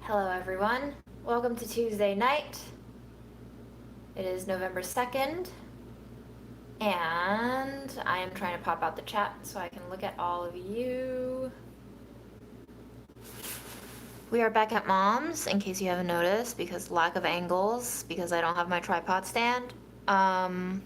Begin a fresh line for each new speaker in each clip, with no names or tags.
Hello everyone, welcome to Tuesday night. It is November 2nd, and I am trying to pop out the chat so I can look at all of you. We are back at Mom's, in case you haven't noticed, because lack of angles, because I don't have my tripod stand. I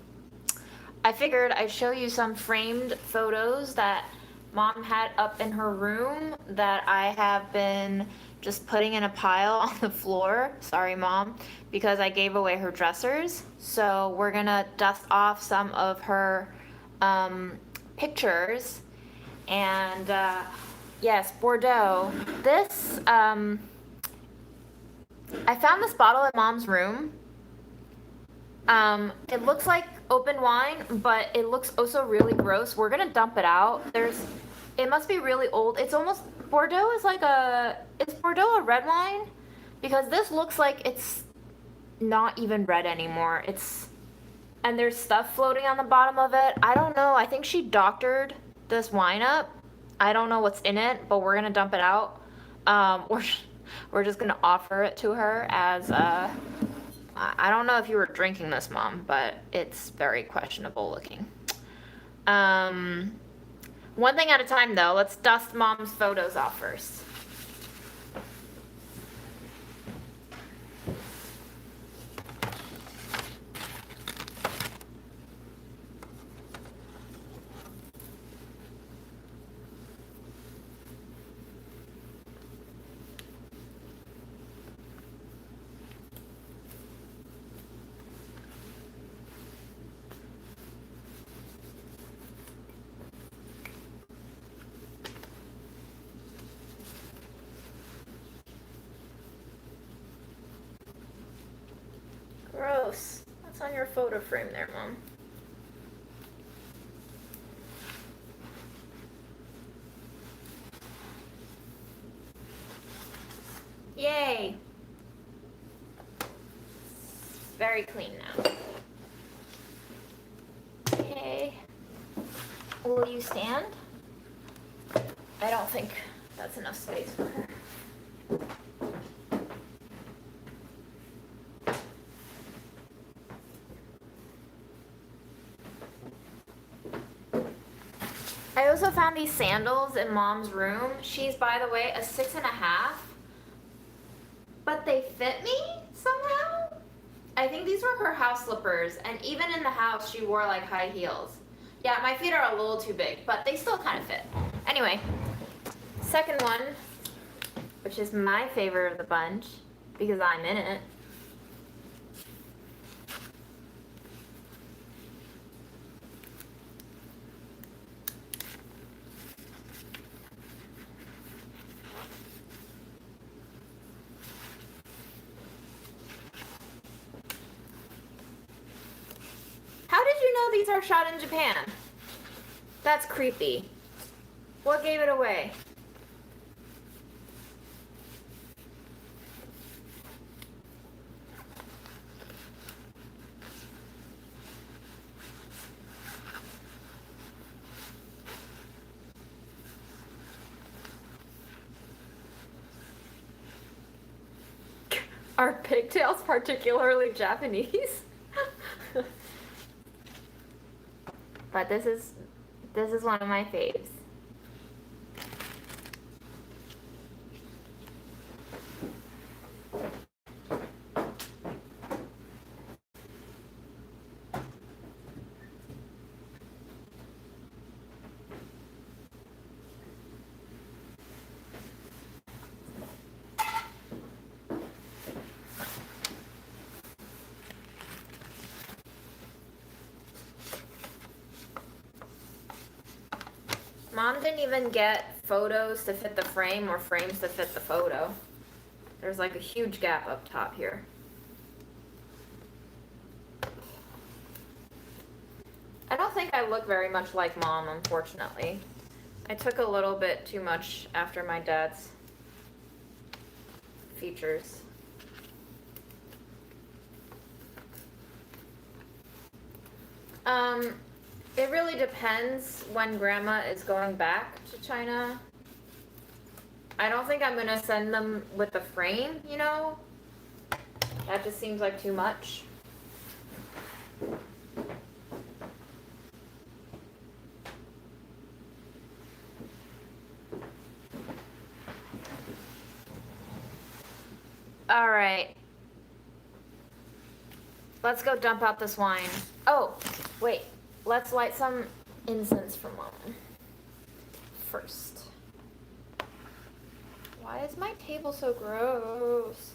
figured I'd show you some framed photos that Mom had up in her room that I have been just putting in a pile on the floor. Sorry, Mom, because I gave away her dressers. So we're gonna dust off some of her pictures. And yes, Bordeaux. This, I found this bottle in Mom's room. It looks like open wine, but it looks also really gross. We're gonna dump it out. It must be really old. It's almost, Bordeaux is like is Bordeaux a red wine? Because this looks like it's not even red anymore. And there's stuff floating on the bottom of it. I don't know, I think she doctored this wine up. I don't know what's in it, but we're gonna dump it out. We're just gonna offer it to her as I don't know if you were drinking this, Mom, but it's very questionable looking. One thing at a time, though. Let's dust Mom's photos off first. Gross. What's on your photo frame there, Mom? Yay! Very clean now. Okay. Will you stand? I don't think that's enough space for her. I also found these sandals in Mom's room. She's, by the way, a 6.5. But they fit me somehow. I think these were her house slippers, and even in the house she wore like high heels. Yeah, my feet are a little too big, but they still kind of fit. Anyway, second one, which is my favorite of the bunch because I'm in it. How did you know these are shot in Japan? That's creepy. What gave it away? Are pigtails particularly Japanese? But this is one of my faves. Mom didn't even get photos to fit the frame or frames to fit the photo. There's like a huge gap up top here. I don't think I look very much like Mom, unfortunately. I took a little bit too much after my dad's features. It really depends when Grandma is going back to China. I don't think I'm gonna send them with the frame, you know? That just seems like too much. All right. Let's go dump out this wine. Oh, wait. Let's light some incense for Mom first. Why is my table so gross?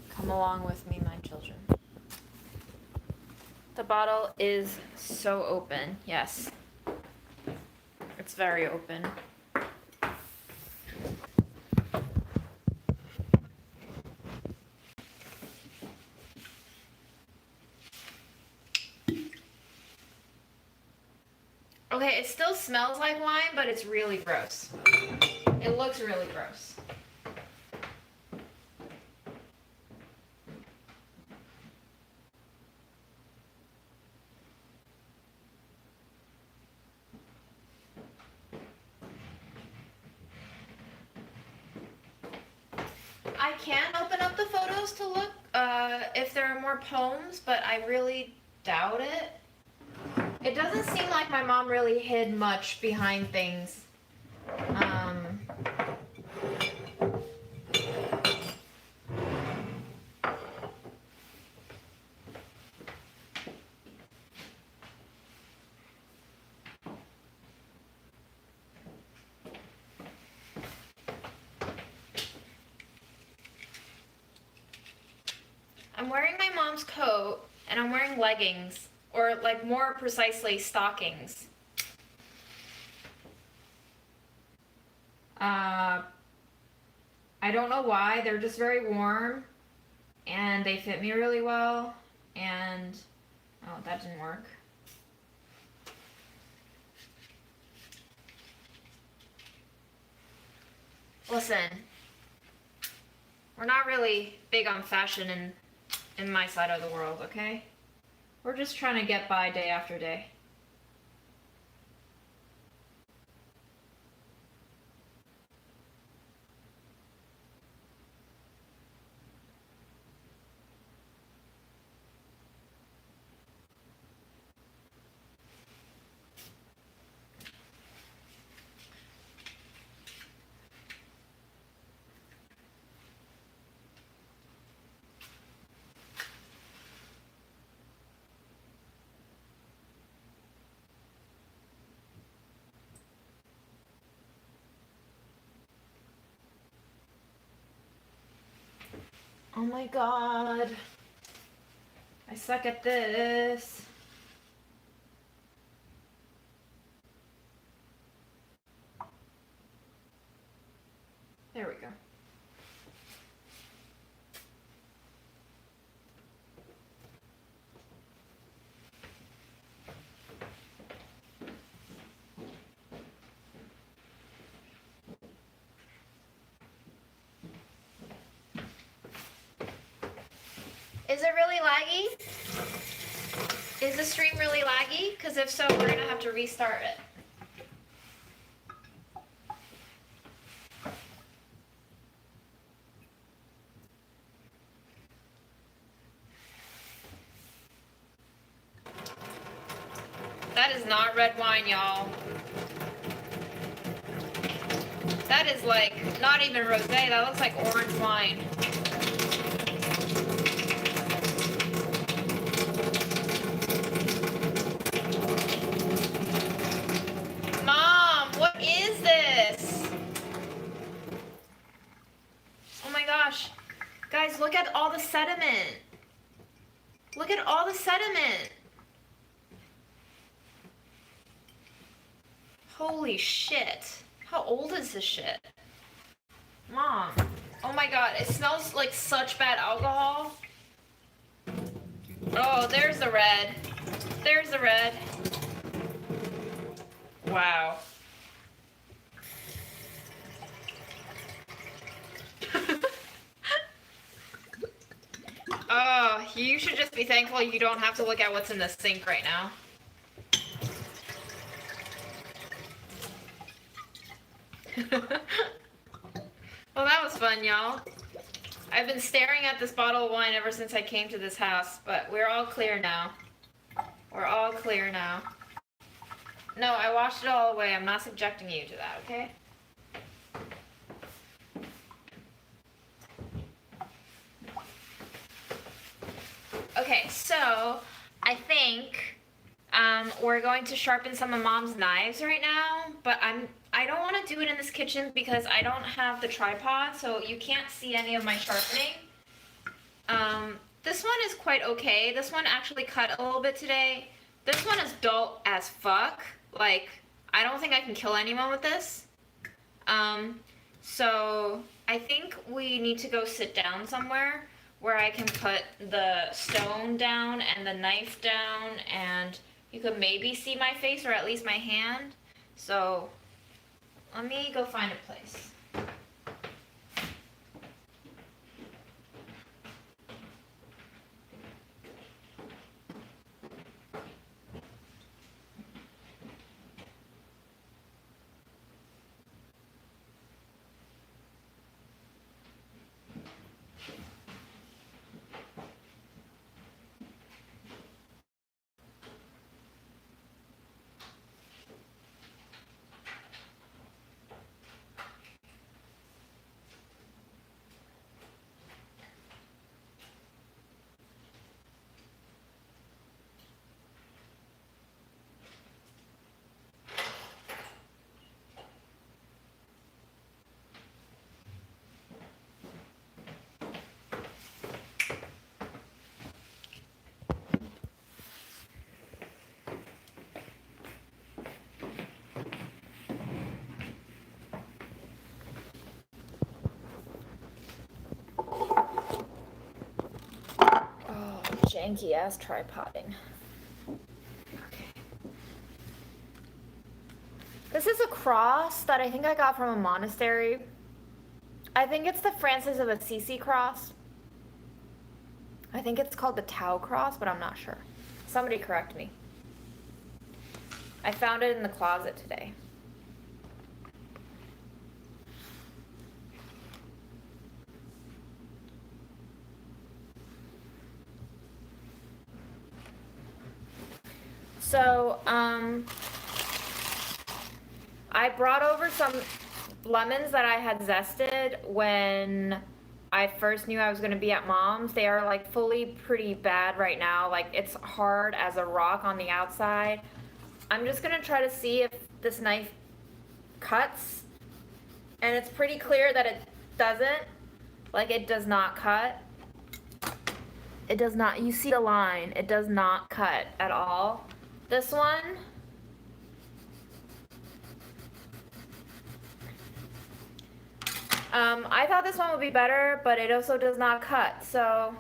Come along with me, my children. The bottle is so open. Yes. It's very open. Okay, it still smells like wine, but it's really gross. It looks really gross. I can open up the photos to look if there are more poems, but I really doubt it. It doesn't seem like my mom really hid much behind things. I'm wearing my mom's coat, and I'm wearing leggings, or like more precisely, stockings. I don't know why, they're just very warm, and they fit me really well, and, oh, that didn't work. Listen, we're not really big on fashion in my side of the world, okay? We're just trying to get by day after day. Oh my god. I suck at this. There we go. Is it really laggy? Is the stream really laggy? Because if so, we're gonna have to restart it. That is not red wine, y'all. That is like, not even rosé, that looks like orange wine. Mom, what is this? Oh my gosh. Guys, look at all the sediment. Look at all the sediment. Holy shit. How old is this shit? Mom. Oh my god, it smells like such bad alcohol. Oh, there's the red. There's the red. Wow. Oh, you should just be thankful you don't have to look at what's in the sink right now. Well, that was fun, y'all. I've been staring at this bottle of wine ever since I came to this house, but we're all clear now. We're all clear now. No, I washed it all away. I'm not subjecting you to that, okay? Okay, so I think we're going to sharpen some of Mom's knives right now, but I don't want to do it in this kitchen because I don't have the tripod, so you can't see any of my sharpening. This one is quite okay. This one actually cut a little bit today. This one is dull as fuck. Like, I don't think I can kill anyone with this. So I think we need to go sit down somewhere where I can put the stone down and the knife down, and you could maybe see my face or at least my hand. So let me go find a place. Janky ass tripoding. Okay. This is a cross that I think I got from a monastery. I think it's the Francis of Assisi cross. I think it's called the Tau cross, but I'm not sure. Somebody correct me. I found it in the closet today. So, I brought over some lemons that I had zested when I first knew I was going to be at Mom's. They are like fully pretty bad right now. Like, it's hard as a rock on the outside. I'm just going to try to see if this knife cuts. And it's pretty clear that it doesn't. Like, it does not cut. It does not. You see the line. It does not cut at all. This one, I thought this one would be better, but it also does not cut, so.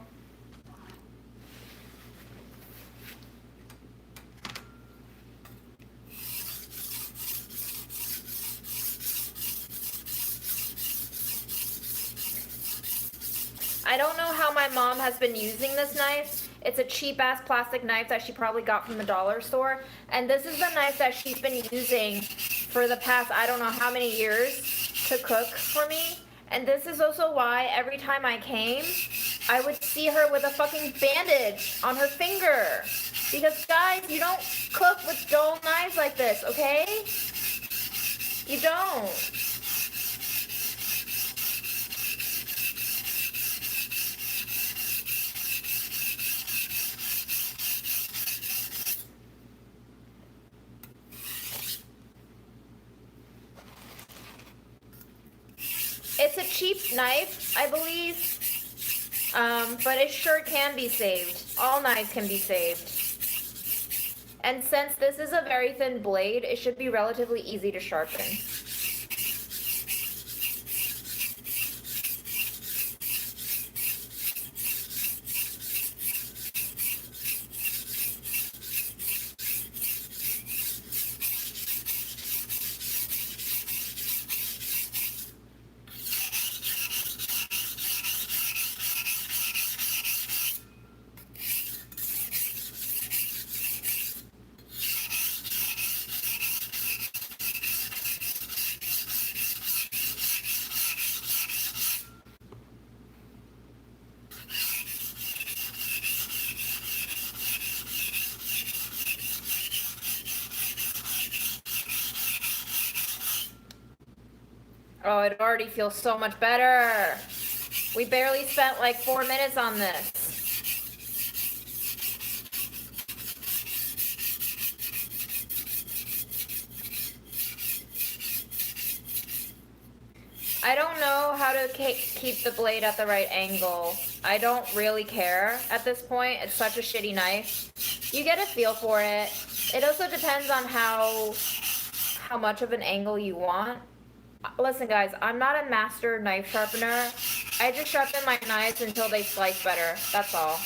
I don't know how my mom has been using this knife. It's a cheap-ass plastic knife that she probably got from the dollar store. And this is the knife that she's been using for the past, I don't know how many years, to cook for me. And this is also why every time I came, I would see her with a fucking bandage on her finger. Because, guys, you don't cook with dull knives like this, okay? You don't. It's a cheap knife, I believe, but it sure can be saved. All knives can be saved. And since this is a very thin blade, it should be relatively easy to sharpen. Oh, it already feels so much better. We barely spent like 4 minutes on this. I don't know how to keep the blade at the right angle. I don't really care at this point. It's such a shitty knife. You get a feel for it. It also depends on how much of an angle you want. Listen guys, I'm not a master knife sharpener. I just sharpen my knives until they slice better. That's all.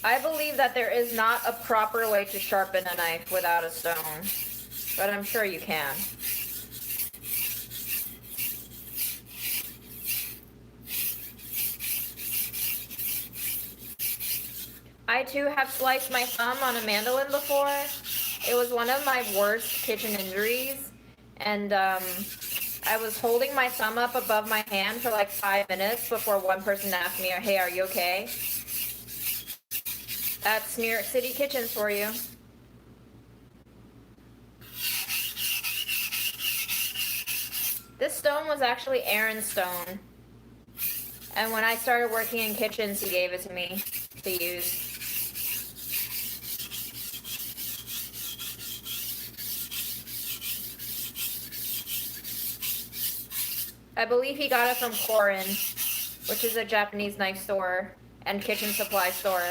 I believe that there is not a proper way to sharpen a knife without a stone, but I'm sure you can. I too have sliced my thumb on a mandolin before. It was one of my worst kitchen injuries, and I was holding my thumb up above my hand for like 5 minutes before one person asked me, "Hey, are you okay?" That's New York City kitchens for you. This stone was actually Aaron's stone. And when I started working in kitchens, he gave it to me to use. I believe he got it from Korin, which is a Japanese knife store and kitchen supply store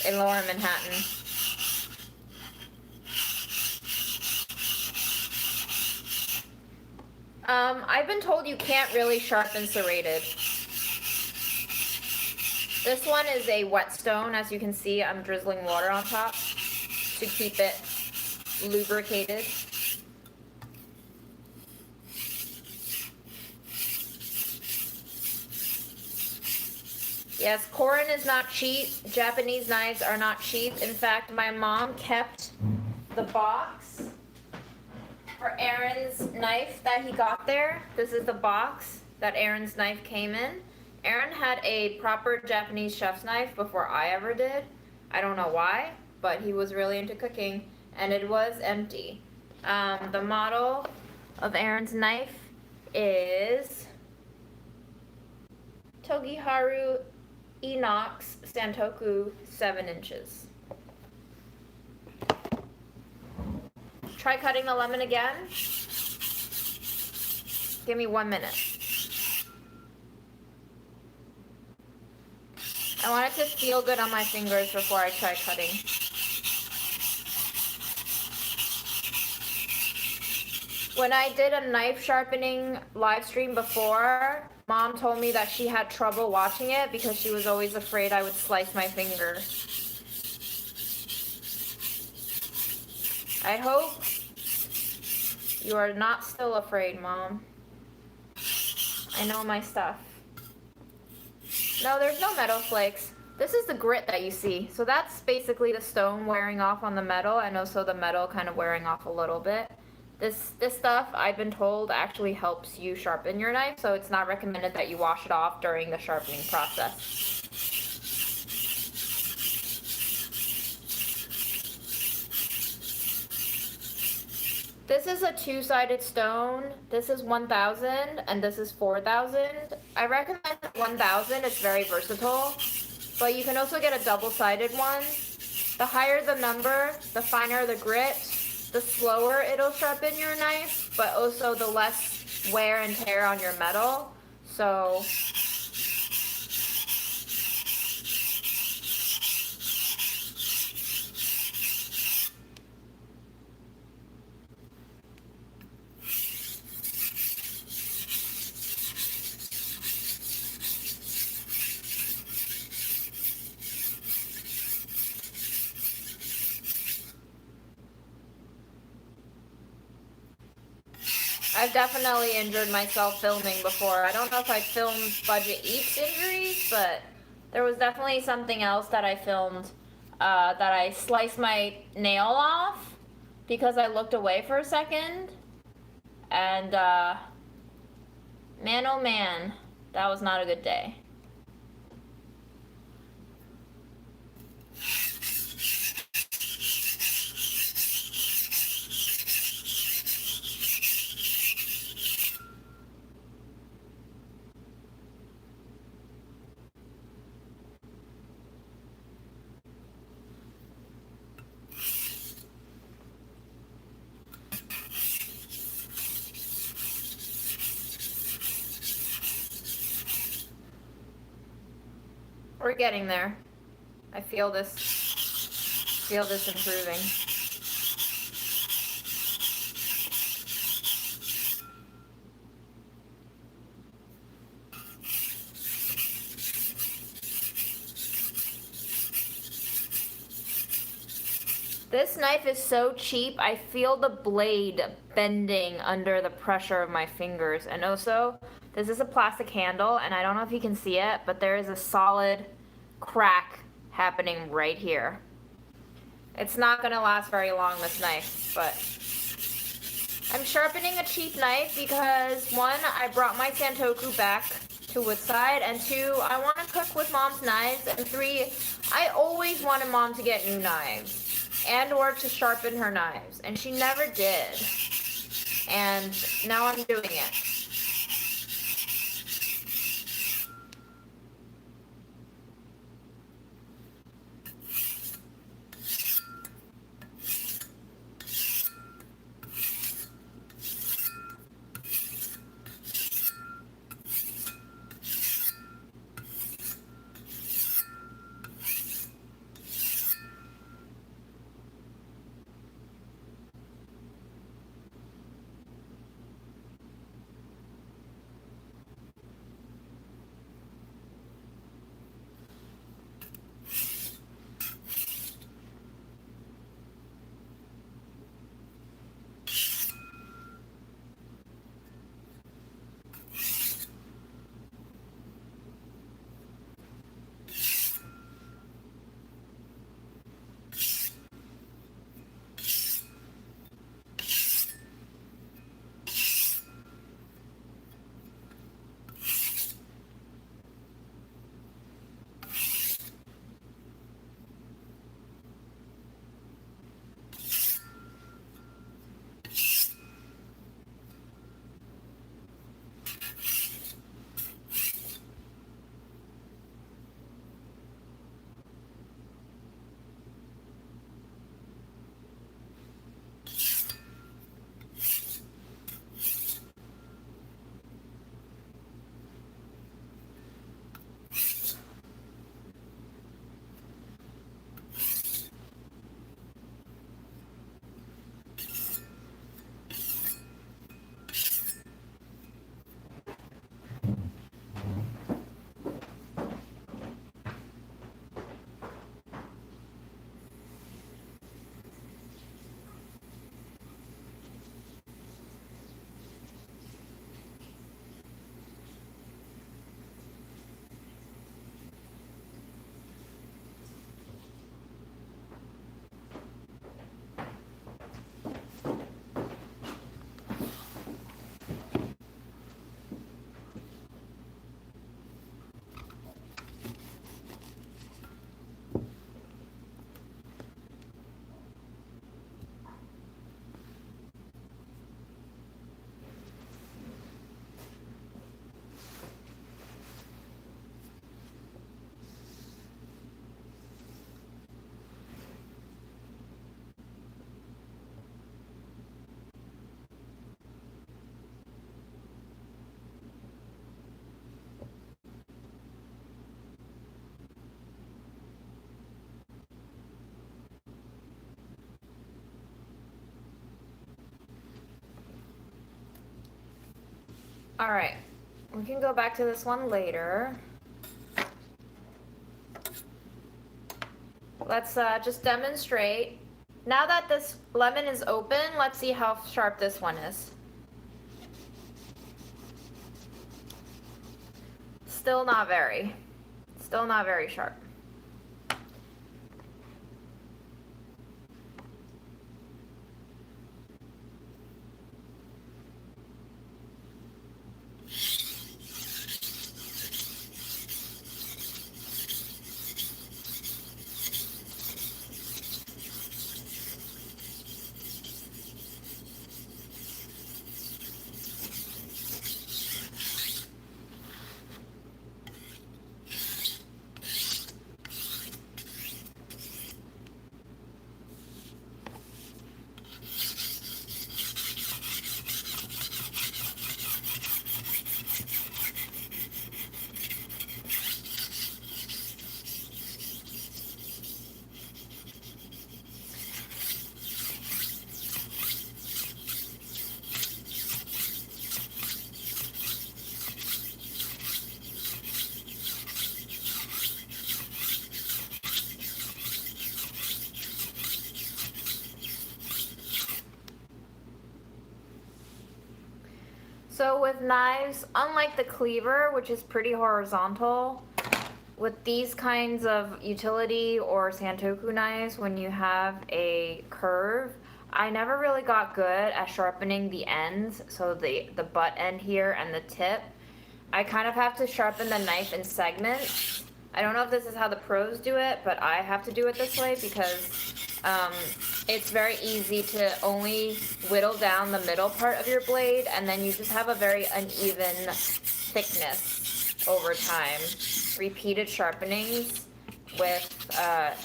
in Lower Manhattan. I've been told you can't really sharpen serrated. This one is a whetstone. As you can see, I'm drizzling water on top to keep it lubricated. Yes, Korin is not cheap. Japanese knives are not cheap. In fact, my mom kept the box for Aaron's knife that he got there. This is the box that Aaron's knife came in. Aaron had a proper Japanese chef's knife before I ever did. I don't know why, but he was really into cooking, and it was empty. The model of Aaron's knife is Togiharu Inox Santoku 7 inches. Try cutting the lemon again. Give me 1 minute. I want it to feel good on my fingers before I try cutting. When I did a knife sharpening live stream before, Mom told me that she had trouble watching it because she was always afraid I would slice my finger. I hope you are not still afraid, Mom. I know my stuff. No, there's no metal flakes. This is the grit that you see. So that's basically the stone wearing off on the metal, and also the metal kind of wearing off a little bit. This stuff, I've been told, actually helps you sharpen your knife, so it's not recommended that you wash it off during the sharpening process. This is a two-sided stone. This is 1,000 and this is 4,000. I recommend 1,000. It's very versatile, but you can also get a double-sided one. The higher the number, the finer the grit, the slower it'll sharpen your knife, but also the less wear and tear on your metal. So I've definitely injured myself filming before. I don't know if I filmed budget eats injuries, but there was definitely something else that I filmed that I sliced my nail off because I looked away for a second. And man, oh man, that was not a good day. We're getting there. I feel this improving. This knife is so cheap, I feel the blade bending under the pressure of my fingers. And also, this is a plastic handle, and I don't know if you can see it, but there is a solid crack happening right here. It's not gonna last very long, this knife, but I'm sharpening a cheap knife because one, I brought my Santoku back to Woodside, and two, I want to cook with Mom's knives, and three, I always wanted Mom to get new knives and or to sharpen her knives, and she never did, and now I'm doing it. All right, we can go back to this one later. Let's just demonstrate. Now that this lemon is open, let's see how sharp this one is. Still not very sharp. So with knives, unlike the cleaver, which is pretty horizontal, with these kinds of utility or santoku knives, when you have a curve, I never really got good at sharpening the ends, so the butt end here and the tip. I kind of have to sharpen the knife in segments. I don't know if this is how the pros do it, but I have to do it this way because it's very easy to only whittle down the middle part of your blade, and then you just have a very uneven thickness over time. Repeated sharpenings with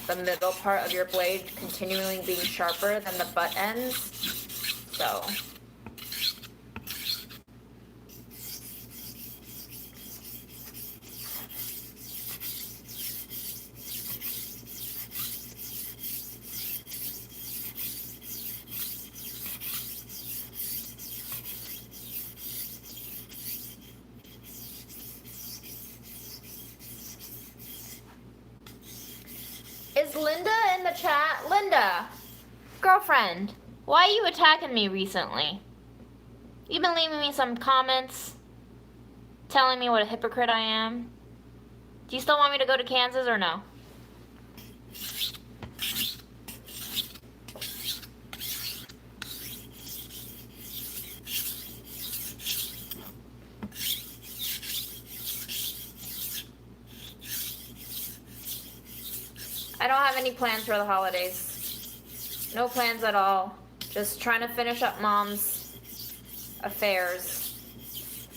the middle part of your blade continually being sharper than the butt ends. So is Linda in the chat? Linda, girlfriend, why are you attacking me recently? You've been leaving me some comments telling me what a hypocrite I am. Do you still want me to go to Kansas or no? I don't have any plans for the holidays. No plans at all. Just trying to finish up Mom's affairs.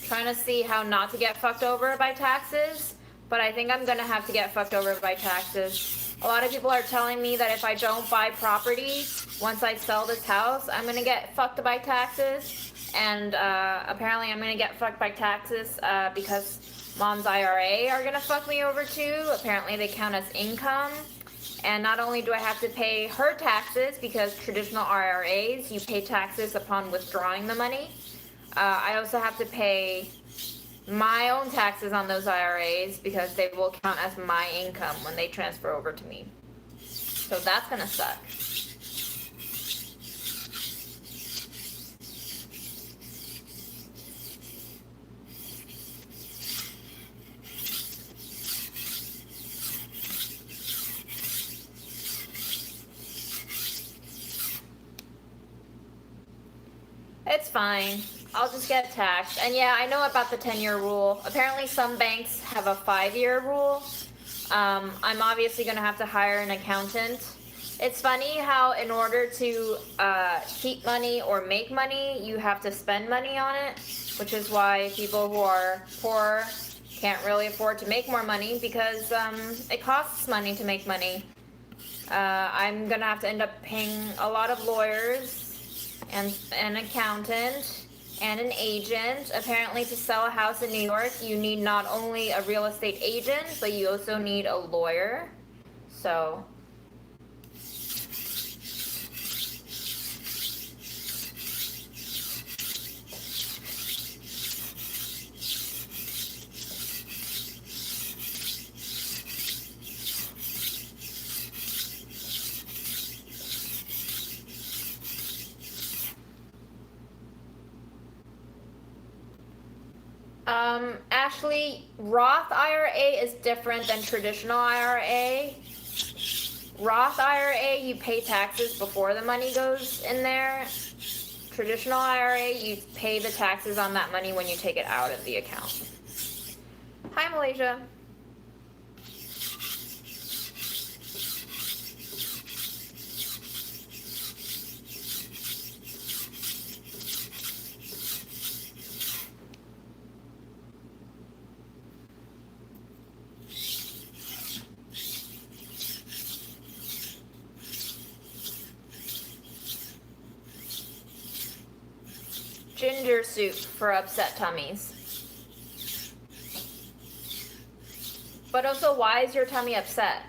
Trying to see how not to get fucked over by taxes, but I think I'm gonna have to get fucked over by taxes. A lot of people are telling me that if I don't buy property, once I sell this house, I'm gonna get fucked by taxes. And apparently I'm gonna get fucked by taxes because Mom's IRA are gonna fuck me over too. Apparently they count as income. And not only do I have to pay her taxes, because traditional IRAs, you pay taxes upon withdrawing the money, I also have to pay my own taxes on those IRAs because they will count as my income when they transfer over to me. So that's gonna suck. It's fine. I'll just get taxed. And yeah, I know about the 10-year rule. Apparently some banks have a 5-year rule. I'm obviously going to have to hire an accountant. It's funny how in order to keep money or make money, you have to spend money on it, which is why people who are poor can't really afford to make more money because it costs money to make money. I'm going to have to end up paying a lot of lawyers and an accountant and an agent. Apparently to sell a house in New York, you need not only a real estate agent, but you also need a lawyer. So Ashley, Roth IRA is different than traditional IRA. Roth IRA, you pay taxes before the money goes in there. Traditional IRA, you pay the taxes on that money when you take it out of the account. Hi, Malaysia. Ginger soup for upset tummies. But also, why is your tummy upset?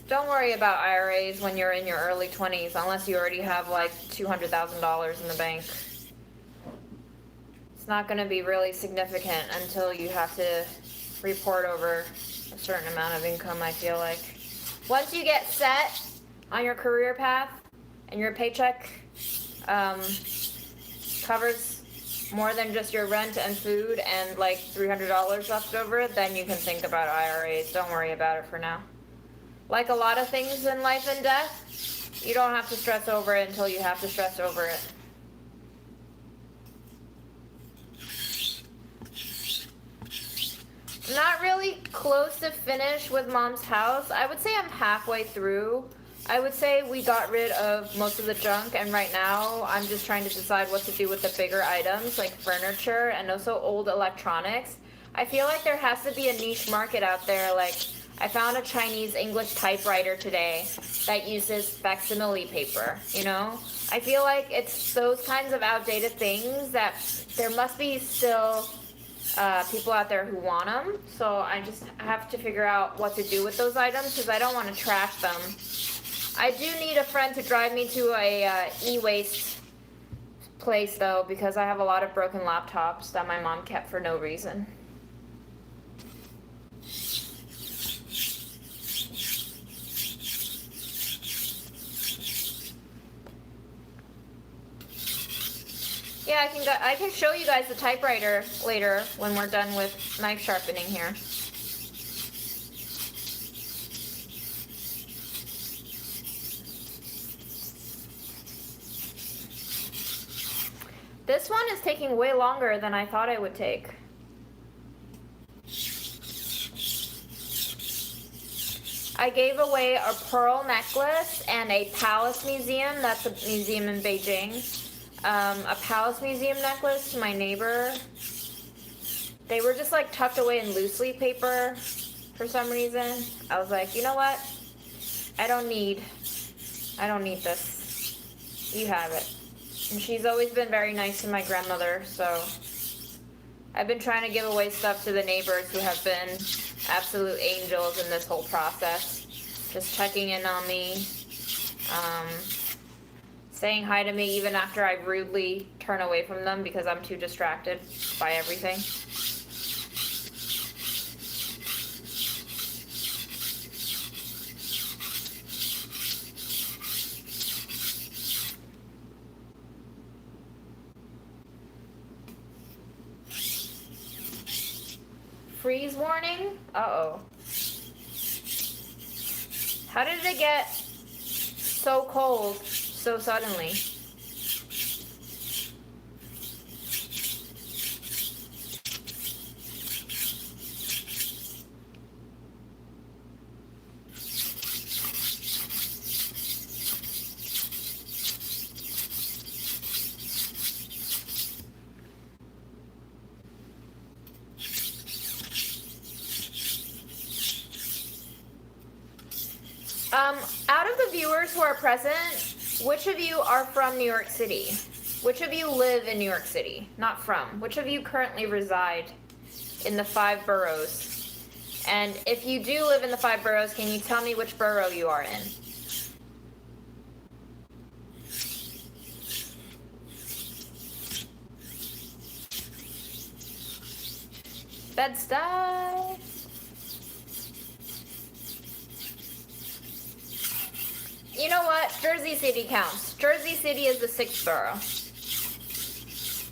Don't worry about IRAs when you're in your early 20s, unless you already have like $200,000 in the bank. It's not going to be really significant until you have to report over a certain amount of income, I feel like. Once you get set on your career path and your paycheck covers more than just your rent and food and like $300 left over, then you can think about IRAs. Don't worry about it for now. Like a lot of things in life and death, you don't have to stress over it until you have to stress over it. Not really close to finish with Mom's house. I would say I'm halfway through. I would say we got rid of most of the junk, and right now I'm just trying to decide what to do with the bigger items like furniture and also old electronics. I feel like there has to be a niche market out there. Like, I found a Chinese English typewriter today that uses facsimile paper, you know? I feel like it's those kinds of outdated things that there must be still people out there who want them. So I just have to figure out what to do with those items because I don't want to trash them. I do need a friend to drive me to a e-waste place though, because I have a lot of broken laptops that my mom kept for no reason. Yeah, I can show you guys the typewriter later when we're done with knife sharpening here. This one is taking way longer than I thought it would take. I gave away a pearl necklace and a Palace Museum, that's a museum in Beijing. A Palace Museum necklace to my neighbor. They were just like tucked away in loose leaf paper for some reason. I was like, you know what? I don't need this. You have it. And she's always been very nice to my grandmother, so I've been trying to give away stuff to the neighbors who have been absolute angels in this whole process. Just checking in on me. Saying hi to me even after I rudely turn away from them because I'm too distracted by everything. Freeze warning? Uh-oh. How did it get so cold so suddenly? Out of the viewers who are present, which of you are from New York City? Which of you live in New York City? Not from. Which of you currently reside in the 5 boroughs? And if you do live in the 5 boroughs, can you tell me which borough you are in? Bed-Stuy. You know what? Jersey City counts. Jersey City is the 6th borough.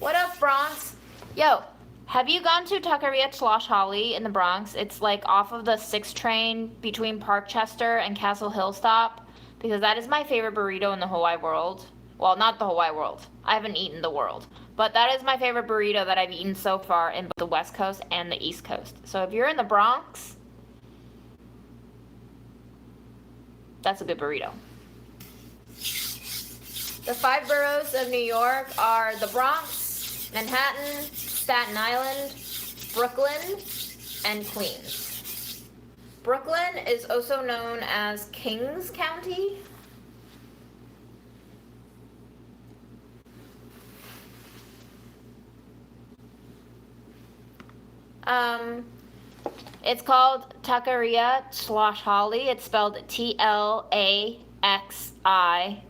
What up, Bronx? Yo, have you gone to Taqueria Slosh Holly in the Bronx? It's like off of the 6 train between Parkchester and Castle Hill stop. Because that is my favorite burrito in the whole wide world. Well, not the whole wide world. I haven't eaten the world. But that is my favorite burrito that I've eaten so far in both the West Coast and the East Coast. So if you're in the Bronx, that's a good burrito. The 5 boroughs of New York are the Bronx, Manhattan, Staten Island, Brooklyn, and Queens. Brooklyn is also known as Kings County. It's called Taqueria Slosh Holly. It's spelled Tlaxicalli. Tlaxicalli.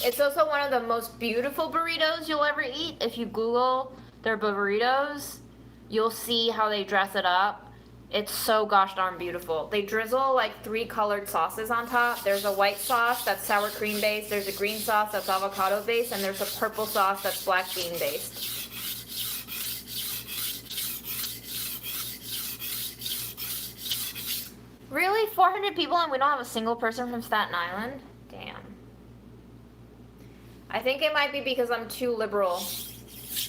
It's also one of the most beautiful burritos you'll ever eat. If you Google their burritos, you'll see how they dress it up. It's so gosh darn beautiful. They drizzle like 3 colored sauces on top. There's a white sauce that's sour cream based, there's a green sauce that's avocado based, and there's a purple sauce that's black bean based. Really? 400 people and we don't have a single person from Staten Island? Damn. I think it might be because I'm too liberal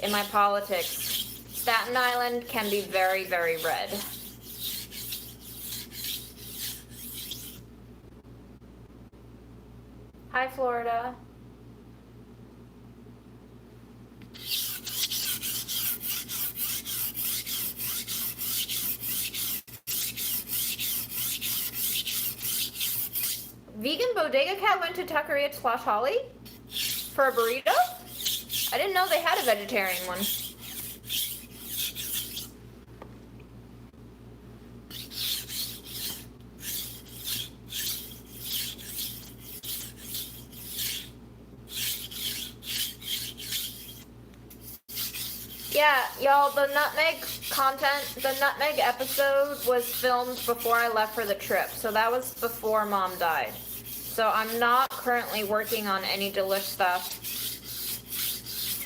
in my politics. Staten Island can be very, very red. Hi, Florida. Vegan Bodega Cat went to Taqueria Slosh Holly? For a burrito? I didn't know they had a vegetarian one. Yeah, y'all, the nutmeg episode was filmed before I left for the trip, so that was before Mom died. So I'm not currently working on any delish stuff.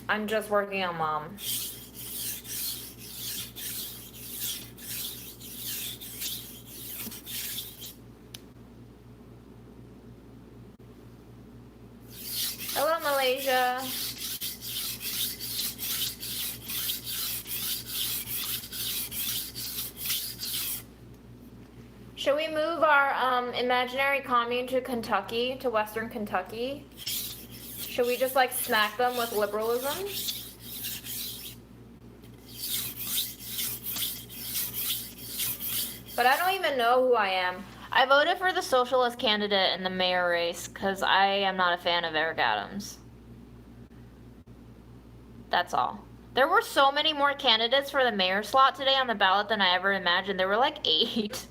I'm just working on Mom. Hello, Malaysia. Should we move our imaginary commune to Kentucky, to Western Kentucky? Should we just like smack them with liberalism? But I don't even know who I am. I voted for the socialist candidate in the mayor race because I am not a fan of Eric Adams. That's all. There were so many more candidates for the mayor slot today on the ballot than I ever imagined. There were like 8.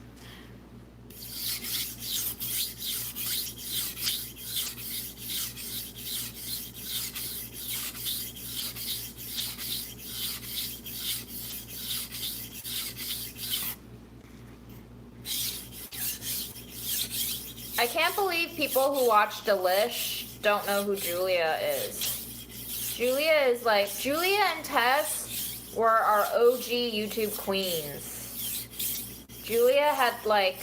I can't believe people who watch Delish don't know who Julia is. Julia and Tess were our OG YouTube queens. Julia had like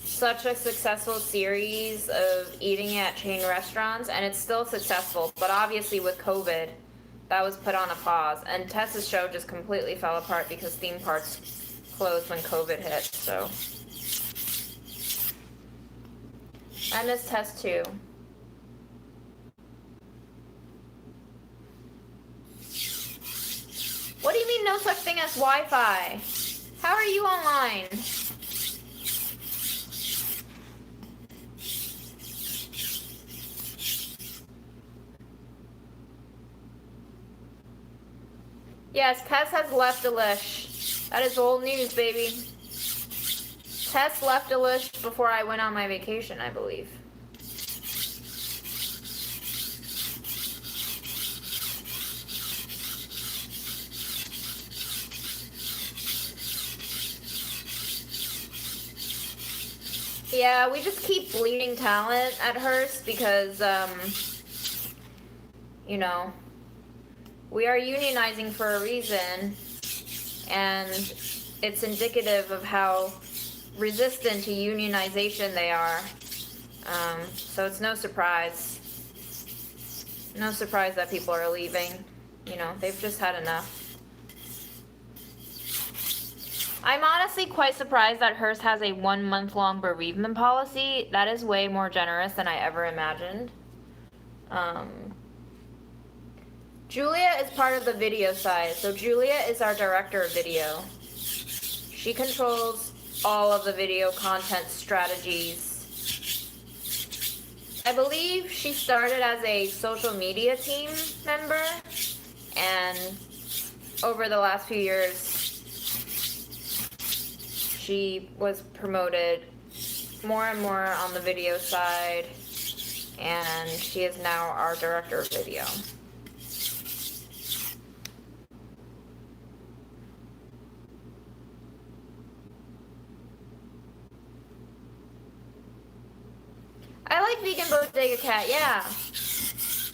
such a successful series of eating at chain restaurants, and it's still successful, but obviously with COVID, that was put on a pause, and Tess's show just completely fell apart because theme parks closed when COVID hit, so. I miss Tess too. no such thing as Wi-Fi. How are you online? Yes, Tess has left Delish. That is old news, baby. Tess left Delish before I went on my vacation, I believe. Yeah, we just keep bleeding talent at Hearst because, you know, we are unionizing for a reason, and it's indicative of how resistant to unionization they are. So it's no surprise. No surprise that people are leaving. You know, they've just had enough. I'm honestly quite surprised that Hearst has a 1 month long bereavement policy. That is way more generous than I ever imagined. Julia is part of the video side, so Julia is our director of video. She controls all of the video content strategies. I believe she started as a social media team member, and over the last few years, she was promoted more and more on the video side, and she is now our director of video. I like Vegan Bodega Cat, yeah.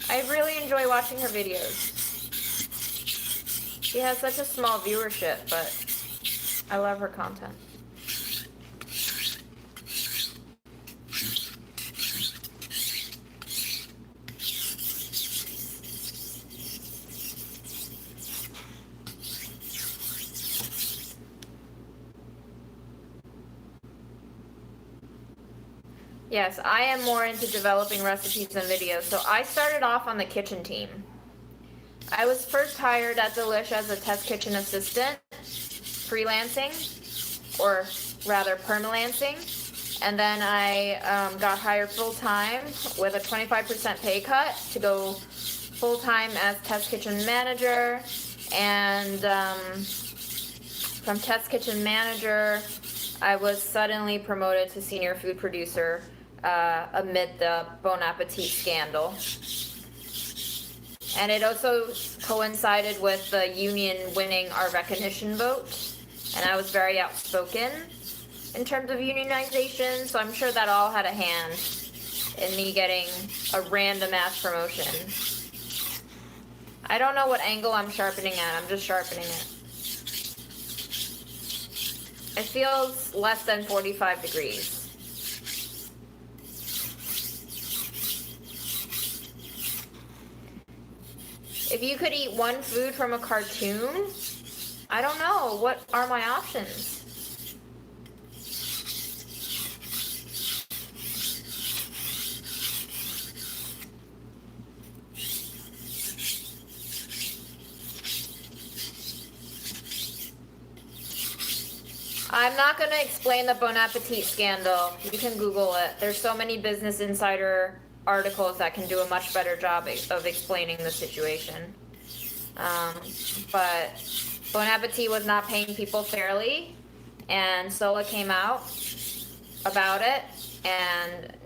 I really enjoy watching her videos. She has such a small viewership, but I love her content. Yes, I am more into developing recipes and videos, so I started off on the kitchen team. I was first hired at Delish as a test kitchen assistant, freelancing, or rather permalancing, and then I got hired full-time with a 25% pay cut to go full-time as test kitchen manager, and from test kitchen manager, I was suddenly promoted to senior food producer amid the Bon Appetit scandal. And it also coincided with the union winning our recognition vote, and I was very outspoken in terms of unionization, so I'm sure that all had a hand in me getting a random ass promotion. I don't know what angle I'm sharpening at, I'm just sharpening it. It feels less than 45 degrees. If you could eat one food from a cartoon, I don't know, what are my options? I'm not going to explain the Bon Appetit scandal. You can Google it. There's so many Business Insider articles that can do a much better job of explaining the situation. But Bon Appetit was not paying people fairly, and Sola came out about it, and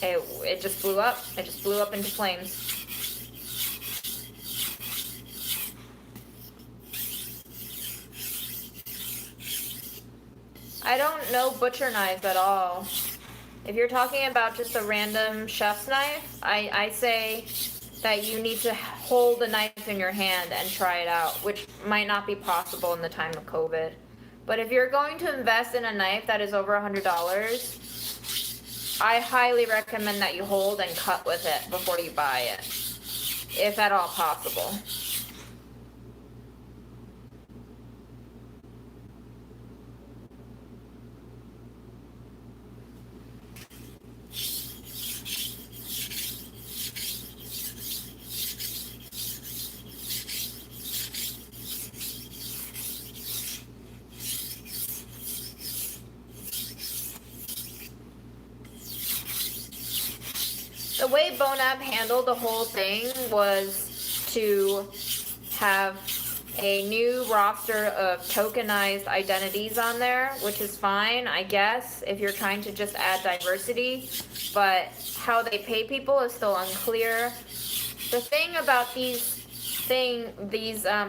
it just blew up. It just blew up into flames. I don't know butcher knives at all. If you're talking about just a random chef's knife, I say that you need to hold the knife in your hand and try it out, which might not be possible in the time of COVID. But if you're going to invest in a knife that is over $100, I highly recommend that you hold and cut with it before you buy it, if at all possible. the way Bonab handled the whole thing was to have a new roster of tokenized identities on there, which is fine, I guess, if you're trying to just add diversity, but how they pay people is still unclear. The thing about these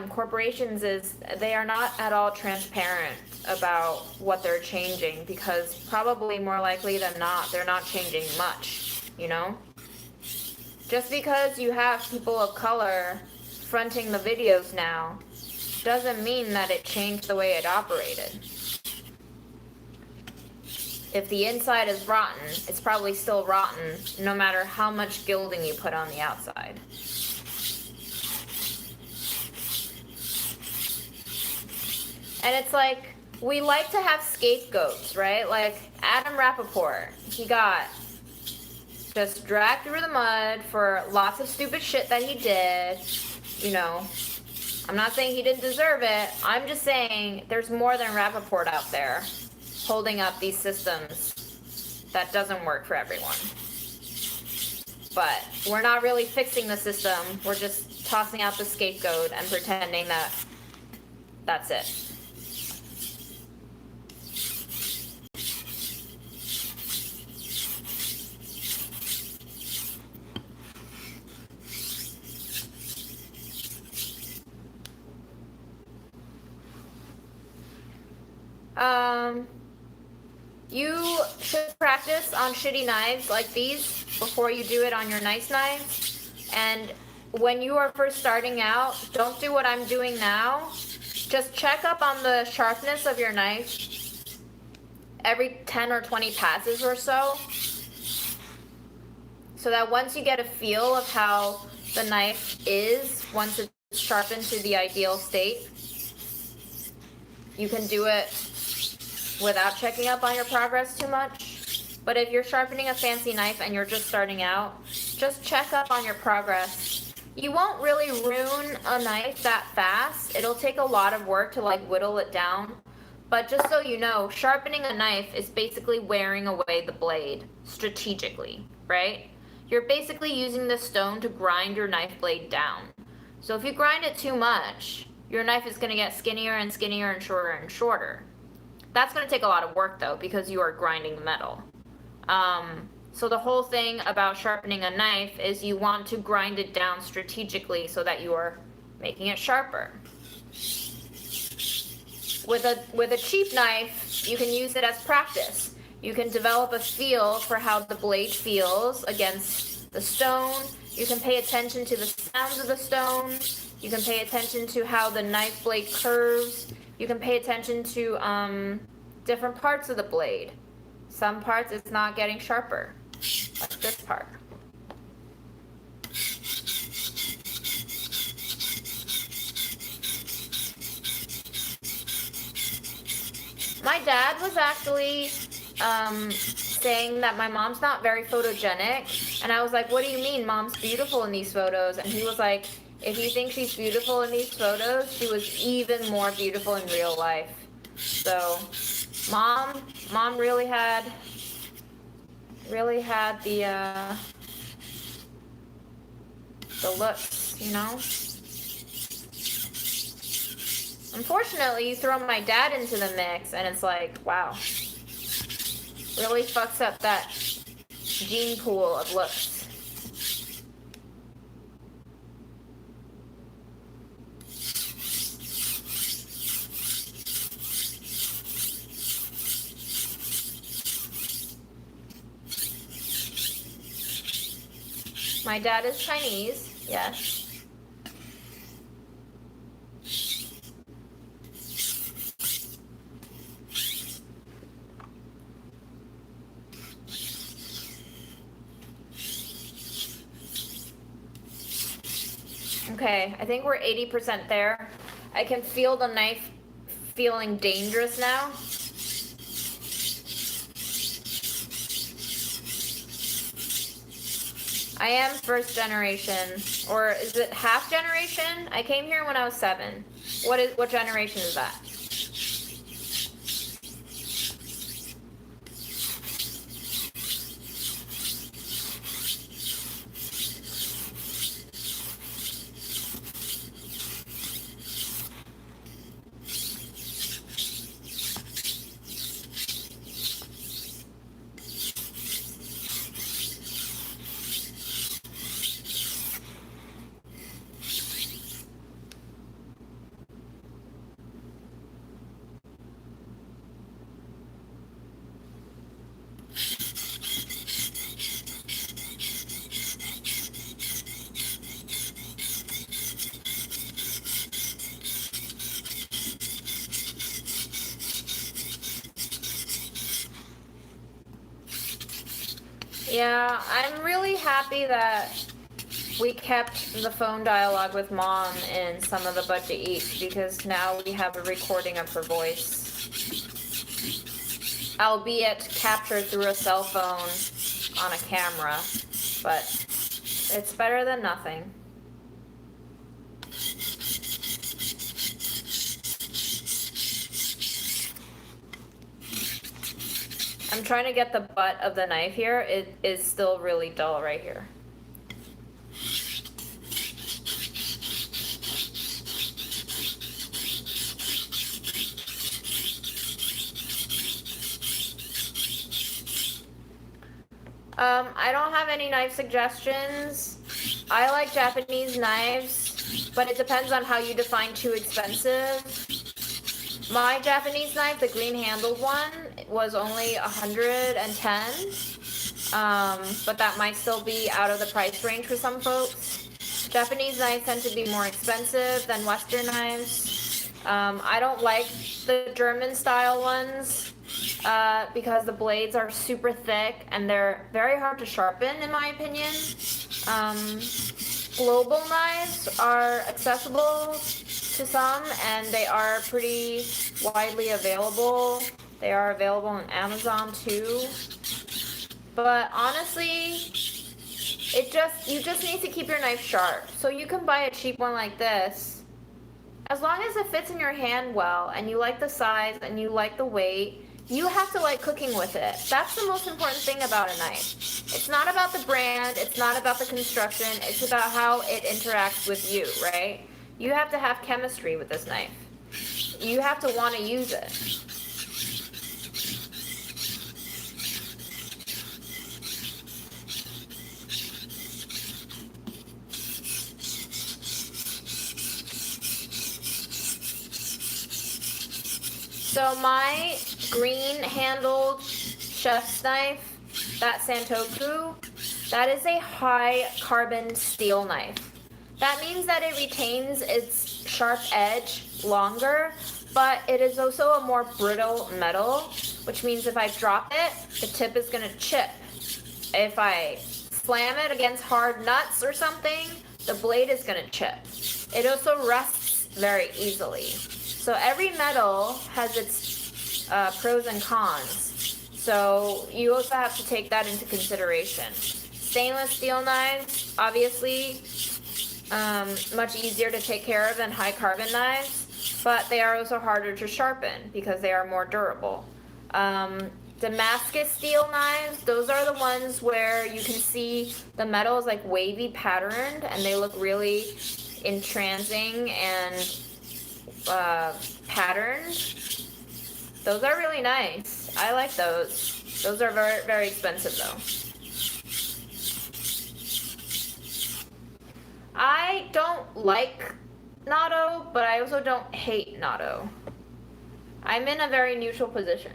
corporations is they are not at all transparent about what they're changing, because probably more likely than not, they're not changing much, you know? Just because you have people of color fronting the videos now doesn't mean that it changed the way it operated. If the inside is rotten, it's probably still rotten no matter how much gilding you put on the outside. And it's like, we like to have scapegoats, right? Like Adam Rappaport, he got just dragged through the mud for lots of stupid shit that he did, you know. I'm not saying he didn't deserve it. I'm just saying there's more than Rappaport out there holding up these systems that doesn't work for everyone. But we're not really fixing the system. We're just tossing out the scapegoat and pretending that that's it. You should practice on shitty knives like these before you do it on your nice knives. And when you are first starting out, don't do what I'm doing now. Just check up on the sharpness of your knife every 10 or 20 passes or so. So that once you get a feel of how the knife is, once it's sharpened to the ideal state, you can do it without checking up on your progress too much. But if you're sharpening a fancy knife and you're just starting out, just check up on your progress. You won't really ruin a knife that fast. It'll take a lot of work to like whittle it down. But just so you know, sharpening a knife is basically wearing away the blade strategically, right? You're basically using the stone to grind your knife blade down. So if you grind it too much, your knife is going to get skinnier and skinnier and shorter and shorter. That's going to take a lot of work though, because you are grinding the metal. So the whole thing about sharpening a knife is you want to grind it down strategically so that you are making it sharper. With a cheap knife, you can use it as practice. You can develop a feel for how the blade feels against the stone. You can pay attention to the sounds of the stone. You can pay attention to how the knife blade curves. You can pay attention to different parts of the blade. Some parts it's not getting sharper, like this part. My dad was actually saying that my mom's not very photogenic, and I was like, what do you mean? Mom's beautiful in these photos. And he was like, if you think she's beautiful in these photos, she was even more beautiful in real life. So mom really had the looks, you know. Unfortunately, you throw my dad into the mix and it's like, wow, really fucks up that gene pool of looks. My dad is Chinese, yes. Okay, I think we're 80% there. I can feel the knife feeling dangerous now. I am first generation, or is it half generation? I came here when I was 7. What generation is that? Yeah, I'm really happy that we kept the phone dialogue with Mom in some of the budget eats because now we have a recording of her voice, albeit captured through a cell phone on a camera, but it's better than nothing. I'm trying to get the butt of the knife here. It is still really dull right here. I don't have any knife suggestions. I like Japanese knives, but it depends on how you define too expensive. My Japanese knife, the green handled one, was only 110, but that might still be out of the price range for some folks. Japanese knives tend to be more expensive than Western knives. I don't like the German style ones because the blades are super thick and they're very hard to sharpen, in my opinion. Global knives are accessible to some, and they are pretty widely available. They are available on Amazon too. But honestly, you just need to keep your knife sharp. So you can buy a cheap one like this. As long as it fits in your hand well and you like the size and you like the weight, you have to like cooking with it. That's the most important thing about a knife. It's not about the brand, it's not about the construction, it's about how it interacts with you, right? You have to have chemistry with this knife. You have to want to use it. So my green handled chef's knife, that Santoku, that is a high carbon steel knife. That means that it retains its sharp edge longer, but it is also a more brittle metal, which means if I drop it, the tip is gonna chip. If I slam it against hard nuts or something, the blade is gonna chip. It also rusts very easily. So every metal has its pros and cons. So you also have to take that into consideration. Stainless steel knives, obviously, much easier to take care of than high carbon knives, but they are also harder to sharpen because they are more durable. Damascus steel knives, those are the ones where you can see the metal is like wavy patterned and they look really entrancing and patterned. Those are really nice. I like those. Those are very, very expensive though. I don't like natto, but I also don't hate natto. I'm in a very neutral position.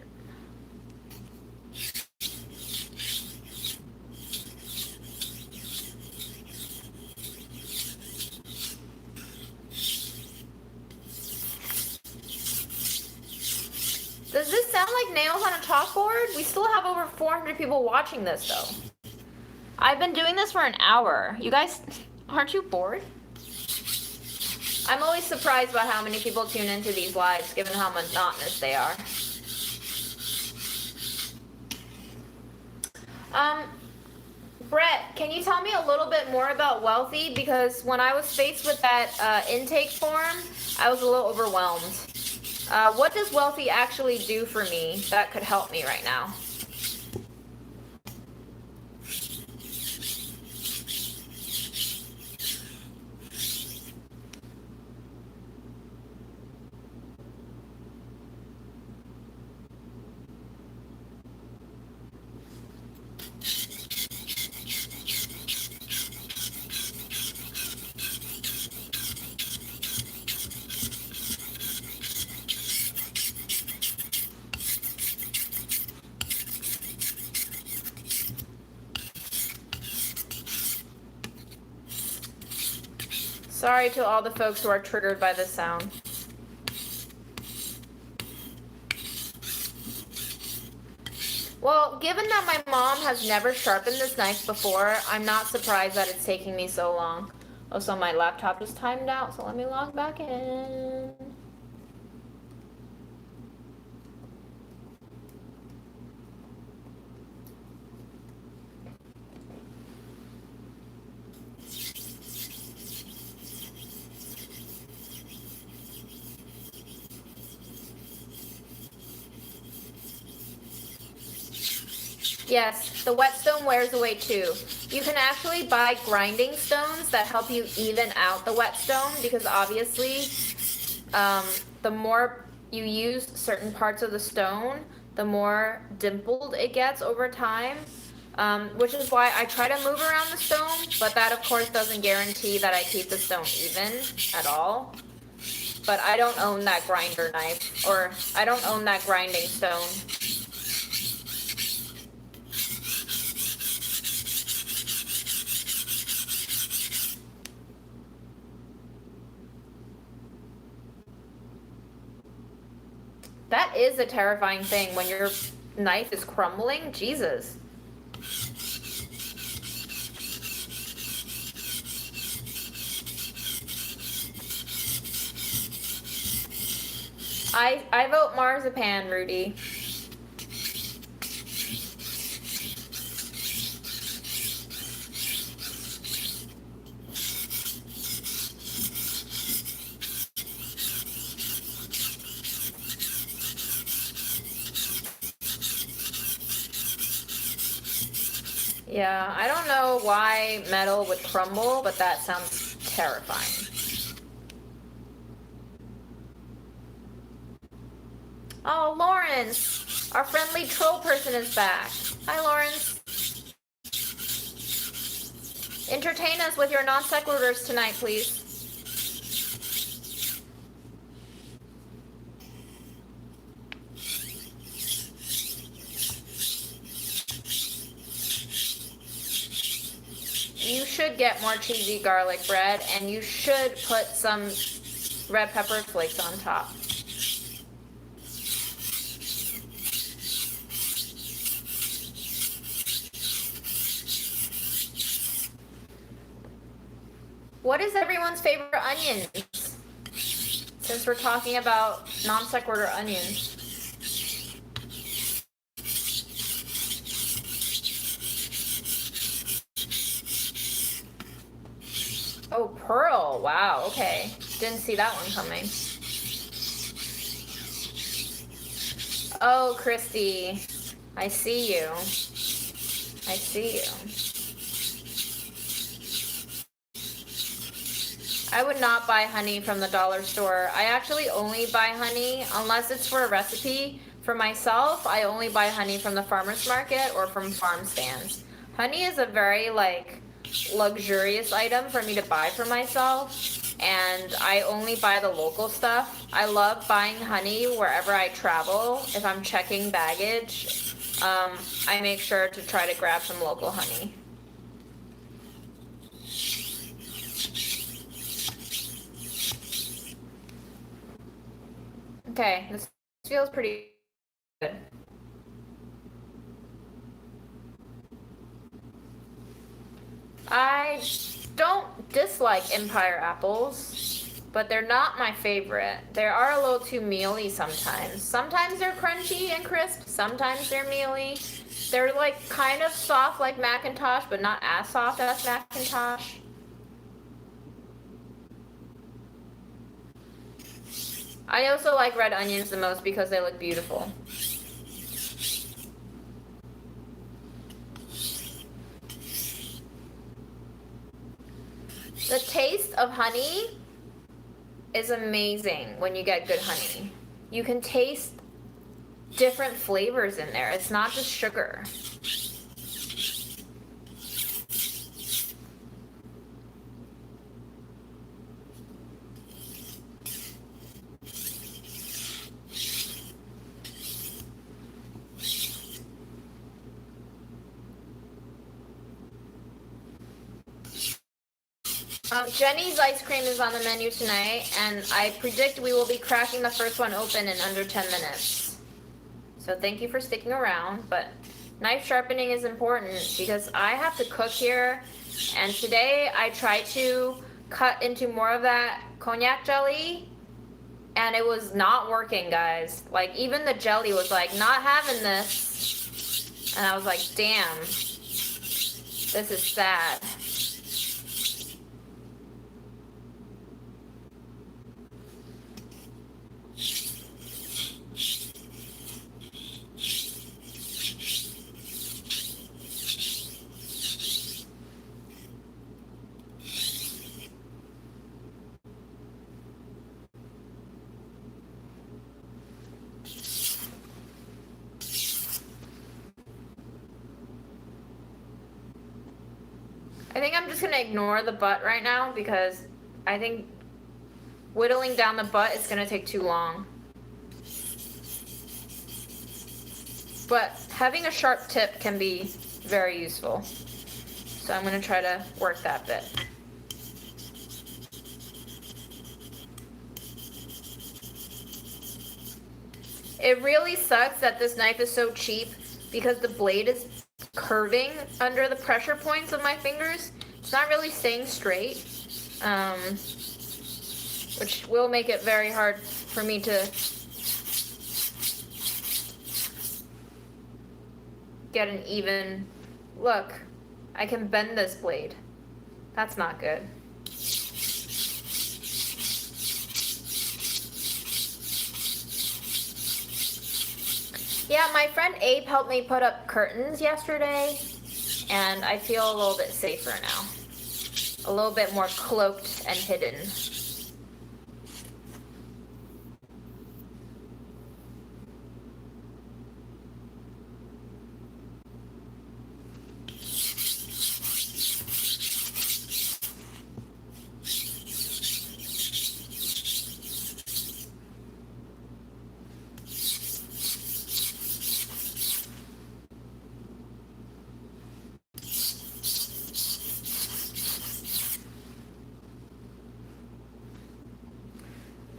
Does this sound like nails on a chalkboard? We still have over 400 people watching this though. I've been doing this for an hour. You guys, aren't you bored? I'm always surprised by how many people tune into these lives, given how monotonous they are. Brett, can you tell me a little bit more about Wealthy? Because when I was faced with that intake form, I was a little overwhelmed. What does Wealthy actually do for me that could help me right now? Sorry to all the folks who are triggered by this sound. Well, given that my mom has never sharpened this knife before, I'm not surprised that it's taking me so long. Also, my laptop is timed out, so let me log back in. Yes, the whetstone wears away too. You can actually buy grinding stones that help you even out the whetstone because obviously the more you use certain parts of the stone, the more dimpled it gets over time. Which is why I try to move around the stone, but that of course doesn't guarantee that I keep the stone even at all. But I don't own that grinder knife, or I don't own that grinding stone. That is a terrifying thing when your knife is crumbling. Jesus. I vote marzipan, Rudy. Yeah, I don't know why metal would crumble, but that sounds terrifying. Oh, Lawrence! Our friendly troll person is back. Hi, Lawrence. Entertain us with your non sequiturs tonight, please. You should get more cheesy garlic bread, and you should put some red pepper flakes on top. What is everyone's favorite onions? Since we're talking about non sequitur onions. Oh, pearl. Wow, okay. Didn't see that one coming. Oh, Christy. I see you. I see you. I would not buy honey from the dollar store. I actually only buy honey unless it's for a recipe. For myself, I only buy honey from the farmer's market or from farm stands. Honey is a very luxurious item for me to buy for myself, and I only buy the local stuff. I love buying honey wherever I travel. If I'm checking baggage, I make sure to try to grab some local honey. Okay, this feels pretty good. I don't dislike Empire apples, but they're not my favorite. They are a little too mealy sometimes. Sometimes they're crunchy and crisp, sometimes they're mealy. They're kind of soft like Macintosh, but not as soft as Macintosh. I also like red onions the most because they look beautiful. The taste of honey is amazing when you get good honey. You can taste different flavors in there. It's not just sugar. Jeni's ice cream is on the menu tonight, and I predict we will be cracking the first one open in under 10 minutes. So thank you for sticking around, but knife sharpening is important because I have to cook here, and today I tried to cut into more of that cognac jelly, and it was not working, guys. Like, even the jelly was like, not having this, and I was like, damn, this is sad. I think I'm just gonna ignore the butt right now because I think whittling down the butt is gonna take too long. But having a sharp tip can be very useful. So I'm gonna try to work that bit. It really sucks that this knife is so cheap because the blade is curving under the pressure points of my fingers. It's not really staying straight, which will make it very hard for me to get an even look. I can bend this blade. That's not good. Yeah, my friend Abe helped me put up curtains yesterday, and I feel a little bit safer now. A little bit more cloaked and hidden.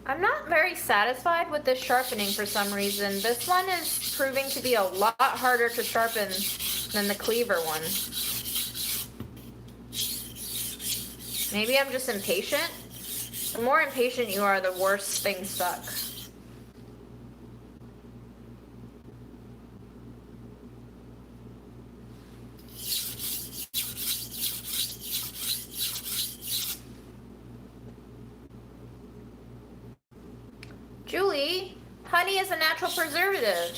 I'm not very satisfied with this sharpening for some reason. This one is proving to be a lot harder to sharpen than the cleaver one. Maybe I'm just impatient? The more impatient you are, the worse things suck. Julie, honey is a natural preservative.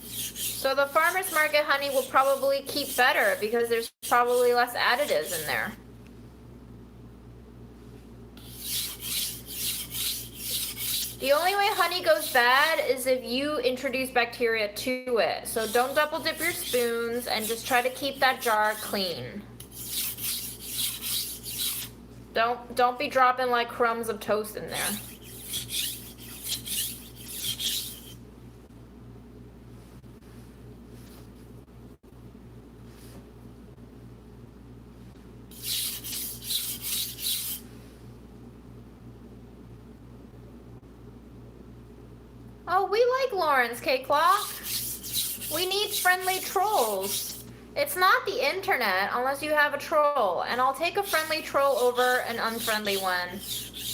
So the farmer's market honey will probably keep better because there's probably less additives in there. The only way honey goes bad is if you introduce bacteria to it. So don't double dip your spoons and just try to keep that jar clean. Don't be dropping like crumbs of toast in there. Oh, we like Lauren's Cakewalk. We need friendly trolls. It's not the internet unless you have a troll, and I'll take a friendly troll over an unfriendly one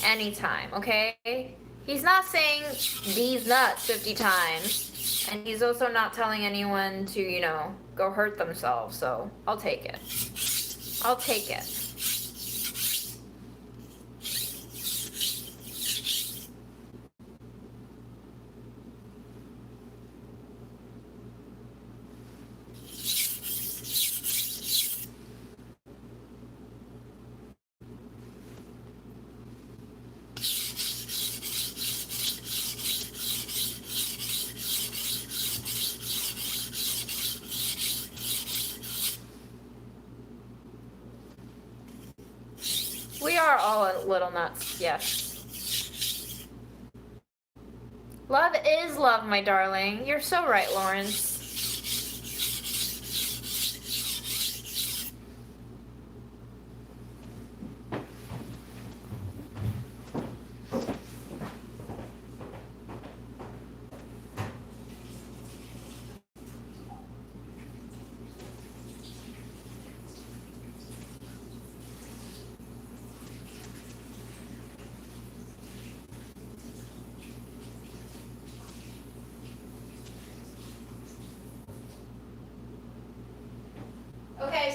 anytime, okay? He's not saying these nuts 50 times, and he's also not telling anyone to, you know, go hurt themselves, so I'll take it. I'll take it. We are all a little nuts, yes. Love is love, my darling. You're so right, Lawrence.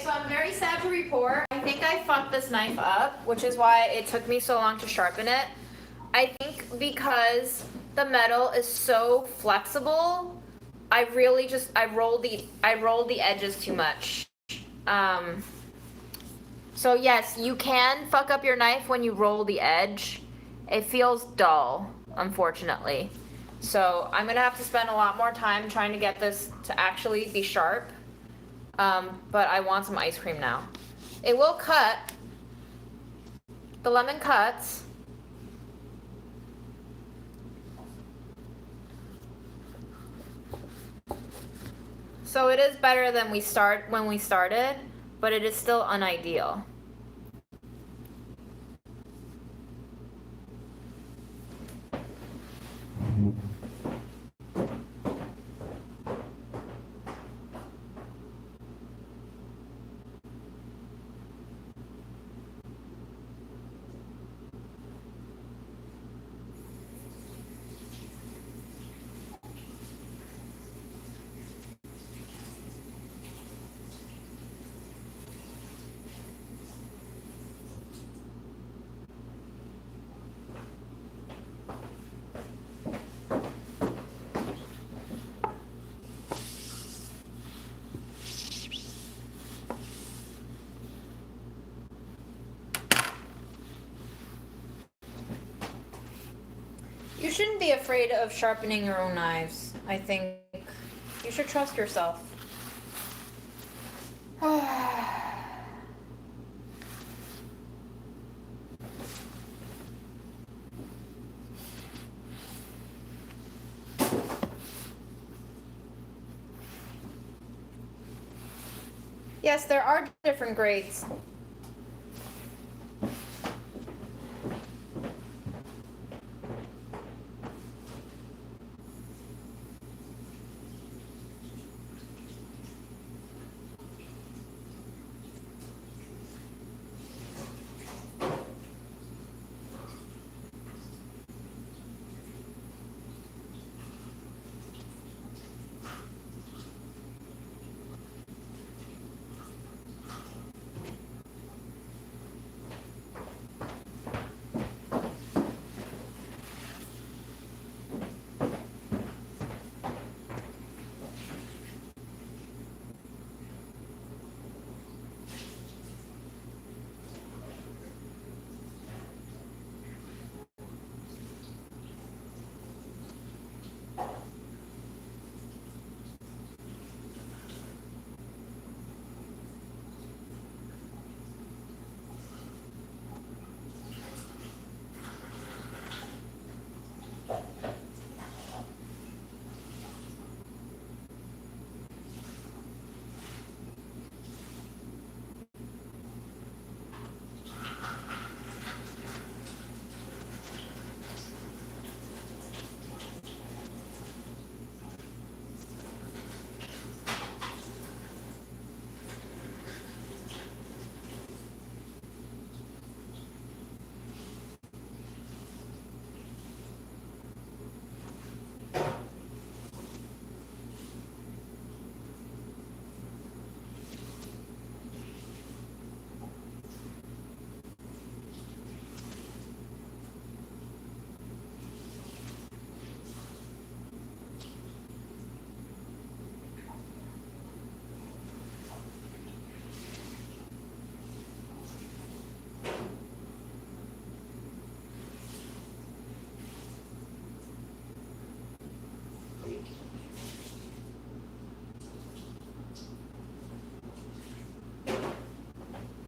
so I'm very sad to report. I think I fucked this knife up, which is why it took me so long to sharpen it. I think because the metal is so flexible, I rolled the edges too much. So yes, you can fuck up your knife when you roll the edge. It feels dull, unfortunately. So I'm gonna have to spend a lot more time trying to get this to actually be sharp. But I want some ice cream now. It will cut. The lemon cuts. So it is better than when we started, but it is still unideal. You shouldn't be afraid of sharpening your own knives. I think you should trust yourself. Yes, there are different grades.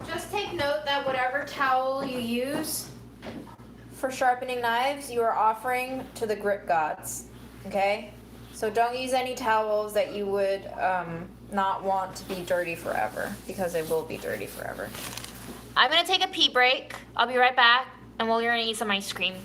Just take note that whatever towel you use for sharpening knives, you are offering to the grit gods, okay? So don't use any towels that you would not want to be dirty forever, because it will be dirty forever. I'm gonna take a pee break. I'll be right back, and we're gonna eat some ice cream.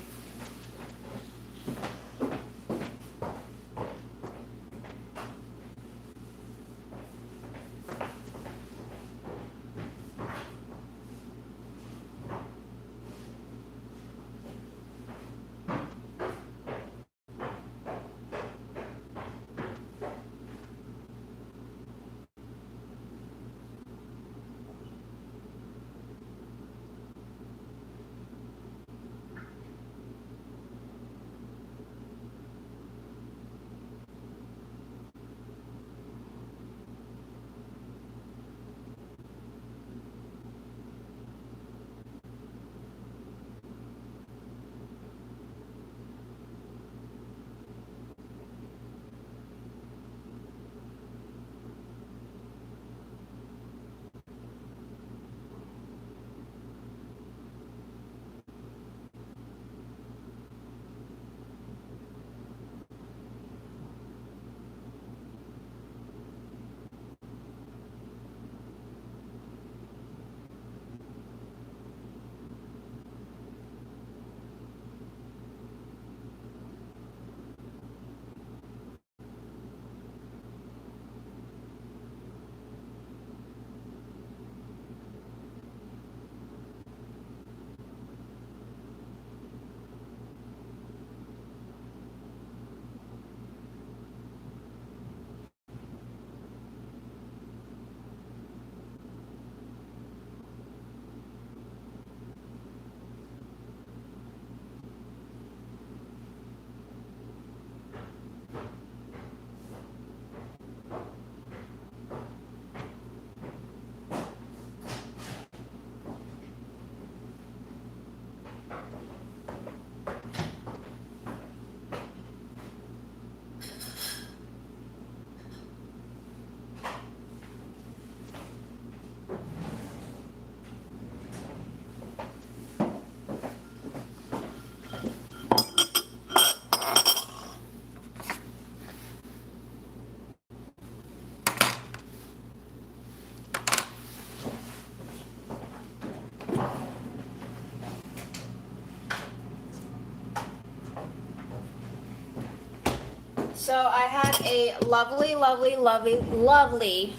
So I had a lovely, lovely, lovely, lovely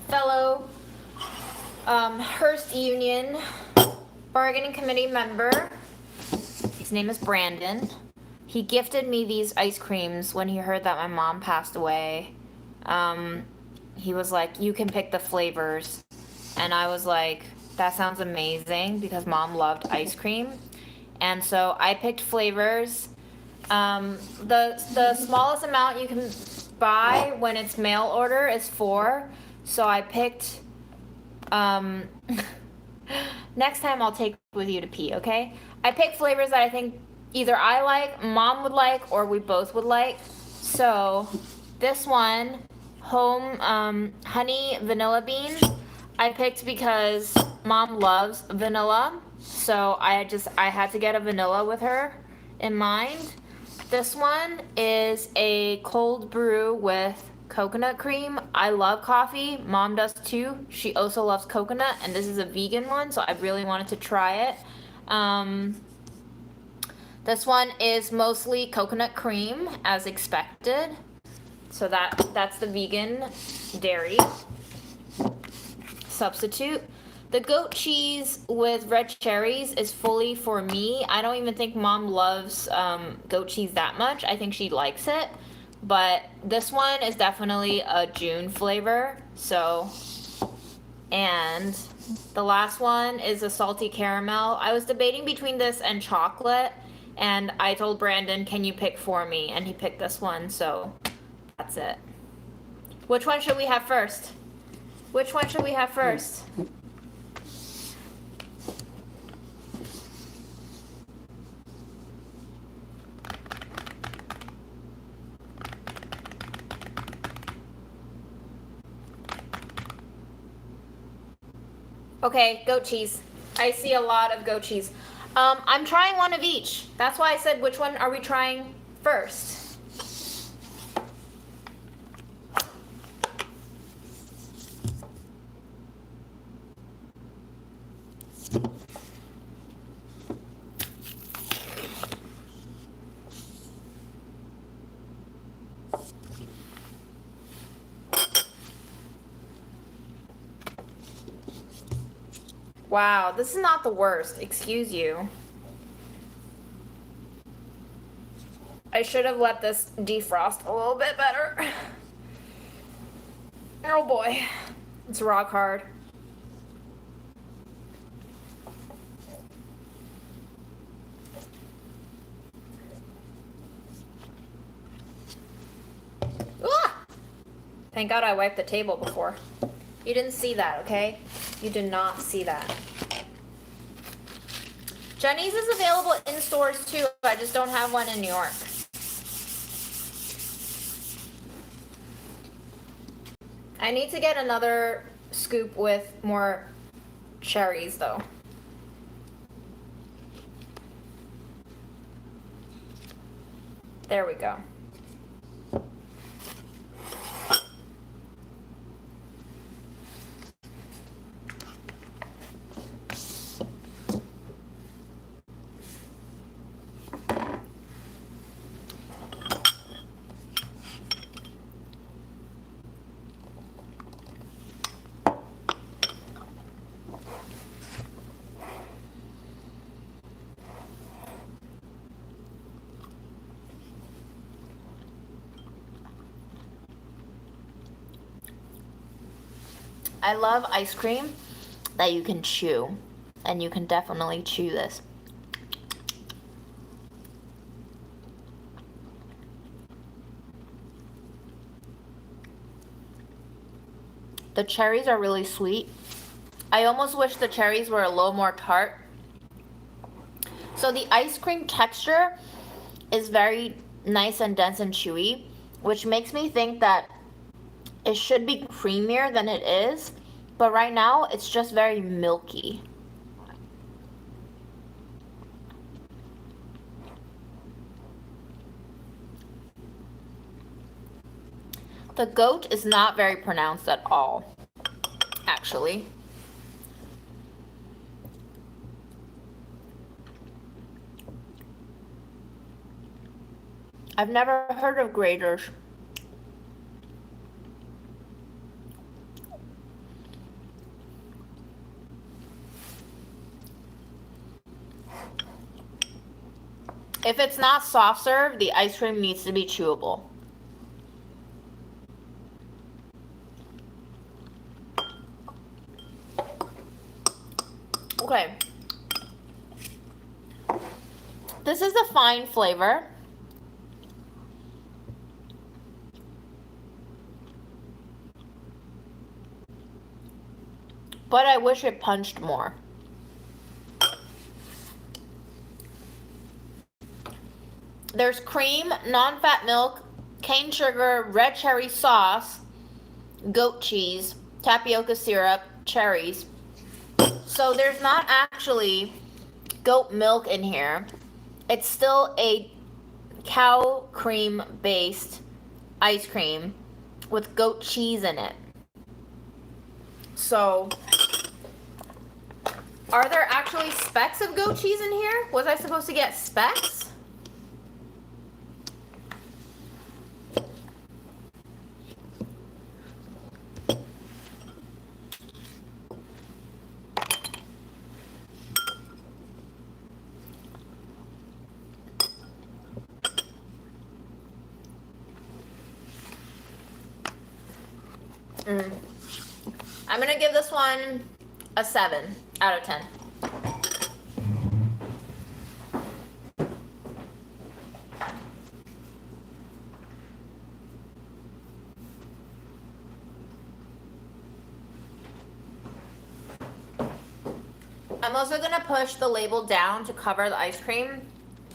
fellow Hearst Union bargaining committee member. His name is Brandon. He gifted me these ice creams when he heard that my mom passed away. He was like, you can pick the flavors. And I was like, that sounds amazing because mom loved ice cream. And so I picked flavors. The smallest amount you can buy when it's mail order is 4. So I picked, next time I'll take with you to pee, okay? I picked flavors that I think either I like, mom would like, or we both would like. So this one, home honey vanilla bean, I picked because mom loves vanilla. So I had to get a vanilla with her in mind. This one is a cold brew with coconut cream. I love coffee. Mom does too. She also loves coconut, and this is a vegan one, so I really wanted to try it. This one is mostly coconut cream, as expected. So that's the vegan dairy substitute. The goat cheese with red cherries is fully for me. I don't even think mom loves goat cheese that much. I think she likes it. But this one is definitely a June flavor. So, and the last one is a salty caramel. I was debating between this and chocolate. And I told Brandon, can you pick for me? And he picked this one, so that's it. Which one should we have first? Which one should we have first? Okay, goat cheese. I see a lot of goat cheese. I'm trying one of each. That's why I said, which one are we trying first? Wow, this is not the worst. Excuse you. I should have let this defrost a little bit better. Oh boy, it's rock hard. Ah! Thank God I wiped the table before. You didn't see that, okay? You did not see that. Jeni's is available in stores too. I just don't have one in New York. I need to get another scoop with more cherries though. There we go. I love ice cream that you can chew, and you can definitely chew this. The cherries are really sweet. I almost wish the cherries were a little more tart. So the ice cream texture is very nice and dense and chewy, which makes me think that it should be creamier than it is, but right now it's just very milky. The goat is not very pronounced at all, actually. I've never heard of graders. If it's not soft serve, the ice cream needs to be chewable. Okay. This is a fine flavor. But I wish it punched more. There's cream, non-fat milk, cane sugar, red cherry sauce, goat cheese, tapioca syrup, cherries. So there's not actually goat milk in here. It's still a cow cream based ice cream with goat cheese in it. So, are there actually specks of goat cheese in here? Was I supposed to get specks? I'm gonna give this one a 7 out of 10. I'm also gonna push the label down to cover the ice cream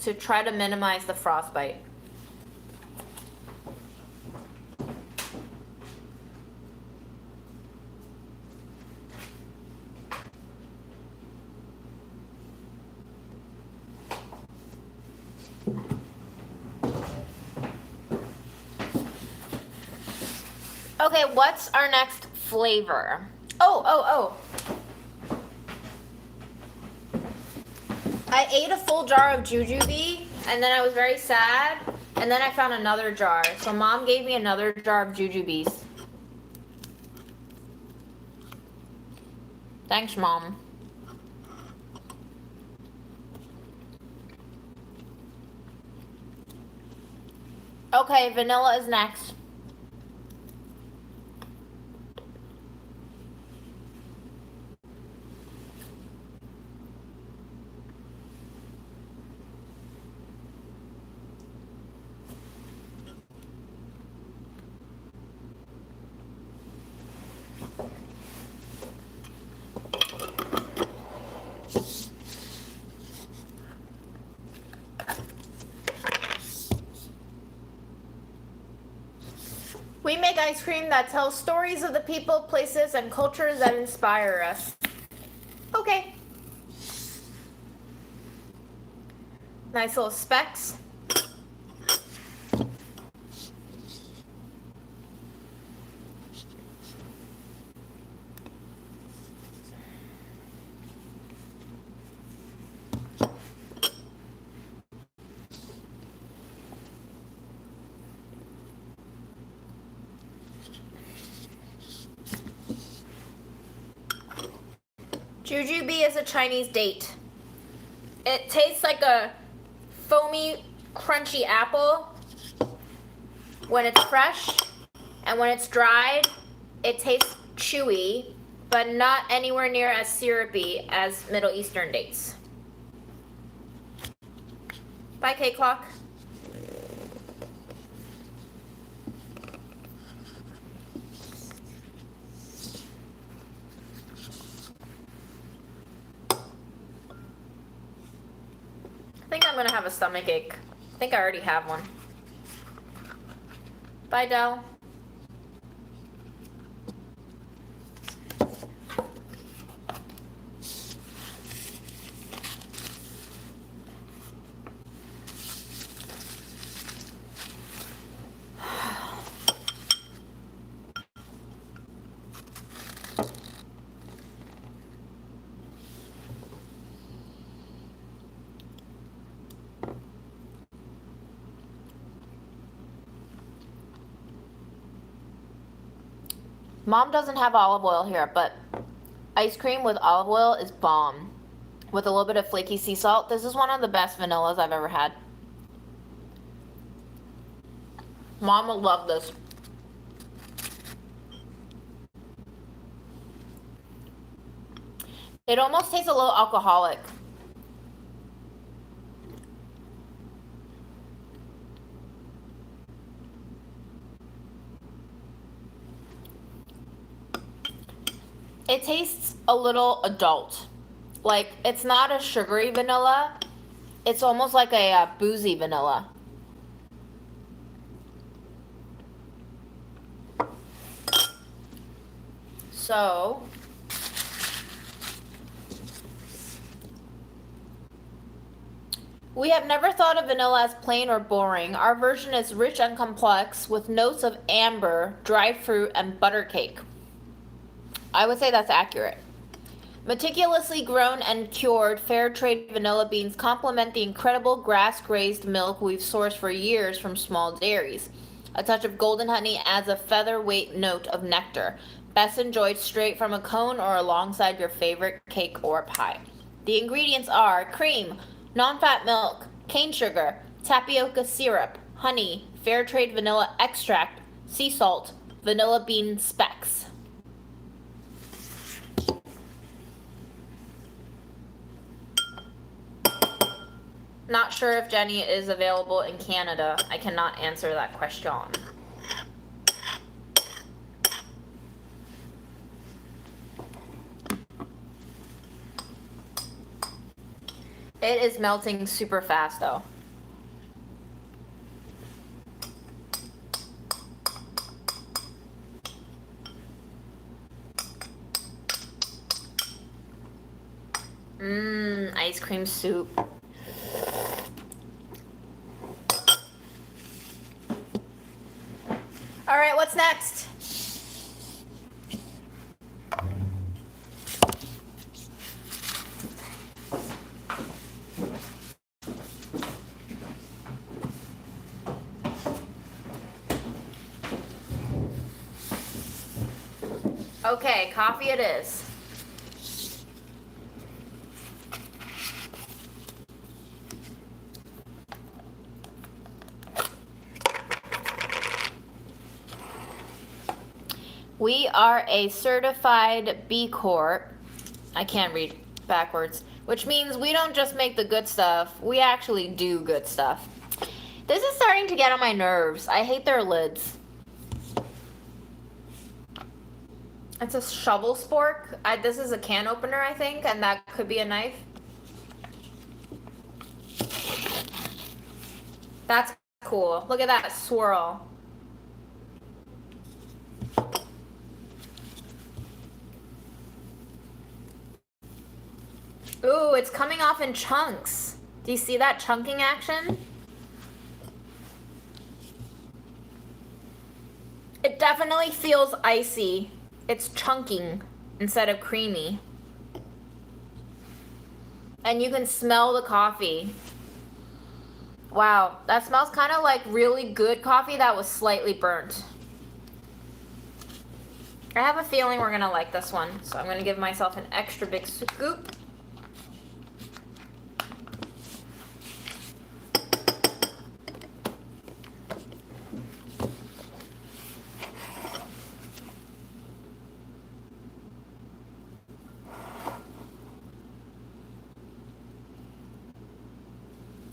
to try to minimize the frostbite. Okay, what's our next flavor? Oh. I ate a full jar of jujube, and then I was very sad, and then I found another jar. So Mom gave me another jar of jujubes. Thanks, Mom. Okay, vanilla is next. We make ice cream that tells stories of the people, places, and cultures that inspire us. Okay. Nice little specks. Jujube is a Chinese date. It tastes like a foamy, crunchy apple when it's fresh, and when it's dried, it tastes chewy, but not anywhere near as syrupy as Middle Eastern dates. Bye, Cake Clock. I think I'm gonna have a stomach ache. I think I already have one. Bye, Dell. Mom doesn't have olive oil here, but ice cream with olive oil is bomb. With a little bit of flaky sea salt. This is one of the best vanillas I've ever had. Mom will love this. It almost tastes a little alcoholic. It tastes a little adult. Like, it's not a sugary vanilla. It's almost like a boozy vanilla. So, we have never thought of vanilla as plain or boring. Our version is rich and complex with notes of amber, dried fruit, and butter cake. I would say that's accurate. Meticulously grown and cured fair trade vanilla beans complement the incredible grass-grazed milk we've sourced for years from small dairies. A touch of golden honey adds a featherweight note of nectar, best enjoyed straight from a cone or alongside your favorite cake or pie. The ingredients are cream, non-fat milk, cane sugar, tapioca syrup, honey, fair trade vanilla extract, sea salt, vanilla bean specks. Not sure if Jeni is available in Canada. I cannot answer that question. It is melting super fast though. Ice cream soup. All right, what's next? Okay, coffee it is. We are a certified B Corp. I can't read backwards, which means we don't just make the good stuff, we actually do good stuff. This is starting to get on my nerves. I hate their lids. It's a shovel spork. This is a can opener, I think, and that could be a knife. That's cool. Look at that swirl. Ooh, it's coming off in chunks. Do you see that chunking action? It definitely feels icy. It's chunking instead of creamy. And you can smell the coffee. Wow, that smells kind of like really good coffee that was slightly burnt. I have a feeling we're gonna like this one, so I'm gonna give myself an extra big scoop.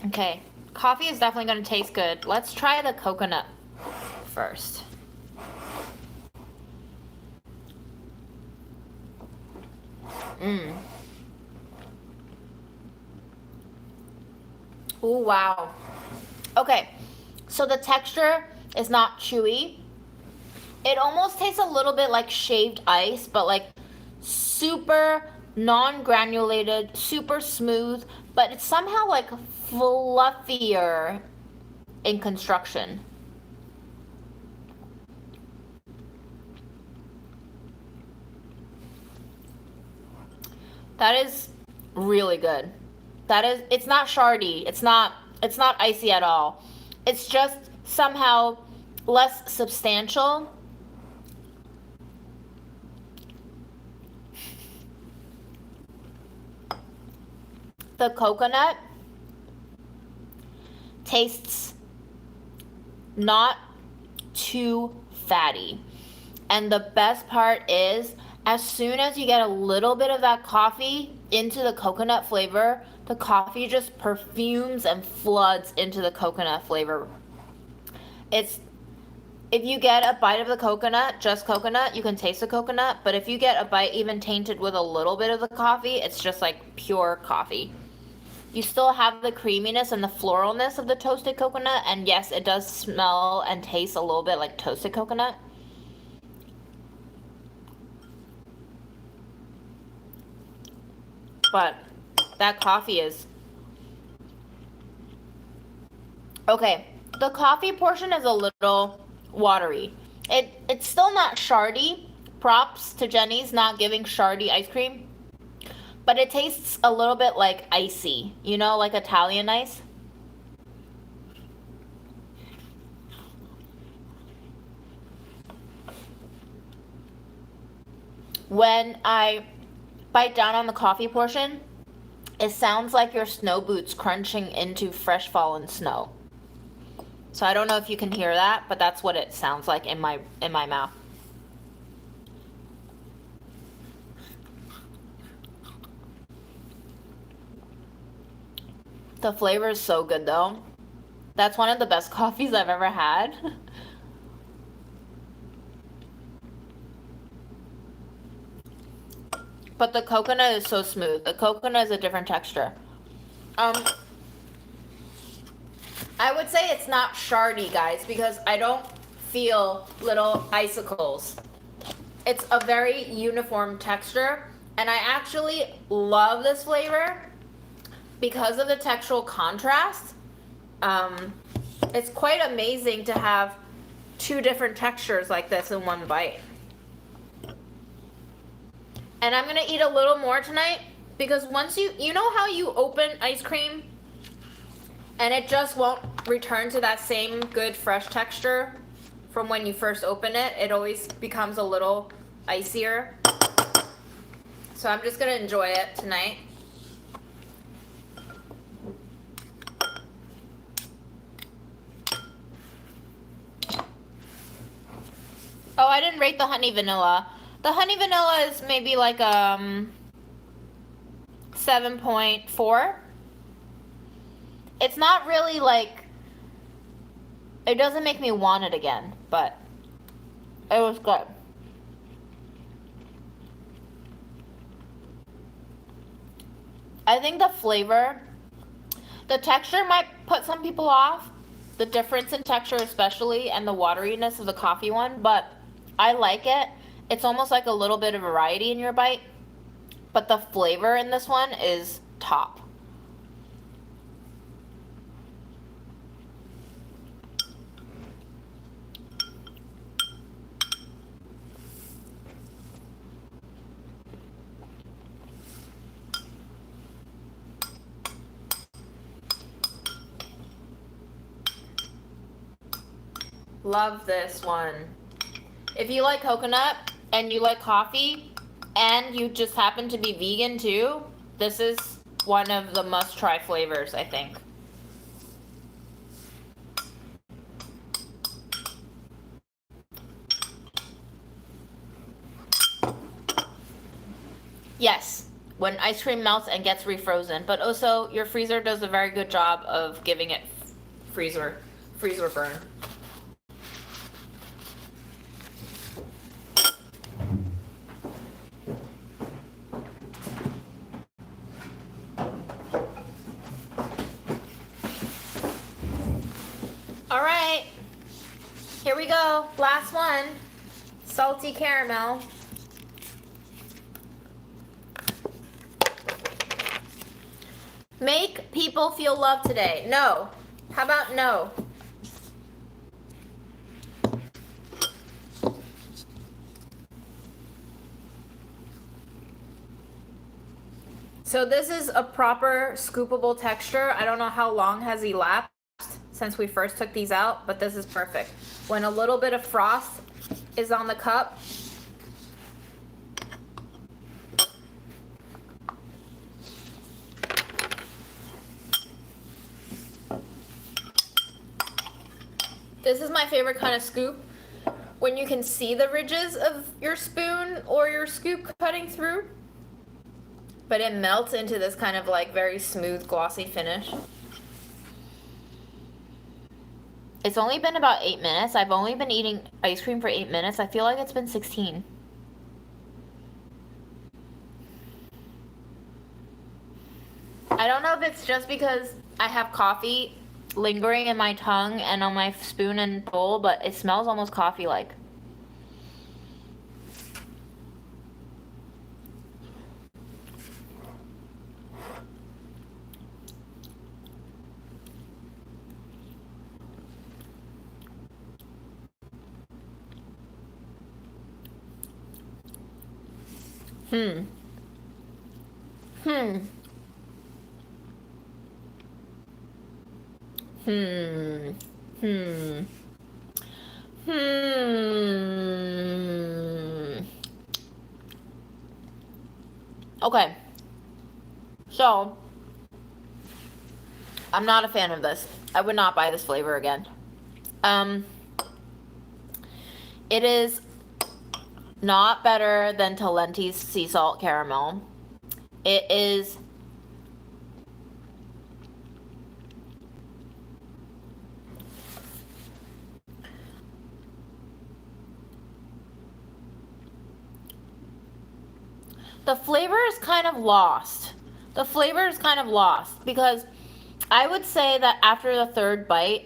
Okay, coffee is definitely going to taste good. Let's try the coconut first. Ooh, wow. Okay, so the texture is not chewy. It almost tastes a little bit like shaved ice, but like super non-granulated, super smooth, but it's somehow like fluffier in construction. That is really good. It's not shardy. It's not icy at all. It's just somehow less substantial. The coconut tastes not too fatty. And the best part is, as soon as you get a little bit of that coffee into the coconut flavor, the coffee just perfumes and floods into the coconut flavor. If you get a bite of the coconut, just coconut, you can taste the coconut, but if you get a bite even tainted with a little bit of the coffee, it's just like pure coffee. You still have the creaminess and the floralness of the toasted coconut, and yes, it does smell and taste a little bit like toasted coconut. But that coffee is... Okay, the coffee portion is a little watery. It's still not shardy. Props to Jeni's not giving shardy ice cream. But it tastes a little bit like icy. You know, like Italian ice. When I bite down on the coffee portion, it sounds like your snow boots crunching into fresh fallen snow. So I don't know if you can hear that, but that's what it sounds like in my mouth. The flavor is so good though. That's one of the best coffees I've ever had. But the coconut is so smooth. The coconut is a different texture. I would say it's not shardy, guys, because I don't feel little icicles. It's a very uniform texture, and I actually love this flavor because of the textural contrast. It's quite amazing to have two different textures like this in one bite. And I'm gonna eat a little more tonight because once you know how you open ice cream and it just won't return to that same good fresh texture from when you first open it. It always becomes a little icier. So I'm just gonna enjoy it tonight. Oh, I didn't rate the honey vanilla. The honey vanilla is maybe like 7.4. It's not really like, it doesn't make me want it again, but it was good. I think the flavor, the texture might put some people off, the difference in texture especially, and the wateriness of the coffee one, but I like it. It's almost like a little bit of variety in your bite, but the flavor in this one is top. Love this one. If you like coconut and you like coffee and you just happen to be vegan too, this is one of the must-try flavors, I think. Yes, when ice cream melts and gets refrozen, but also your freezer does a very good job of giving it freezer burn. All right, here we go. Last one, salty caramel. Make people feel love today. No. How about no? So this is a proper scoopable texture. I don't know how long has elapsed since we first took these out, but this is perfect. When a little bit of frost is on the cup, this is my favorite kind of scoop when you can see the ridges of your spoon or your scoop cutting through. But it melts into this kind of like very smooth, glossy finish. It's only been about 8 minutes. I've only been eating ice cream for 8 minutes. I feel like it's been 16. I don't know if it's just because I have coffee lingering in my tongue and on my spoon and bowl, but it smells almost coffee-like. Hmm. Hmm. Hmm. Hmm. Hmm. Okay. So, I'm not a fan of this. I would not buy this flavor again. It is not better than Talenti's sea salt caramel. It is the flavor is kind of lost. The flavor is kind of lost because I would say that after the third bite,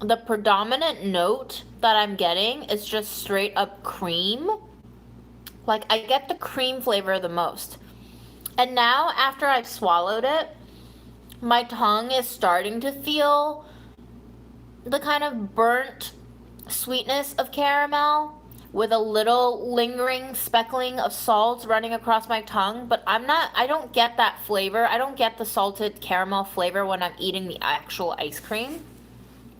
the predominant note that I'm getting is just straight up cream. Like, I get the cream flavor the most. And now, after I've swallowed it, my tongue is starting to feel the kind of burnt sweetness of caramel with a little lingering speckling of salt running across my tongue, but I don't get that flavor. I don't get the salted caramel flavor when I'm eating the actual ice cream.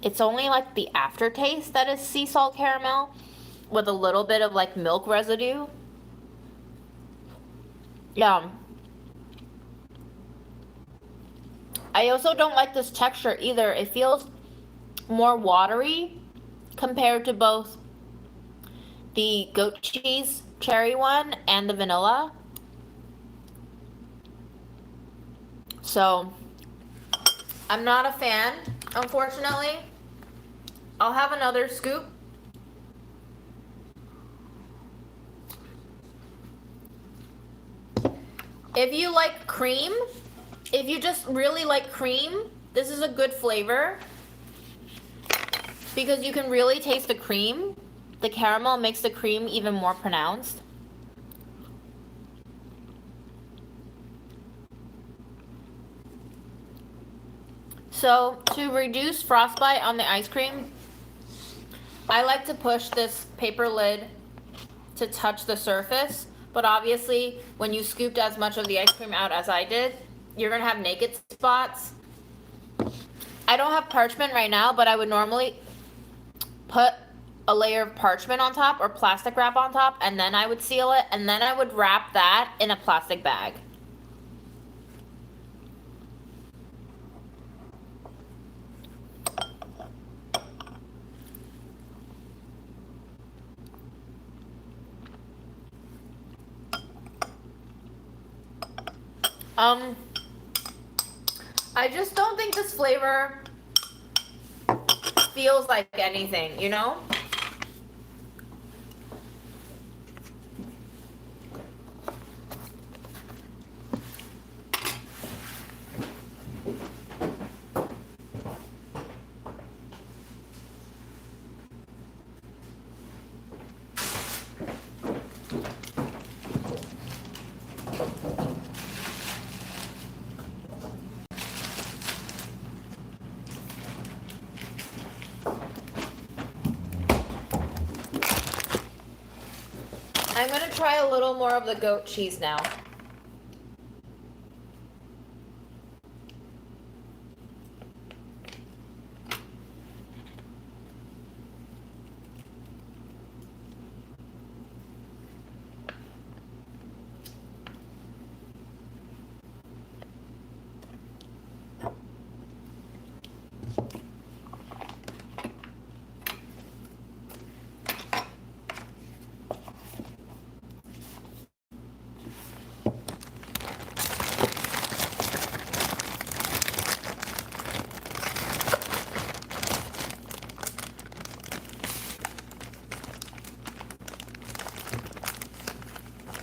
It's only like the aftertaste that is sea salt caramel with a little bit of like milk residue. Yeah. I also don't like this texture either. It feels more watery compared to both the goat cheese cherry one and the vanilla. So, I'm not a fan, unfortunately. I'll have another scoop. If you like cream, if you just really like cream, this is a good flavor because you can really taste the cream. The caramel makes the cream even more pronounced. So, to reduce frostbite on the ice cream, I like to push this paper lid to touch the surface, but obviously when you scooped as much of the ice cream out as I did, you're gonna have naked spots. I don't have parchment right now, but I would normally put a layer of parchment on top or plastic wrap on top, and then I would seal it, and then I would wrap that in a plastic bag. I just don't think this flavor feels like anything, you know? I'm gonna try a little more of the goat cheese now.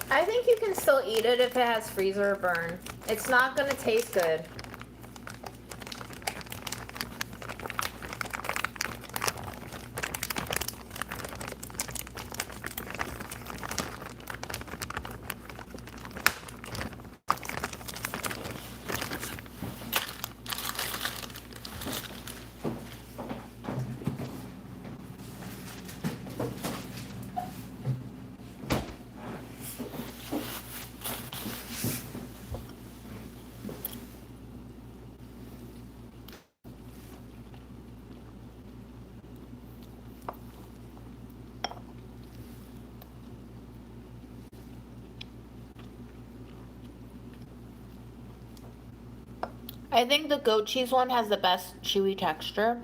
I think you can still eat it if it has freezer burn. It's not gonna taste good. I think the goat cheese one has the best chewy texture.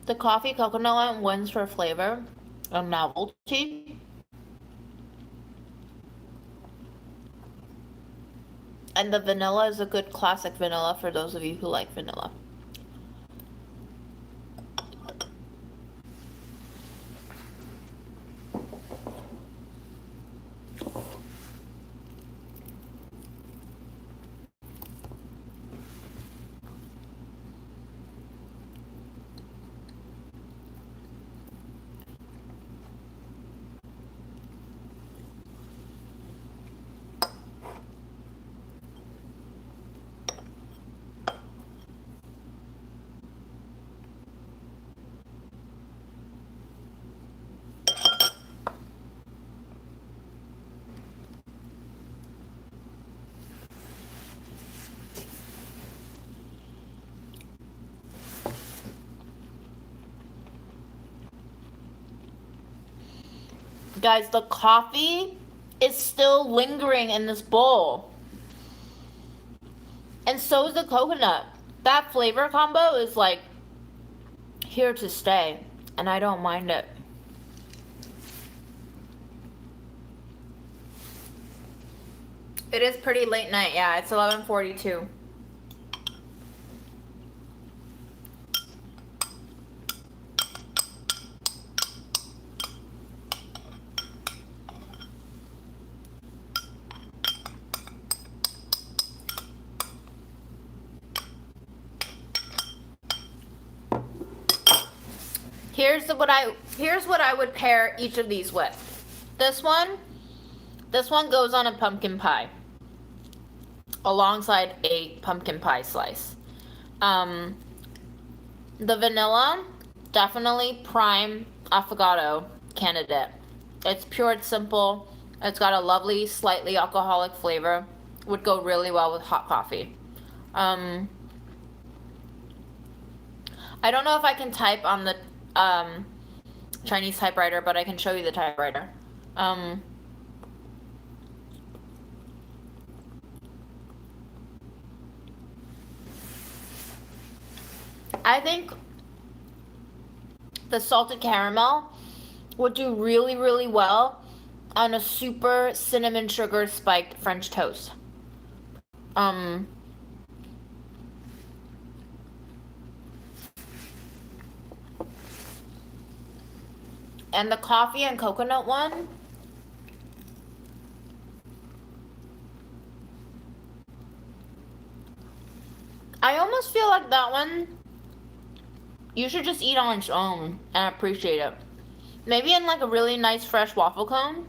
The coffee coconut one wins for flavor and novelty. And the vanilla is a good classic vanilla for those of you who like vanilla. Guys, the coffee is still lingering in this bowl. And so is the coconut. That flavor combo is like here to stay. And I don't mind it. It is pretty late night, yeah. It's 11:42. Here's what I would pair each of these with. This one goes on a pumpkin pie alongside a pumpkin pie slice. The vanilla, definitely prime affogato candidate. It's pure, it's simple. It's got a lovely, slightly alcoholic flavor. Would go really well with hot coffee. I don't know if I can type on the Chinese typewriter, but I can show you the typewriter. I think the salted caramel would do really, really well on a super cinnamon sugar spiked French toast. And the coffee and coconut one, I almost feel like that one you should just eat on its own and appreciate it. Maybe in like a really nice fresh waffle cone.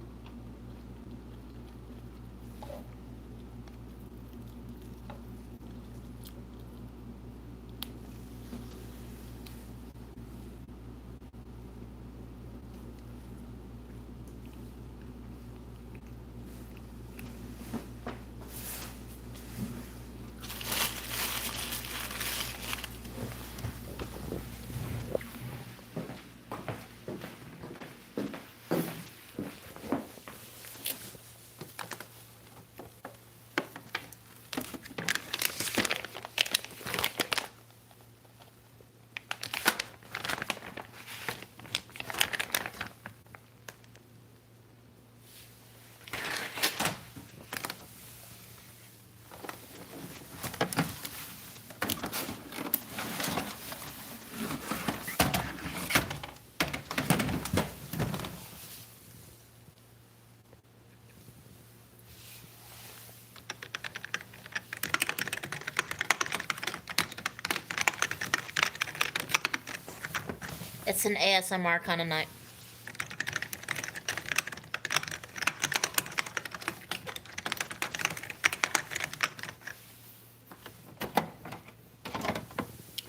It's an ASMR kind of night.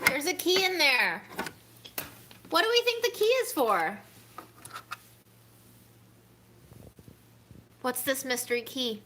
There's a key in there. What do we think the key is for? What's this mystery key?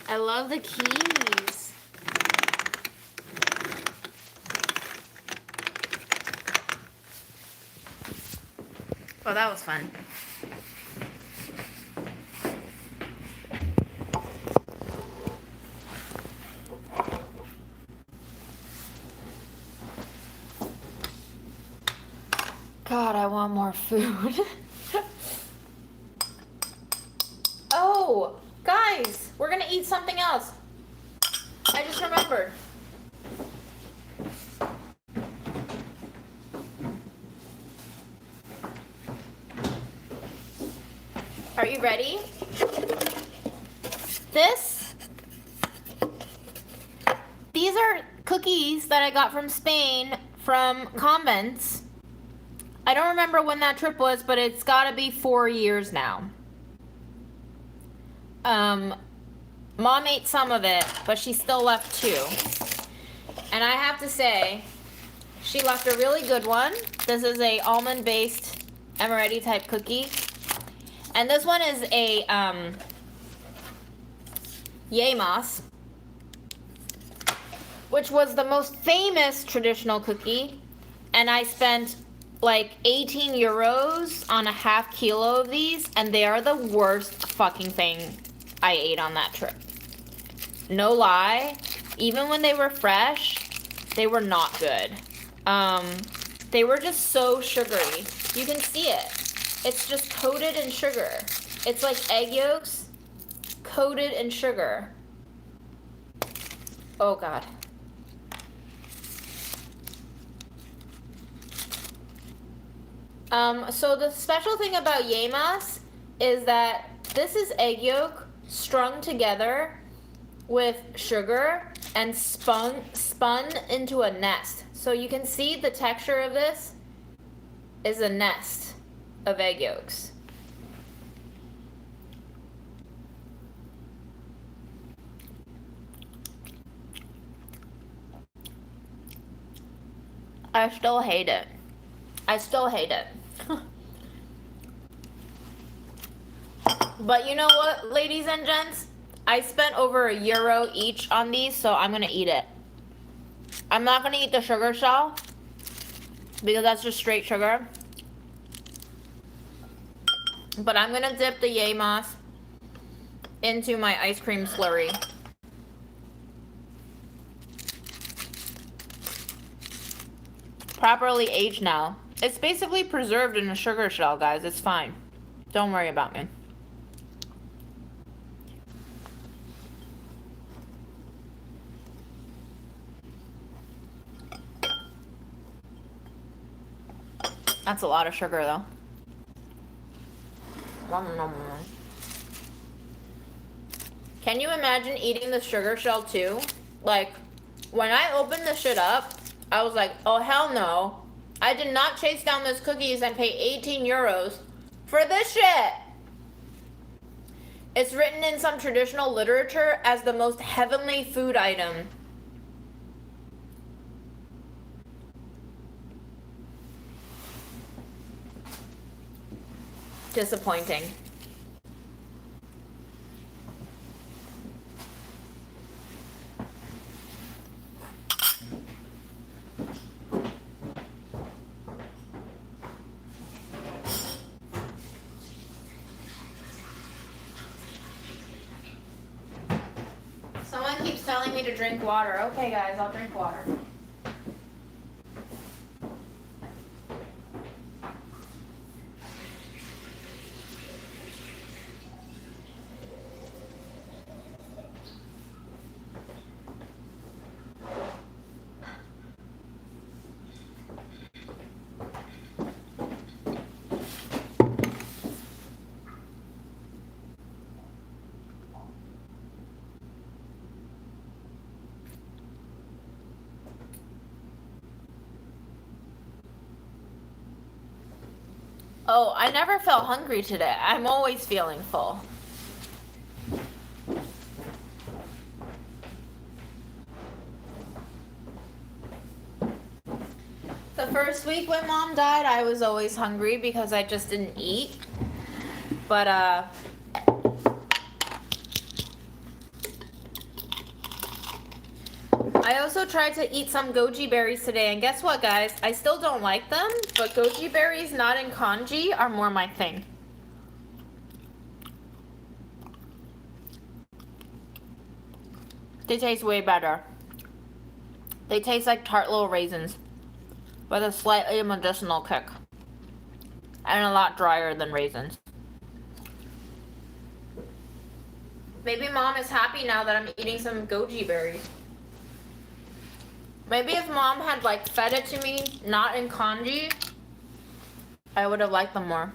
I love the keys. Oh, that was fun. God, I want more food. Oh, guys, we're gonna eat something else. I just remembered. Are you ready? These are cookies that I got from Spain from convents. I don't remember when that trip was, but it's gotta be 4 years now. Mom ate some of it, but she still left 2. And I have to say, she left a really good one. This is a almond-based amaretti type cookie. And this one is a Yemas, which was the most famous traditional cookie. And I spent like 18 euros on a half kilo of these, and they are the worst fucking thing I ate on that trip. No lie, even when they were fresh, they were not good. They were just so sugary. You can see it. It's just coated in sugar. It's like egg yolks coated in sugar. Oh God. So the special thing about Yemas is that this is egg yolk strung together with sugar and spun into a nest. So you can see the texture of this is a nest of egg yolks. I still hate it. I still hate it. But you know what, ladies and gents? I spent over €1 each on these, so I'm gonna eat it. I'm not gonna eat the sugar shell because that's just straight sugar. But I'm gonna dip the Yemas into my ice cream slurry. Properly aged now. It's basically preserved in a sugar shell, guys. It's fine. Don't worry about me. That's a lot of sugar, though. Can you imagine eating the sugar shell, too? Like, when I opened this shit up, I was like, oh, hell no. I did not chase down those cookies and pay 18 euros for this shit. It's written in some traditional literature as the most heavenly food item. Disappointing. Someone keeps telling me to drink water. Okay, guys, I'll drink water. Oh, I never felt hungry today. I'm always feeling full. The first week when Mom died, I was always hungry because I just didn't eat. But, I also tried to eat some goji berries today, and guess what, guys? I still don't like them, but goji berries not in congee are more my thing. They taste way better. They taste like tart little raisins with a slightly medicinal kick. And a lot drier than raisins. Maybe Mom is happy now that I'm eating some goji berries. Maybe if Mom had like fed it to me, not in congee, I would have liked them more.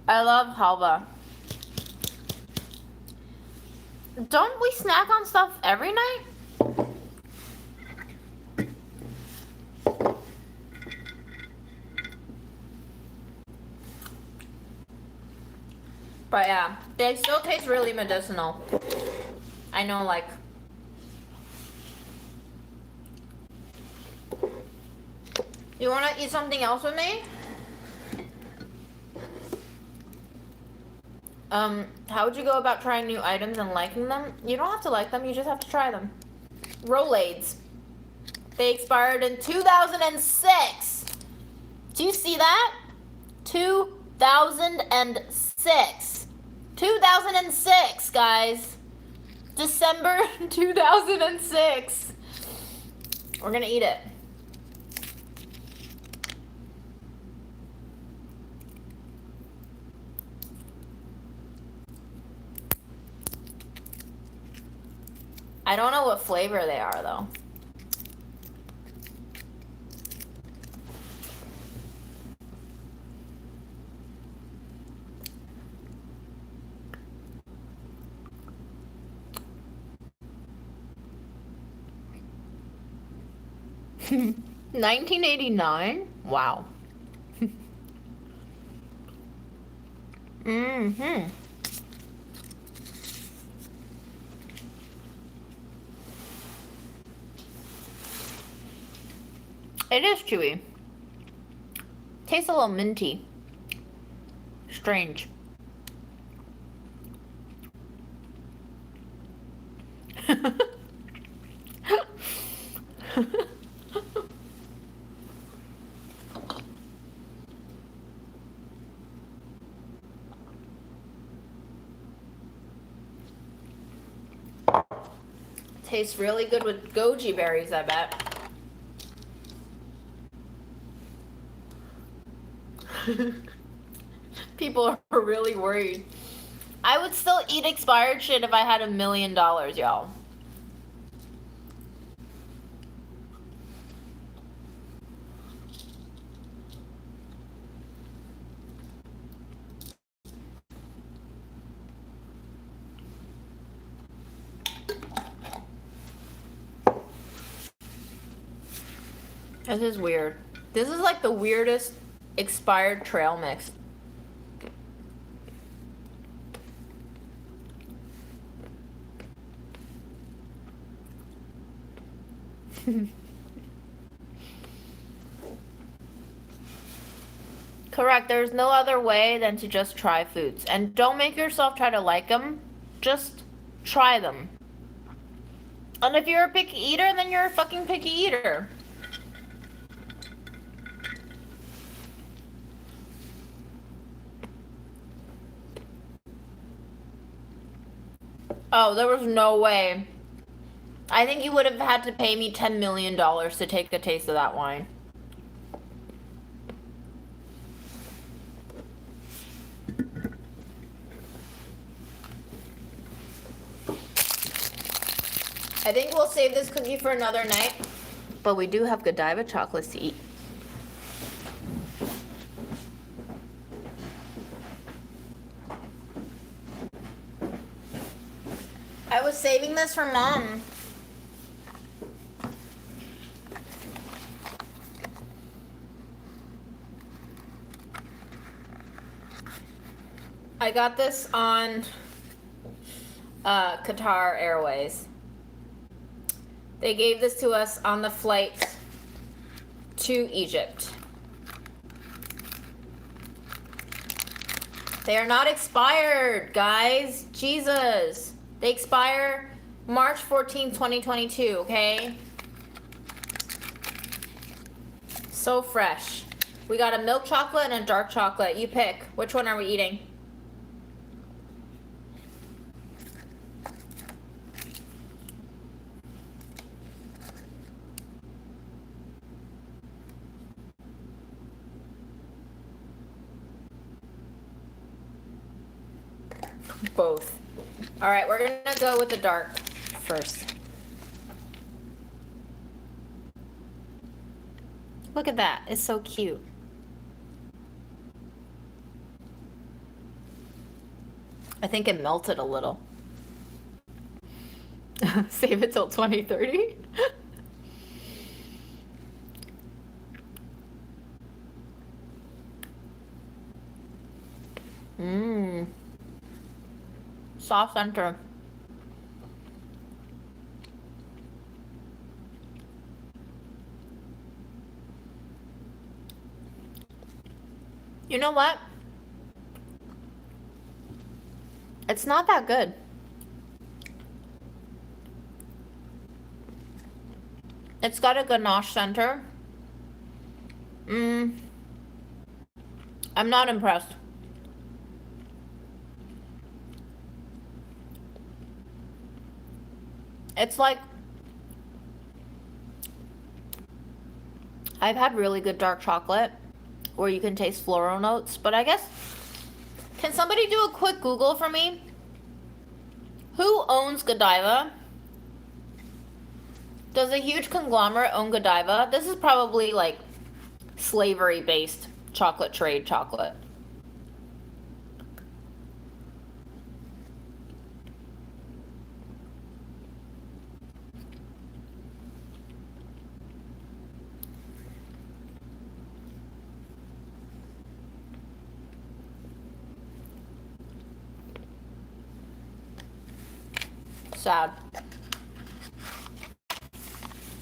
I love halva. Don't we snack on stuff every night? But yeah, they still taste really medicinal. I know, like, you want to eat something else with me? How would you go about trying new items and liking them? You don't have to like them, you just have to try them. Rolades. They expired in 2006. Do you see that? 2006. 2006, guys. December 2006. We're gonna eat it. I don't know what flavor they are, though. $19.89? Wow. Mm-hmm. It is chewy. Tastes a little minty. Strange. Tastes really good with goji berries, I bet. People are really worried. I would still eat expired shit if I had $1 million, y'all. This is weird. This is like the weirdest expired trail mix. Correct. There's no other way than to just try foods. And don't make yourself try to like them. Just try them. And if you're a picky eater, then you're a fucking picky eater. Oh, there was no way. I think you would have had to pay me $10 million to take a taste of that wine. I think we'll save this cookie for another night. But we do have Godiva chocolates to eat. I was saving this for Mom. I got this on Qatar Airways. They gave this to us on the flight to Egypt. They are not expired, guys. Jesus. They expire March 14, 2022, okay? So fresh. We got a milk chocolate and a dark chocolate. You pick. Which one are we eating? Both. All right, we're gonna go with the dark first. Look at that, it's so cute. I think it melted a little. Save it till 2030. Mmm. Soft center. You know what? It's not that good. It's got a ganache center. I'm not impressed. It's like, I've had really good dark chocolate where you can taste floral notes, but I guess, can somebody do a quick Google for me? Who owns Godiva? Does a huge conglomerate own Godiva? This is probably like slavery-based chocolate trade chocolate. Sad.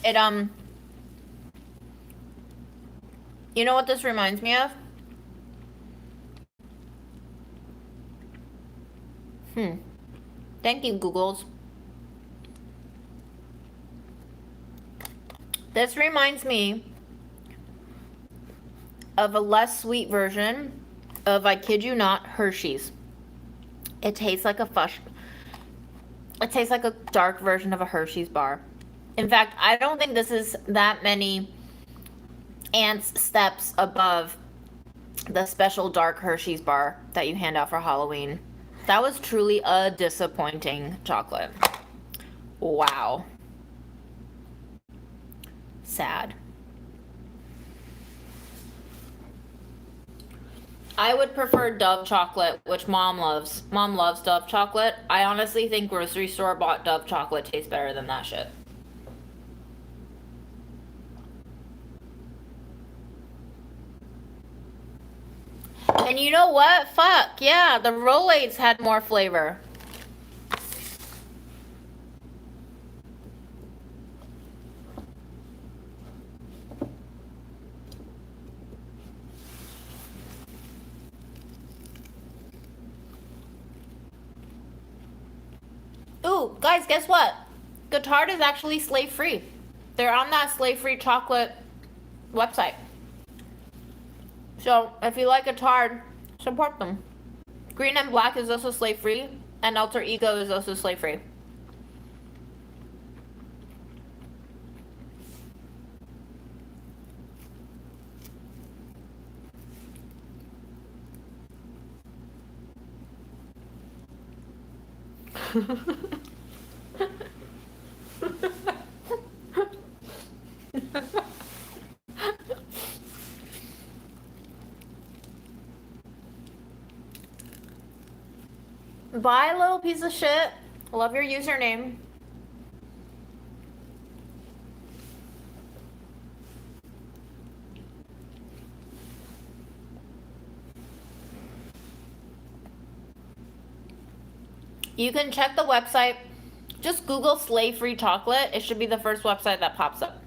It, you know what this reminds me of? Thank you, Googles. This reminds me of a less sweet version of, I kid you not, Hershey's. It tastes like a It tastes like a dark version of a Hershey's bar. In fact, I don't think this is that many ants steps above the special dark Hershey's bar that you hand out for Halloween. That was truly a disappointing chocolate. Wow. Sad. I would prefer Dove chocolate, which Mom loves. Mom loves Dove chocolate. I honestly think grocery store bought Dove chocolate tastes better than that shit. And you know what? Fuck, yeah, the Rolaids had more flavor. Ooh, guys, guess what? Guittard is actually slave-free. They're on that slave-free chocolate website. So, if you like Guittard, support them. Green and Black is also slave-free. And Alter Ego is also slave free. Bye, little piece of shit. Love your username. You can check the website. Just Google slave-free chocolate. It should be the first website that pops up.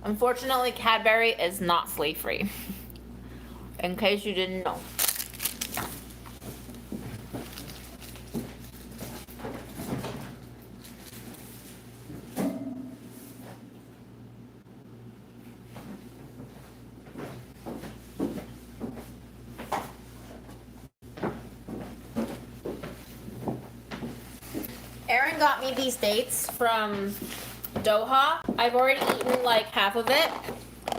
Unfortunately, Cadbury is not slave-free. In case you didn't know. Aaron got me these dates from Doha. I've already eaten like half of it,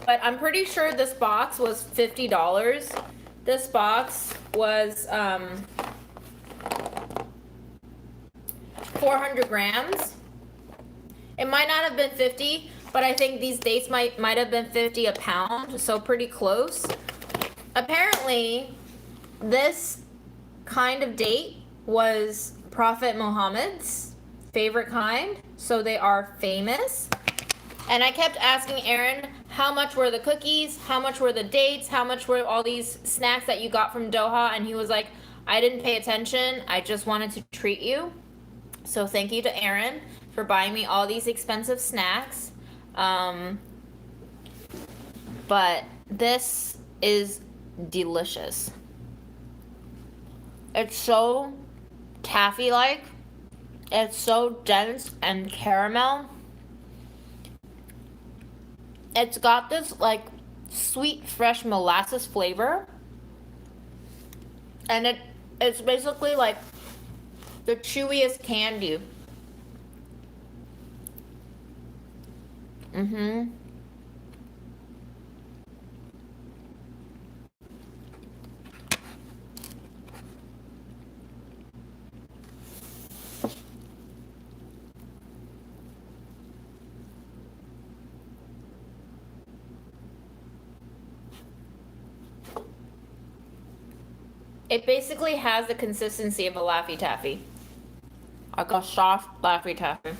but I'm pretty sure this box was $50. This box was 400 grams. It might not have been 50, but I think these dates might have been 50 a pound, so pretty close. Apparently, this kind of date was Prophet Muhammad's favorite kind, so they are famous. And I kept asking Aaron, how much were the cookies? How much were the dates? How much were all these snacks that you got from Doha? And he was like, I didn't pay attention. I just wanted to treat you. So thank you to Aaron for buying me all these expensive snacks. But this is delicious. It's so taffy-like. It's so dense and caramel. It's got this like sweet fresh molasses flavor. And it's basically like the chewiest candy. It basically has the consistency of a Laffy Taffy. Like a soft Laffy Taffy.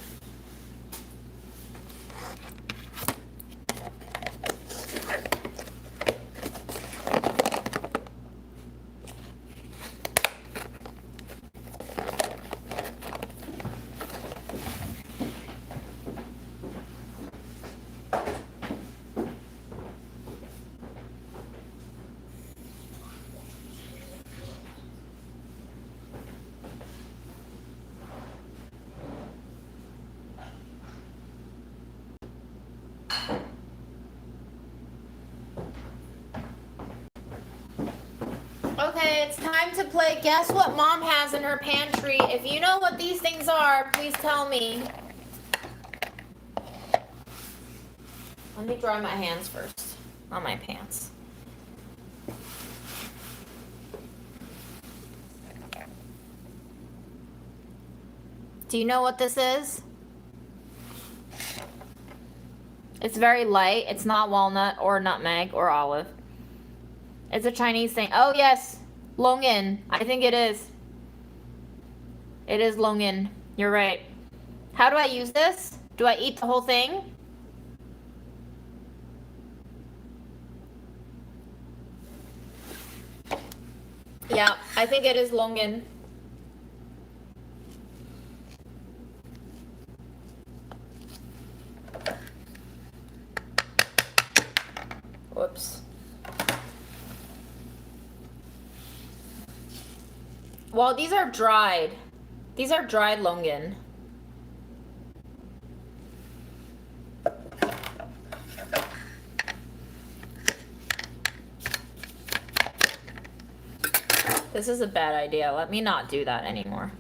Okay, it's time to play Guess What Mom Has in Her Pantry. If you know what these things are, please tell me. Let me dry my hands first on my pants. Do you know what this is? It's very light. It's not walnut or nutmeg or olive. It's a Chinese thing. Oh, yes. Longan. I think it is. It is longan. You're right. How do I use this? Do I eat the whole thing? Yeah, I think it is longan. Whoops. Well, these are dried. These are dried longan. This is a bad idea. Let me not do that anymore.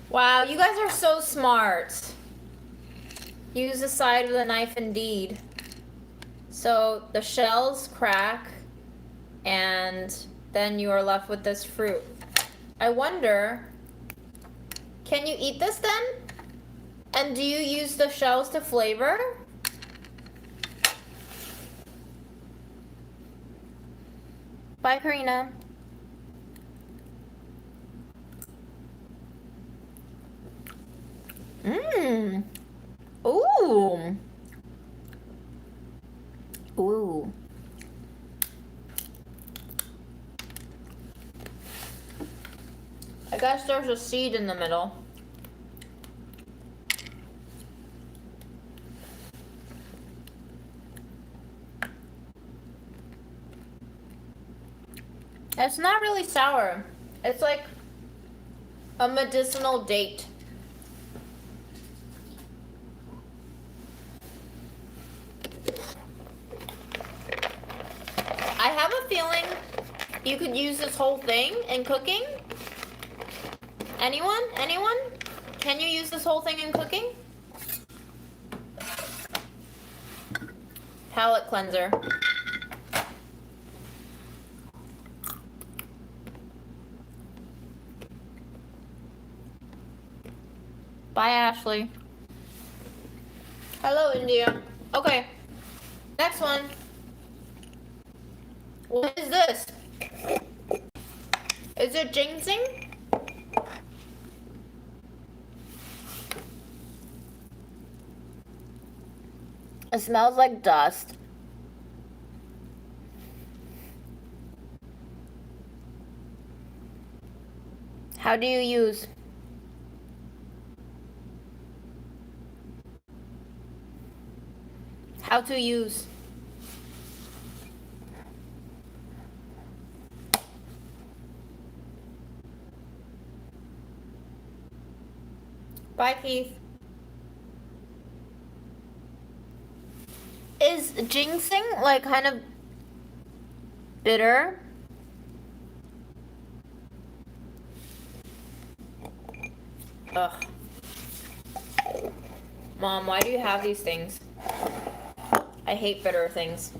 Wow, you guys are so smart. Use the side of the knife indeed. So the shells crack, and then you are left with this fruit. I wonder, can you eat this then? And do you use the shells to flavor? Bye, Karina. Mmm. Ooh. Ooh. I guess there's a seed in the middle. It's not really sour. It's like a medicinal date. I have a feeling you could use this whole thing in cooking. Anyone? Anyone? Can you use this whole thing in cooking? Palate cleanser. Bye, Ashley. Hello, India. Okay. Next one. What is this? Is it ginseng? It smells like dust. How do you use? How to use? Bye, Keith. Is ginseng like kind of bitter? Ugh. Mom, why do you have these things? I hate bitter things.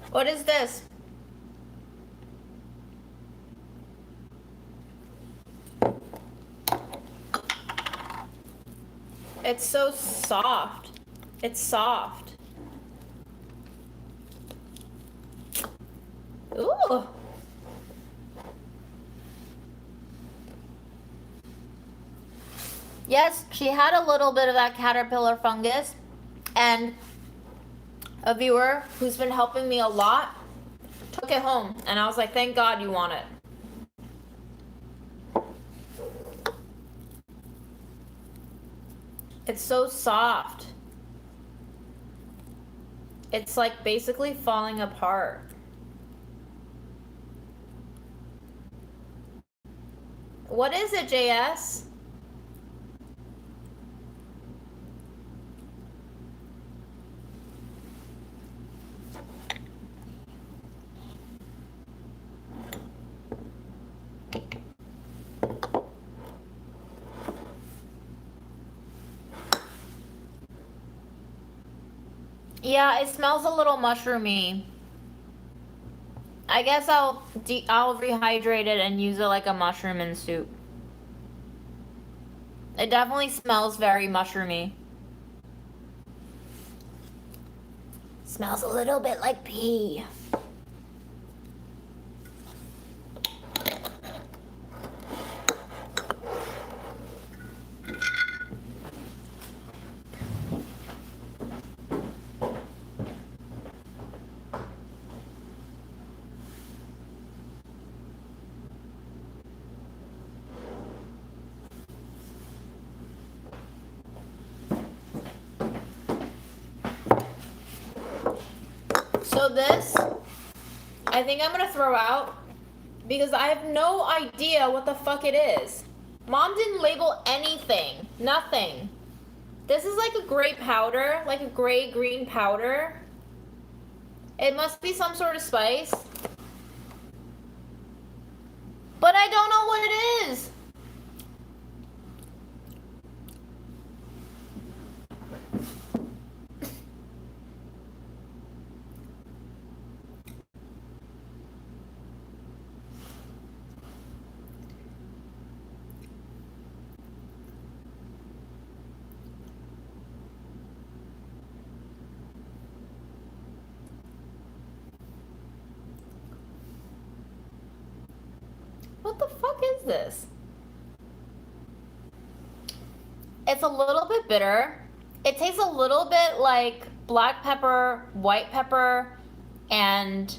What is this? It's so soft. It's soft. Ooh. Yes, she had a little bit of that caterpillar fungus, and a viewer who's been helping me a lot took it home, and I was like, thank God you want it. It's so soft. It's like basically falling apart. What is it, JS? Yeah, it smells a little mushroomy. I guess I'll rehydrate it and use it like a mushroom in soup. It definitely smells very mushroomy. Smells a little bit like pee. So this, I think I'm gonna throw out because I have no idea what the fuck it is. Mom didn't label anything. Nothing. This is like a gray powder, like a gray-green powder. It must be some sort of spice. But I don't know what it is. What the fuck is this? It's a little bit bitter. It tastes a little bit like black pepper, white pepper, and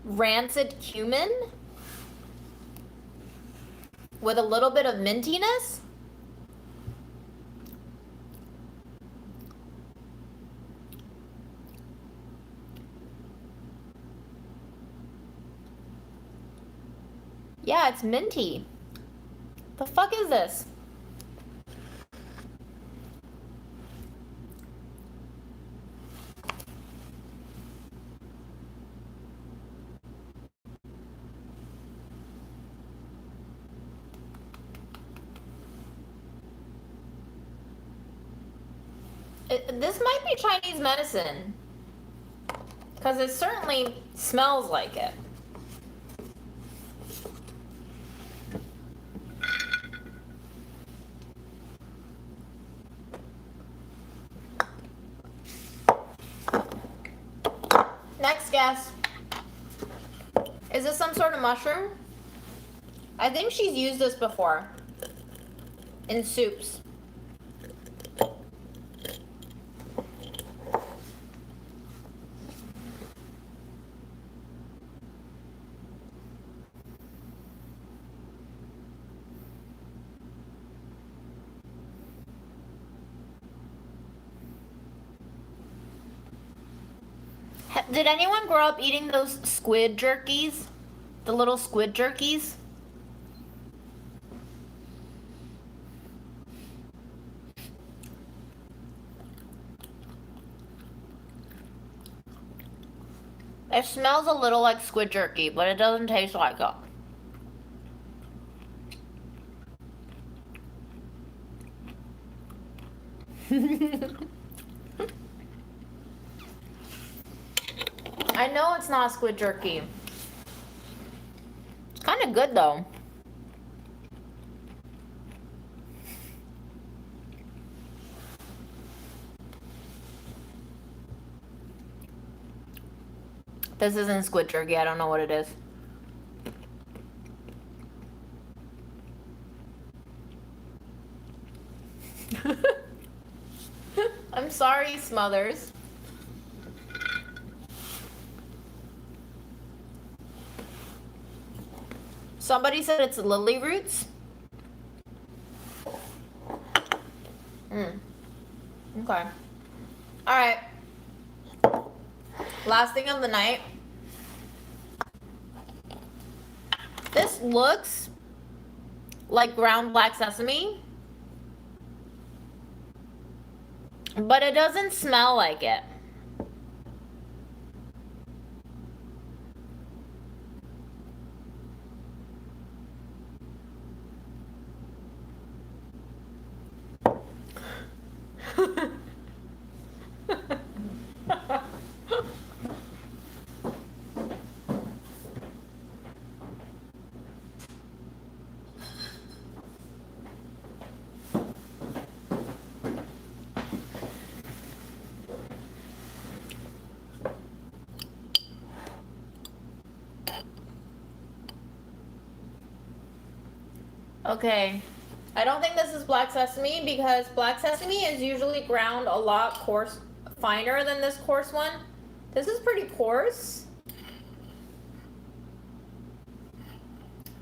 rancid cumin with a little bit of mintiness. Yeah, it's minty. The fuck is this? This might be Chinese medicine. Because it certainly smells like it. Next guess. Is this some sort of mushroom? I think she's used this before. In soups. Did anyone grow up eating those squid jerkies? The little squid jerkies? It smells a little like squid jerky, but it doesn't taste like it. I know it's not squid jerky. It's kind of good though. This isn't squid jerky. I don't know what it is. I'm sorry, Smothers. Somebody said it's lily roots. Okay. Alright. Last thing of the night. This looks like ground black sesame. But it doesn't smell like it. Okay, I don't think this is black sesame because black sesame is usually ground a lot coarse, finer than this coarse one. This is pretty coarse.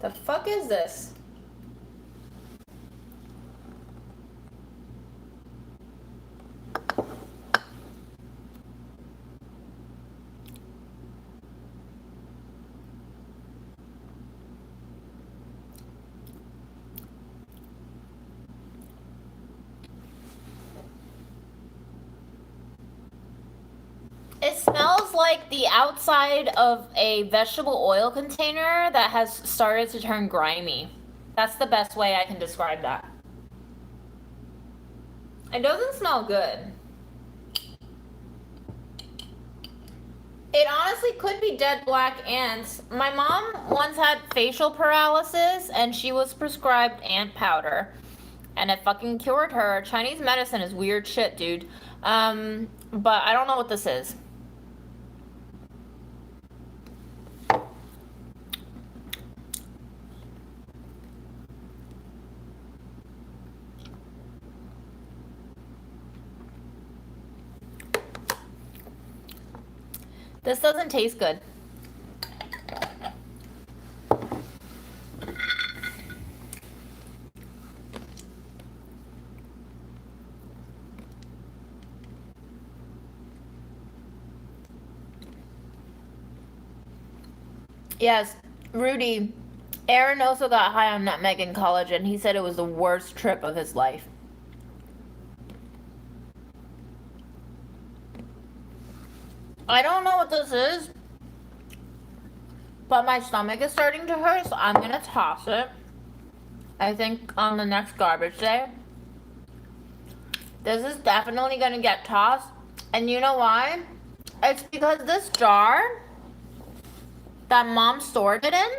The fuck is this? smells like the outside of a vegetable oil container that has started to turn grimy. That's the best way I can describe that. It doesn't smell good. It honestly could be dead black ants. My mom once had facial paralysis and she was prescribed ant powder. And it fucking cured her. Chinese medicine is weird shit, dude. But I don't know what this is. This doesn't taste good. Yes, Rudy. Aaron also got high on nutmeg in college and he said it was the worst trip of his life. I don't know what this is, but my stomach is starting to hurt, so I'm gonna toss it. I think on the next garbage day. This is definitely gonna get tossed. And you know why? It's because this jar that mom stored it in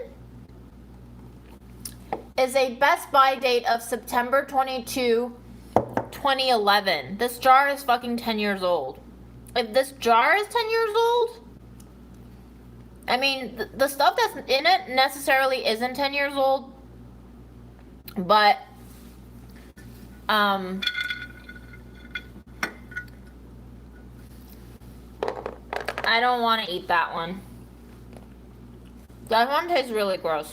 is a Best Buy date of September 22, 2011. This jar is fucking 10 years old. If this jar is 10 years old, I mean, the stuff that's in it necessarily isn't 10 years old, but, I don't want to eat that one. That one tastes really gross.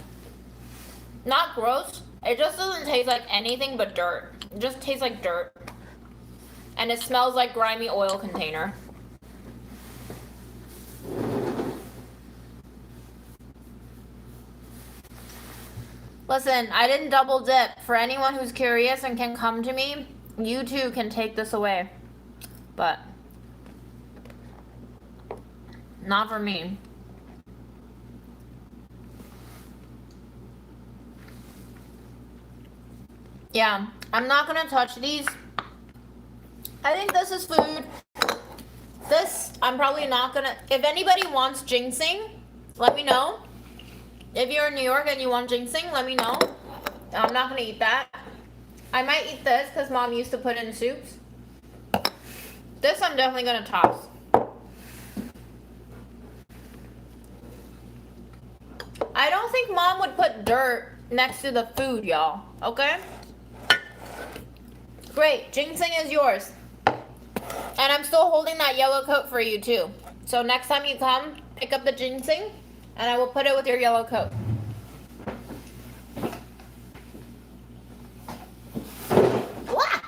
Not gross, it just doesn't taste like anything but dirt. It just tastes like dirt. And it smells like grimy oil container. Listen, I didn't double dip. For anyone who's curious and can come to me, you too can take this away. But not for me. Yeah, I'm not gonna touch these. I think this is food. This, I'm probably not gonna. If anybody wants ginseng, let me know. If you're in New York and you want ginseng, let me know. I'm not gonna eat that. I might eat this because mom used to put in soups. This I'm definitely gonna toss. I don't think mom would put dirt next to the food, y'all. Okay? Great, ginseng is yours. And I'm still holding that yellow coat for you too. So next time you come, pick up the ginseng and I will put it with your yellow coat. Blah!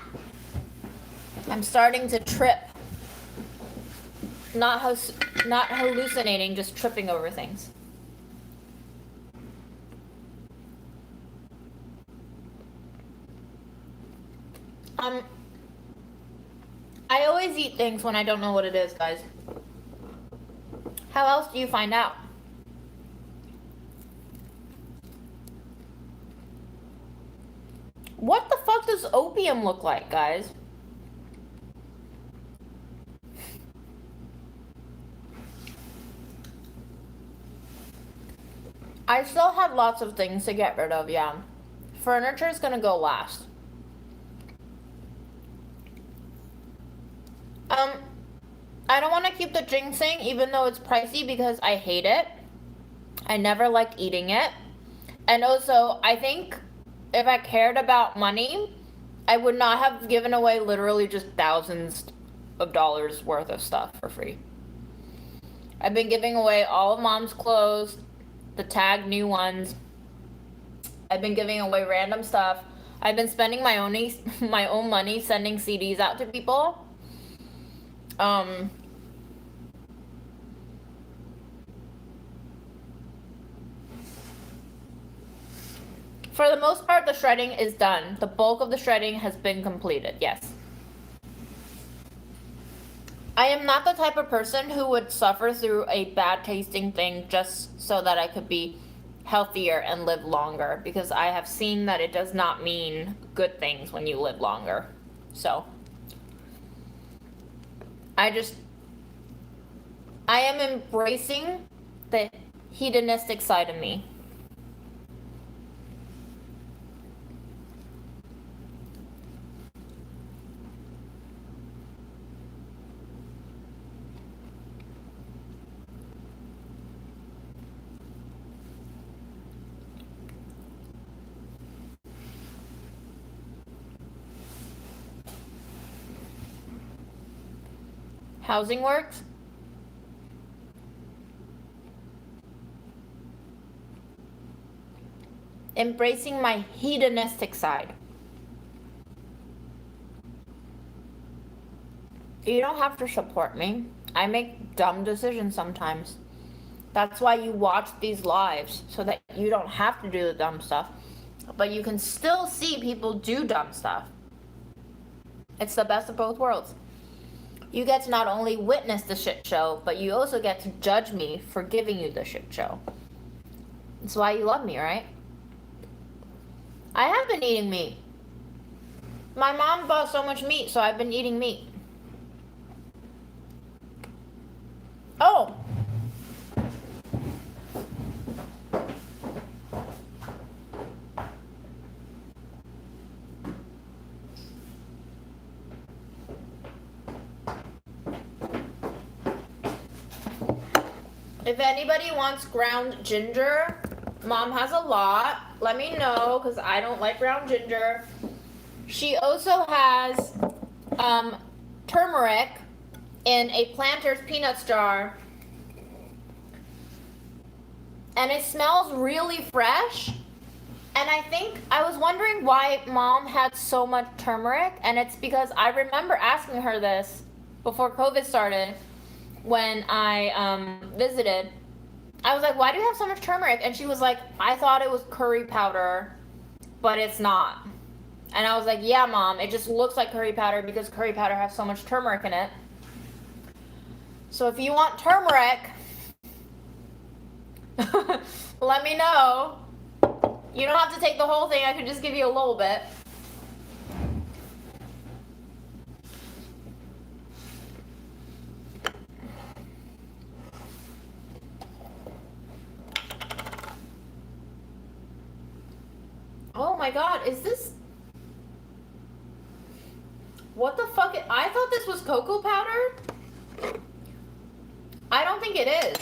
I'm starting to trip. Not hallucinating, just tripping over things. I always eat things when I don't know what it is, guys. How else do you find out? What the fuck does opium look like, guys? I still have lots of things to get rid of, yeah. Furniture is gonna go last. I don't want to keep the ginseng even though it's pricey because I hate it. I never liked eating it. And also, I think if I cared about money, I would not have given away literally just thousands of dollars worth of stuff for free. I've been giving away all of mom's clothes, the tagged new ones. I've been giving away random stuff. I've been spending my own money sending CDs out to people. For the most part, the shredding is done. The bulk of the shredding has been completed, yes. I am not the type of person who would suffer through a bad tasting thing just so that I could be healthier and live longer, because I have seen that it does not mean good things when you live longer. So I am embracing the hedonistic side of me. Housing works? Embracing my hedonistic side. You don't have to support me. I make dumb decisions sometimes. That's why you watch these lives, so that you don't have to do the dumb stuff, but you can still see people do dumb stuff. It's the best of both worlds. You get to not only witness the shit show, but you also get to judge me for giving you the shit show. That's why you love me, right? I have been eating meat. My mom bought so much meat, so I've been eating meat. Oh! If anybody wants ground ginger, Mom has a lot. Let me know, because I don't like ground ginger. She also has turmeric in a Planters Peanuts jar. And it smells really fresh. And I was wondering why Mom had so much turmeric. And it's because I remember asking her this before COVID started, when I visited. I was like, why do you have so much turmeric? And she was like, I thought it was curry powder, but it's not. And I was like, yeah, Mom, it just looks like curry powder because curry powder has so much turmeric in it. So if you want turmeric, let me know. You don't have to take the whole thing. I could just give you a little bit. Oh my god, is this... What the fuck? I thought this was cocoa powder? I don't think it is.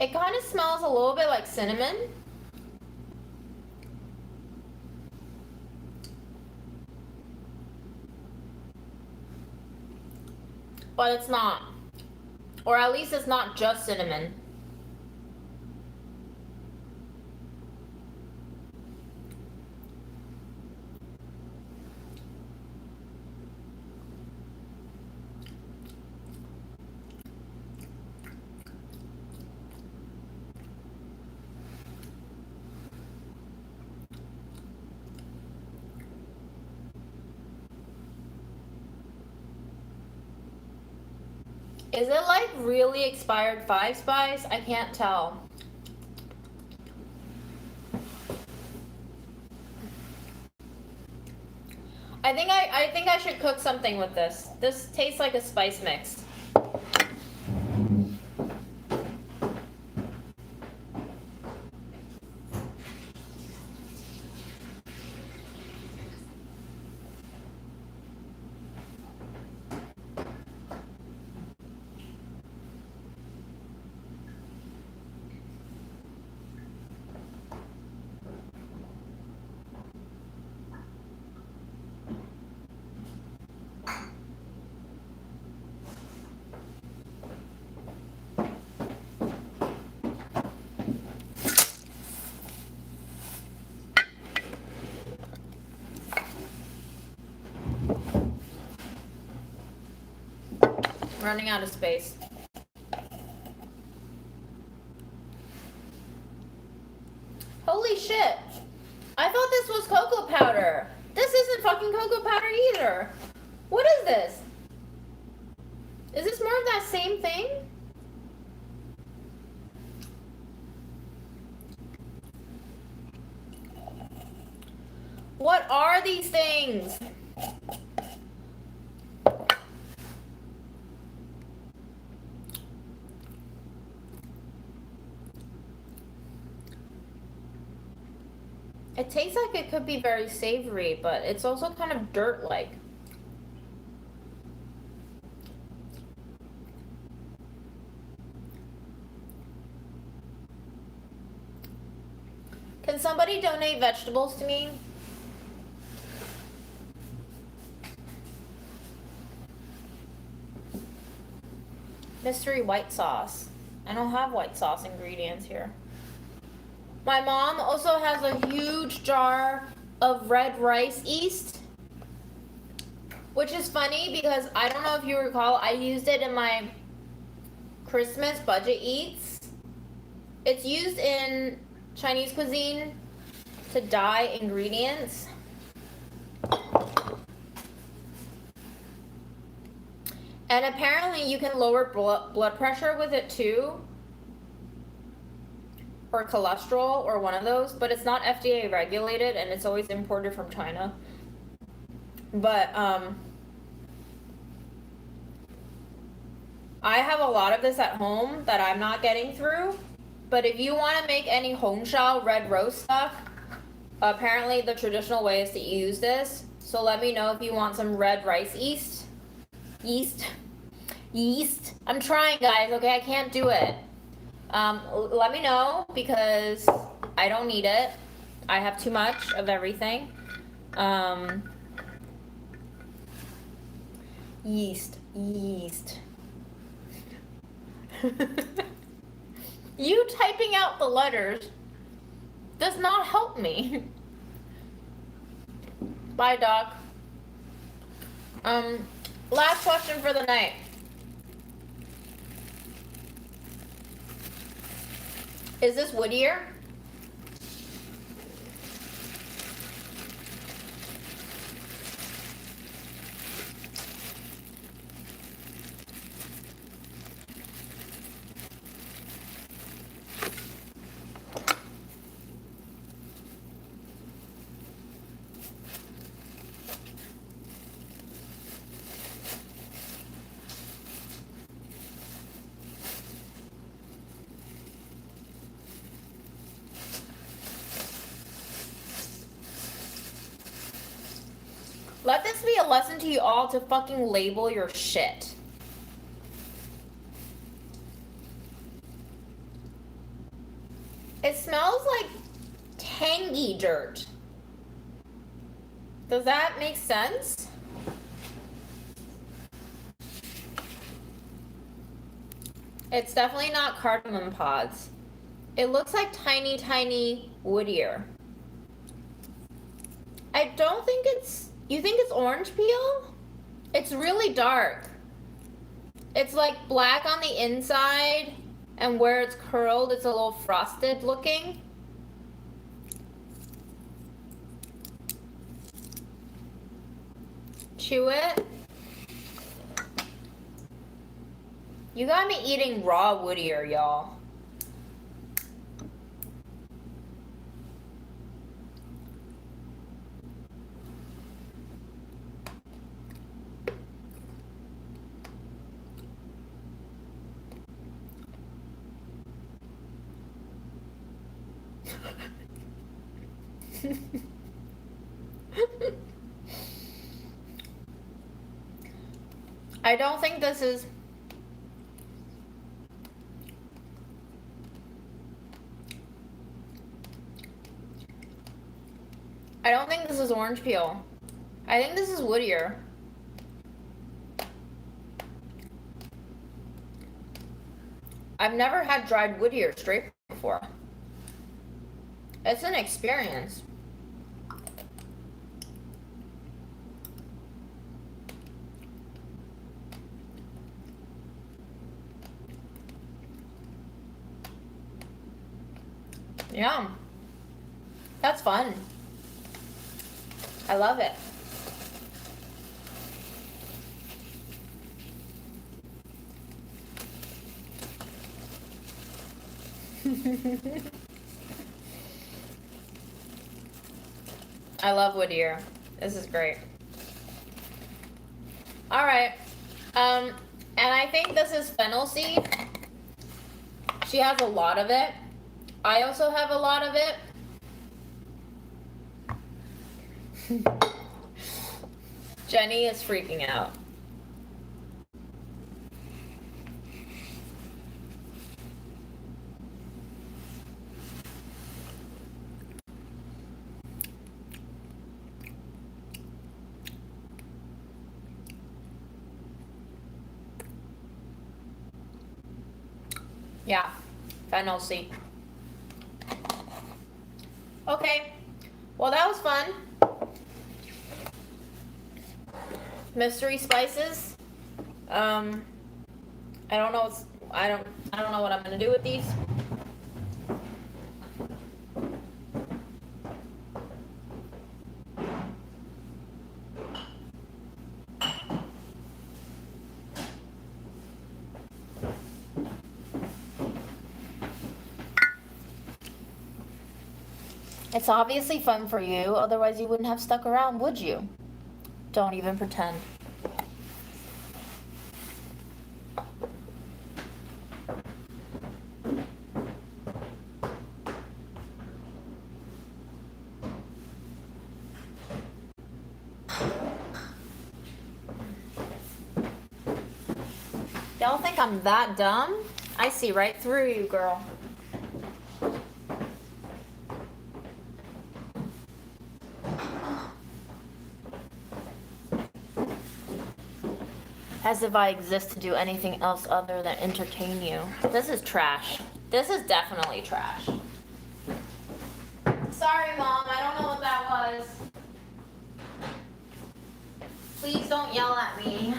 It kind of smells a little bit like cinnamon. But it's not. Or at least it's not just cinnamon. Is it like really expired Five Spice? I can't tell. I think I should cook something with this. This tastes like a spice mix. Running out of space. Holy shit. I thought this was cocoa powder. This isn't fucking cocoa powder either. What is this? Is this more of that same thing? What are these things? It tastes like it could be very savory, but it's also kind of dirt-like. Can somebody donate vegetables to me? Mystery white sauce. I don't have white sauce ingredients here. My mom also has a huge jar of red rice yeast, which is funny because I don't know if you recall, I used it in my Christmas budget eats. It's used in Chinese cuisine to dye ingredients. And apparently you can lower blood pressure with it too. Or cholesterol, or one of those, but it's not FDA regulated and it's always imported from China. But I have a lot of this at home that I'm not getting through. But if you want to make any home shell red roast stuff, apparently the traditional way is to use this. So let me know if you want some red rice yeast. Yeast. I'm trying, guys, okay? I can't do it. Let me know because I don't need it. I have too much of everything. Yeast. You typing out the letters does not help me. Bye, Doc. Last question for the night. Is this woodier? Let this be a lesson to you all to fucking label your shit. It smells like tangy dirt. Does that make sense? It's definitely not cardamom pods. It looks like tiny, tiny woodier. I don't think it's... You think it's orange peel? It's really dark. It's like black on the inside, and where it's curled, it's a little frosted looking. Chew it. You got me eating raw woodier, y'all. I don't think this is... I don't think this is orange peel. I think this is woodier. I've never had dried woodier straight before. It's an experience. Yeah. That's fun. I love it. I love Whittier. This is great. All right. And I think this is fennel seed. She has a lot of it. I also have a lot of it. Jenny is freaking out. Yeah, fennel seed. Okay, well that was fun. Mystery spices. I don't know. I don't know what I'm gonna do with these. It's obviously fun for you, otherwise you wouldn't have stuck around, would you? Don't even pretend. Y'all think I'm that dumb? I see right through you, girl. As if I exist to do anything else other than entertain you. This is trash. This is definitely trash. Sorry, Mom, I don't know what that was. Please don't yell at me.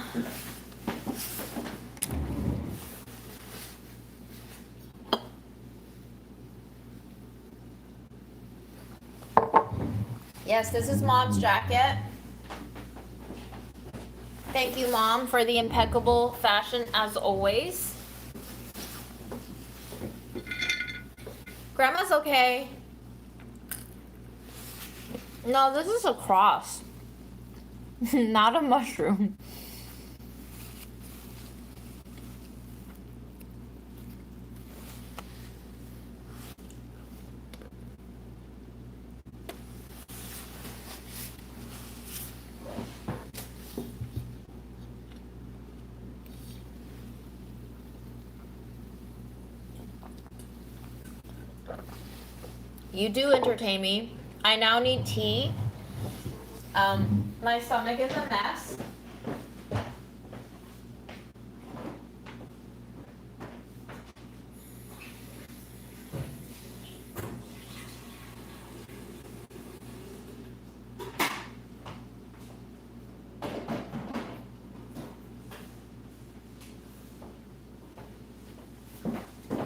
Yes, this is Mom's jacket. Thank you, Mom, for the impeccable fashion as always. Grandma's okay. No, this is a cross. Not a mushroom. You do entertain me. I now need tea. My stomach is a mess.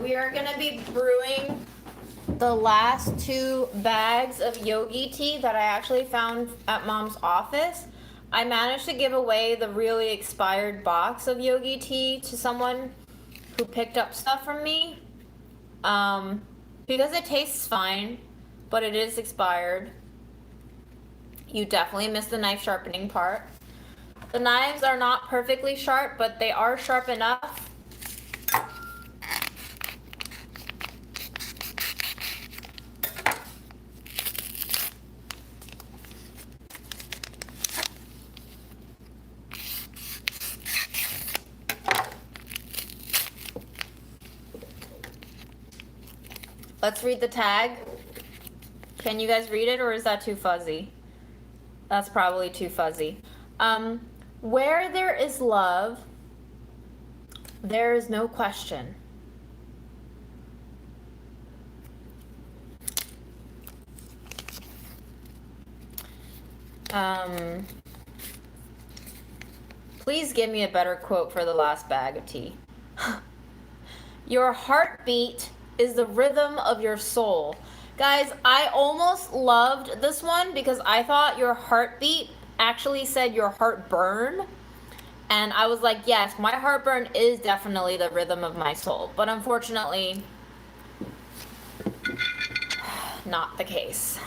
We are gonna be brewing the last 2 bags of yogi tea that I actually found at Mom's office. I managed to give away the really expired box of yogi tea to someone who picked up stuff from me. Because it tastes fine, but it is expired. You definitely missed the knife sharpening part. The knives are not perfectly sharp, but they are sharp enough. Let's read the tag. Can you guys read it, or is that too fuzzy? That's probably too fuzzy. Where there is love, there is no question. Please give me a better quote for the last bag of tea. Your heartbeat is the rhythm of your soul. Guys, I almost loved this one because I thought your heartbeat actually said your heartburn. And I was like, yes, my heartburn is definitely the rhythm of my soul. But unfortunately, not the case.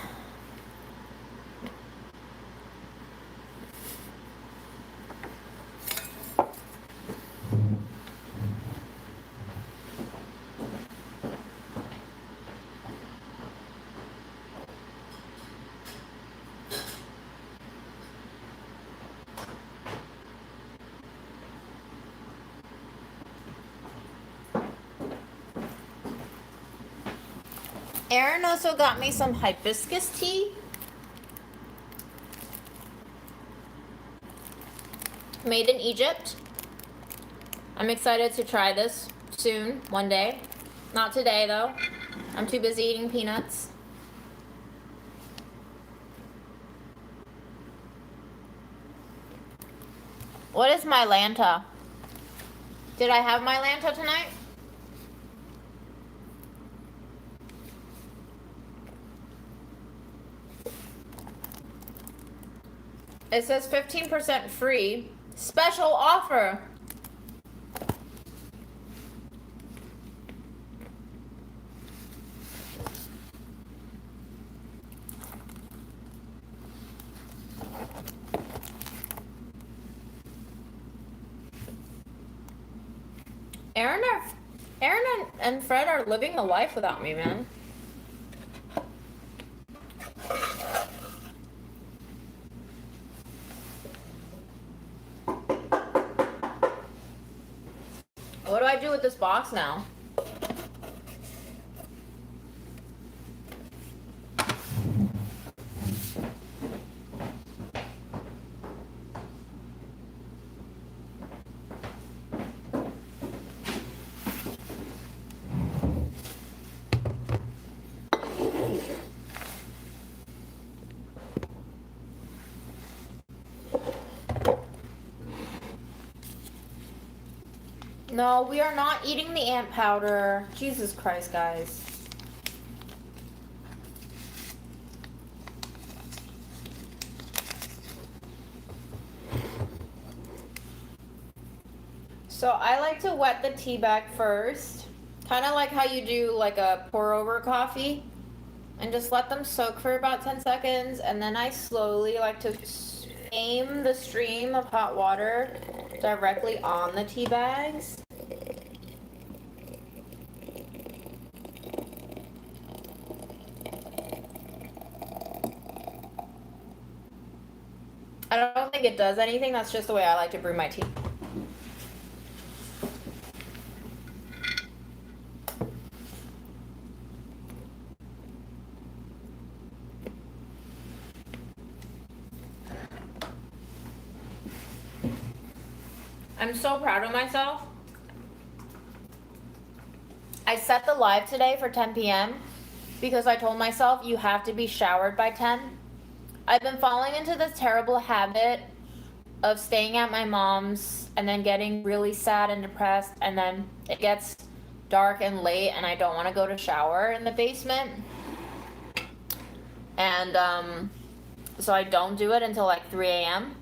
Aaron also got me some hibiscus tea. Made in Egypt. I'm excited to try this soon, one day. Not today, though. I'm too busy eating peanuts. What is my Lanta? Did I have my Lanta tonight? It says 15% free. Special offer. Aaron and Fred are living the life without me, man. What do I do with this box now? No, we are not eating the ant powder. Jesus Christ, guys. So I like to wet the tea bag first. Kind of like how you do like a pour over coffee. And just let them soak for about 10 seconds. And then I slowly like to aim the stream of hot water directly on the tea bags. I don't think it does anything. That's just the way I like to brew my tea. I'm so proud of myself. I set the live today for 10 p.m. because I told myself you have to be showered by 10. I've been falling into this terrible habit of staying at my mom's and then getting really sad and depressed, and then it gets dark and late and I don't want to go to shower in the basement. And so I don't do it until like 3 a.m.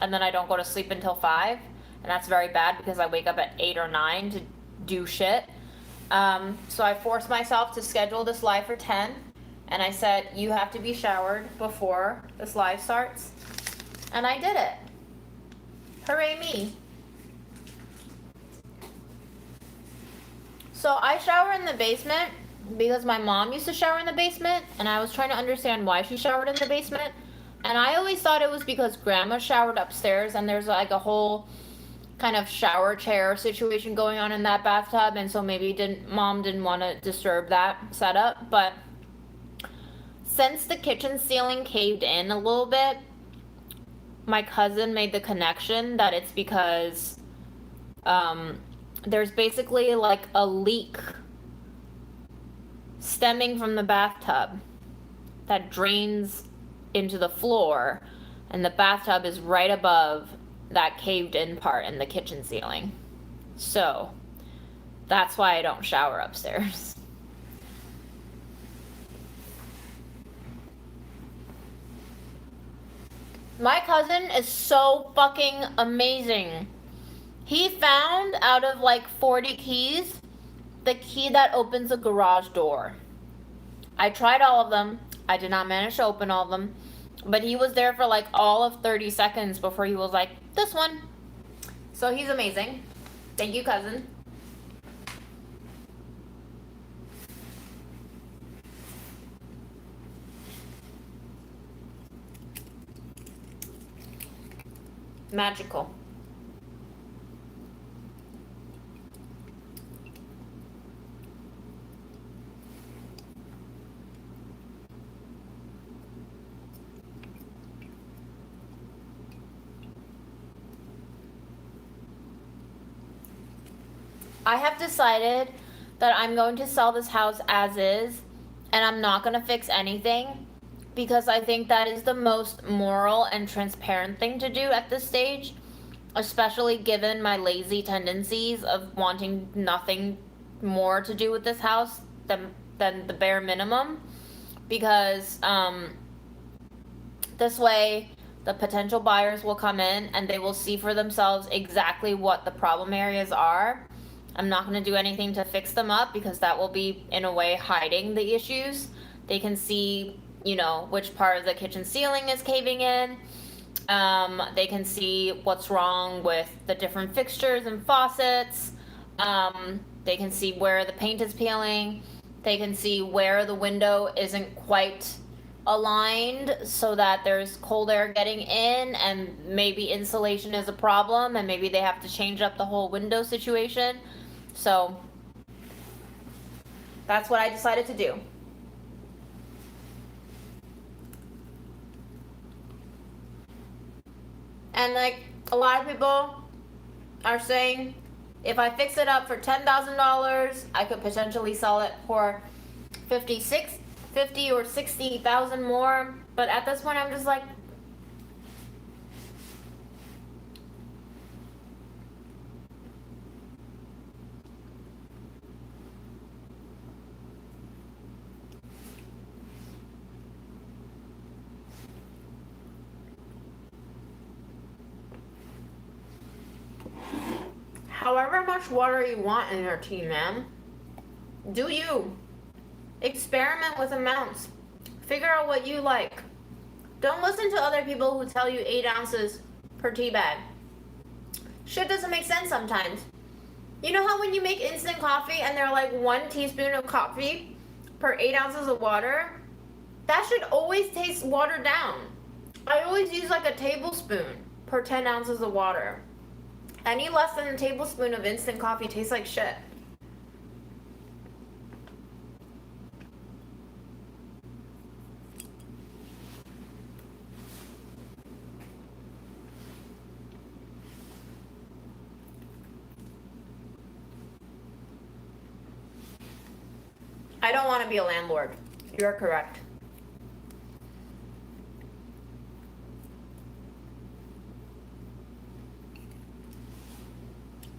and then I don't go to sleep until 5. And that's very bad because I wake up at 8 or 9 to do shit. So I forced myself to schedule this live for 10. And I said, you have to be showered before this live starts. And I did it. Hooray me. So I shower in the basement because my mom used to shower in the basement. And I was trying to understand why she showered in the basement. And I always thought it was because grandma showered upstairs and there's like a whole kind of shower chair situation going on in that bathtub, and so maybe mom didn't want to disturb that setup. But since the kitchen ceiling caved in a little bit, my cousin made the connection that it's because there's basically like a leak stemming from the bathtub that drains into the floor, and the bathtub is right above that caved in part in the kitchen ceiling. So that's why I don't shower upstairs. My cousin is so fucking amazing. He found, out of like 40 keys, the key that opens a garage door. I tried all of them. I did not manage to open all of them. But he was there for like all of 30 seconds before he was like, this one. So he's amazing. Thank you, cousin. Magical. I have decided that I'm going to sell this house as is, and I'm not going to fix anything, because I think that is the most moral and transparent thing to do at this stage, especially given my lazy tendencies of wanting nothing more to do with this house than the bare minimum, because this way the potential buyers will come in and they will see for themselves exactly what the problem areas are. I'm not going to do anything to fix them up, because that will be, in a way, hiding the issues. They can see, you know, which part of the kitchen ceiling is caving in. They can see what's wrong with the different fixtures and faucets. They can see where the paint is peeling. They can see where the window isn't quite aligned so that there's cold air getting in, and maybe insulation is a problem, and maybe they have to change up the whole window situation. So that's what I decided to do. And like a lot of people are saying, if I fix it up for $10,000, I could potentially sell it for 50 or 60,000 more. But at this point, I'm just like, however much water you want in your tea, ma'am. Do you. Experiment with amounts. Figure out what you like. Don't listen to other people who tell you 8 ounces per tea bag. Shit doesn't make sense sometimes. You know how when you make instant coffee and they're like 1 teaspoon of coffee per 8 ounces of water? That should always taste watered down. I always use like a tablespoon per 10 ounces of water. Any less than a tablespoon of instant coffee tastes like shit. I don't want to be a landlord. You're correct.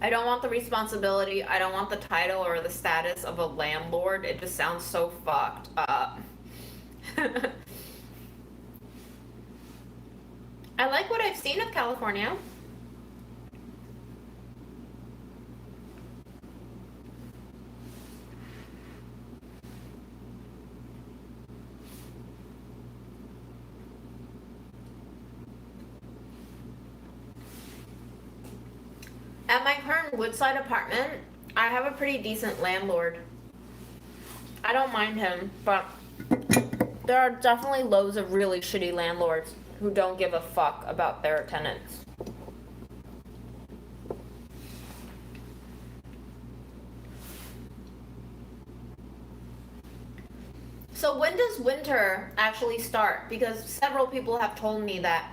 I don't want the responsibility. I don't want the title or the status of a landlord. It just sounds so fucked up. I like what I've seen of California. At my current Woodside apartment, I have a pretty decent landlord. I don't mind him, but there are definitely loads of really shitty landlords who don't give a fuck about their tenants. So when does winter actually start? Because several people have told me that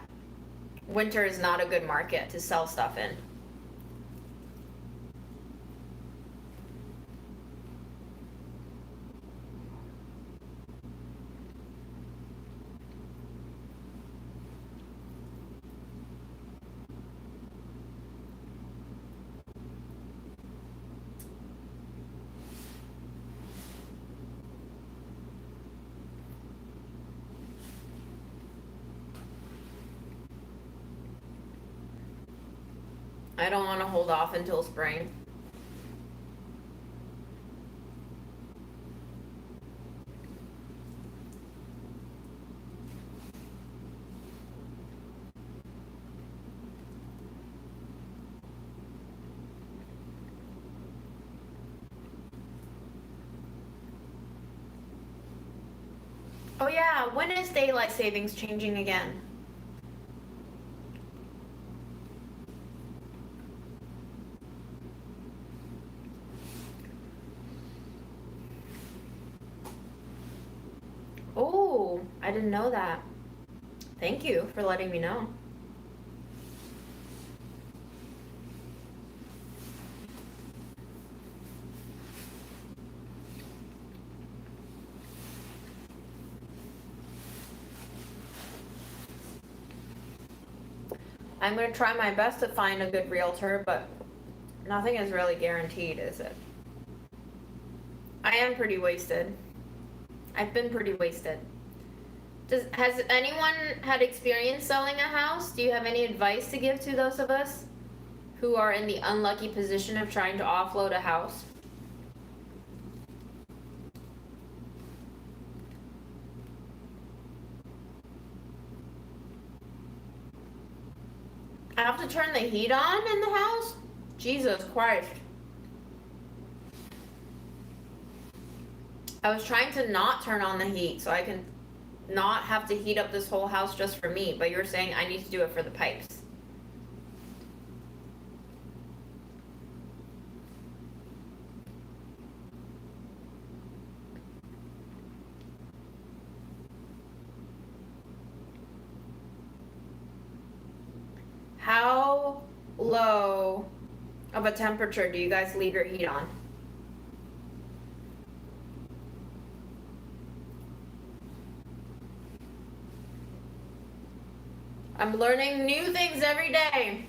winter is not a good market to sell stuff in. I don't want to hold off until spring. Oh yeah, when is daylight savings changing again? Oh, I didn't know that. Thank you for letting me know. I'm going to try my best to find a good realtor, but nothing is really guaranteed, is it? I am pretty wasted. I've been pretty wasted. Has anyone had experience selling a house? Do you have any advice to give to those of us who are in the unlucky position of trying to offload a house? I have to turn the heat on in the house? Jesus Christ. I was trying to not turn on the heat so I can not have to heat up this whole house just for me, but you're saying I need to do it for the pipes. How low of a temperature do you guys leave your heat on? I'm learning new things every day.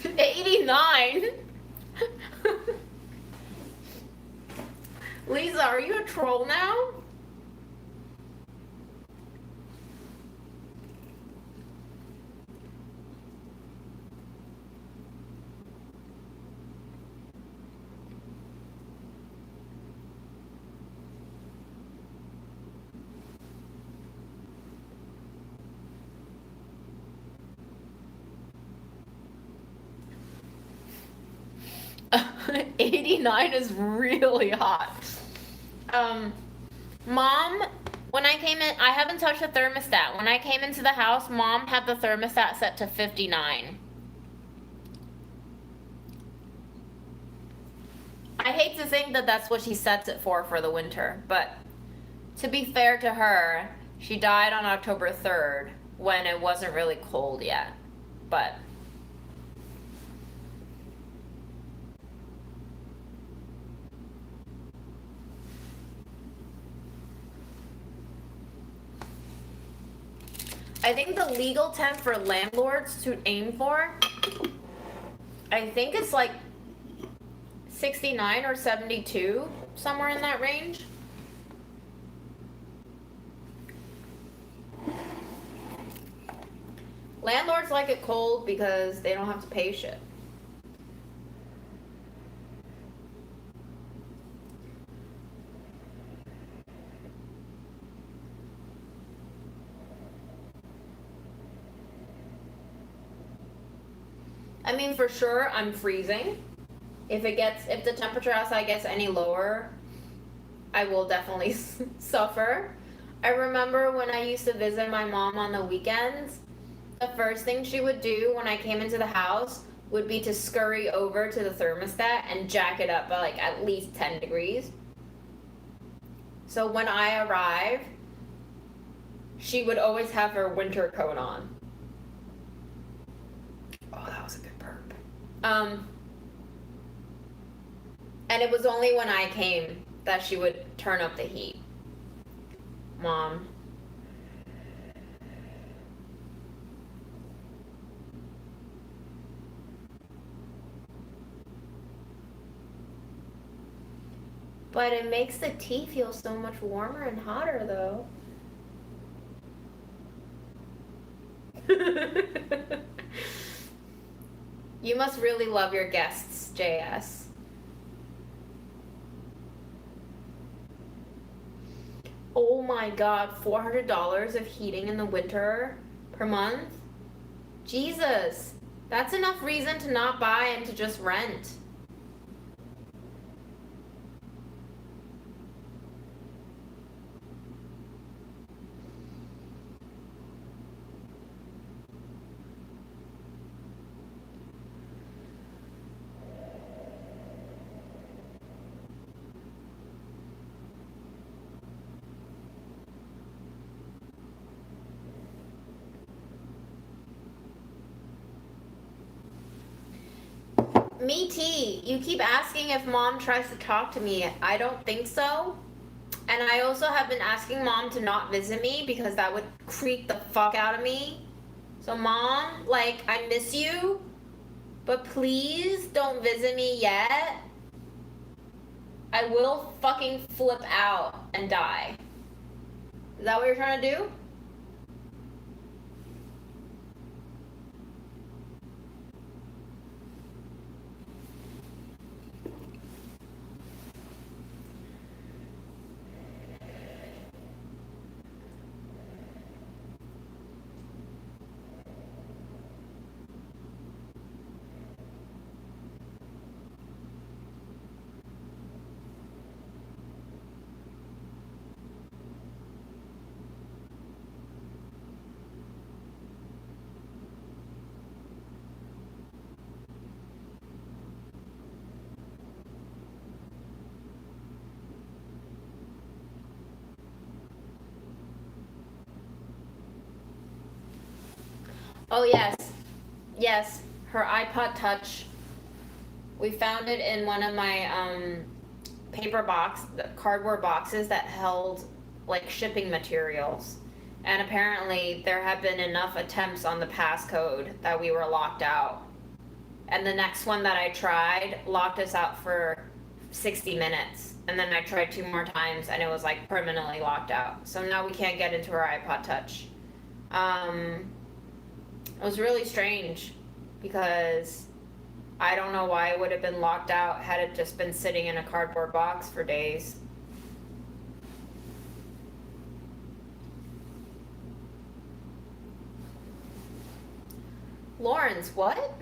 $89? Lisa, are you a troll now? $89 is really hot. Mom, when I came in, I haven't touched the thermostat. When I came into the house, Mom had the thermostat set to 59. I hate to think that that's what she sets it for the winter, but to be fair to her, she died on October 3rd when it wasn't really cold yet, but I think the legal temp for landlords to aim for, I think it's like 69 or 72, somewhere in that range. Landlords like it cold because they don't have to pay shit. I mean, for sure, I'm freezing. If the temperature outside gets any lower, I will definitely suffer. I remember when I used to visit my mom on the weekends, the first thing she would do when I came into the house would be to scurry over to the thermostat and jack it up by like at least 10 degrees. So when I arrived, she would always have her winter coat on. Oh, that was a good burp. And it was only when I came that she would turn up the heat. Mom. But it makes the tea feel so much warmer and hotter, though. You must really love your guests, JS. Oh my god, $400 of heating in the winter per month? Jesus. That's enough reason to not buy and to just rent. Me T, you keep asking if mom tries to talk to me. I don't think so. And I also have been asking mom to not visit me because that would creep the fuck out of me. So mom, like, I miss you, but please don't visit me yet. I will fucking flip out and die. Is that what you're trying to do? Oh yes, yes, her iPod Touch. We found it in one of my cardboard boxes that held like shipping materials. And apparently there have been enough attempts on the passcode that we were locked out. And the next one that I tried locked us out for 60 minutes. And then I tried 2 more times and it was like permanently locked out. So now we can't get into our iPod Touch. It was really strange because I don't know why it would have been locked out had it just been sitting in a cardboard box for days. Lawrence, what?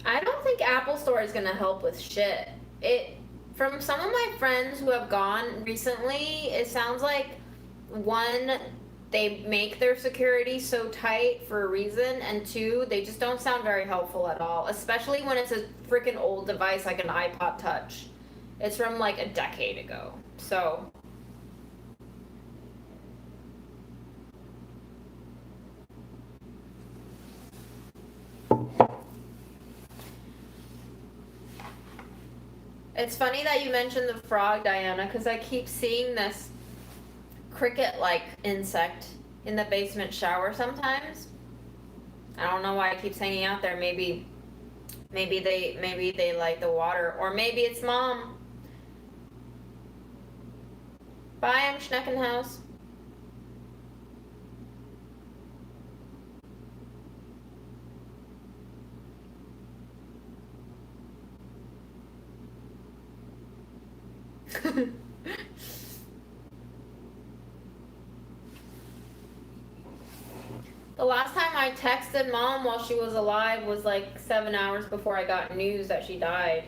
I don't think Apple Store is gonna help with shit. From some of my friends who have gone recently, it sounds like one, they make their security so tight for a reason, and 2, they just don't sound very helpful at all, especially when it's a freaking old device like an iPod Touch. It's from like a decade ago. So it's funny that you mentioned the frog, Diana, because I keep seeing this cricket-like insect in the basement shower sometimes. I don't know why it keeps hanging out there. Maybe they like the water, or maybe it's mom. Bye, I'm Schneckenhaus. The last time I texted mom while she was alive was like 7 hours before I got news that she died.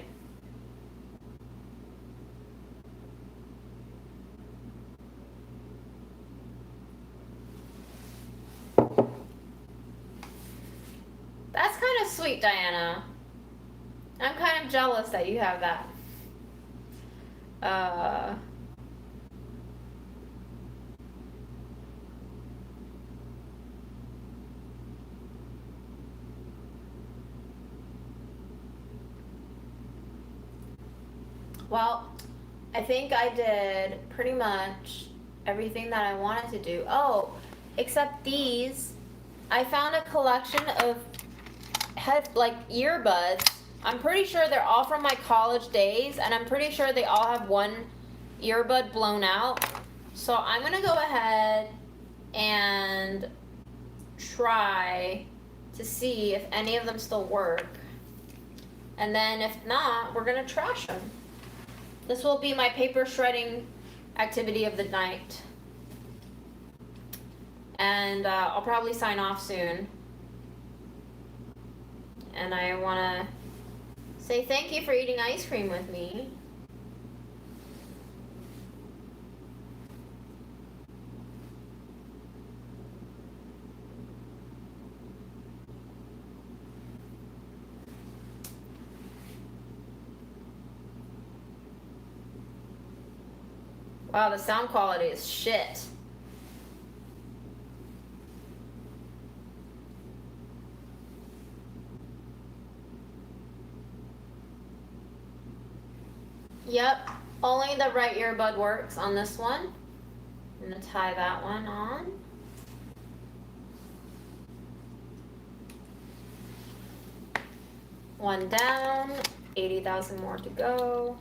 That's kind of sweet, Diana. I'm kind of jealous that you have that. Well, I think I did pretty much everything that I wanted to do. Oh, except these. I found a collection of like earbuds. I'm pretty sure they're all from my college days, and I'm pretty sure they all have one earbud blown out. So I'm gonna go ahead and try to see if any of them still work. And then if not, we're gonna trash them. This will be my paper shredding activity of the night. And I'll probably sign off soon. And I wanna say thank you for eating ice cream with me. Wow, the sound quality is shit. Yep, only the right earbud works on this one. I'm gonna tie that one on. One down, 80,000 more to go.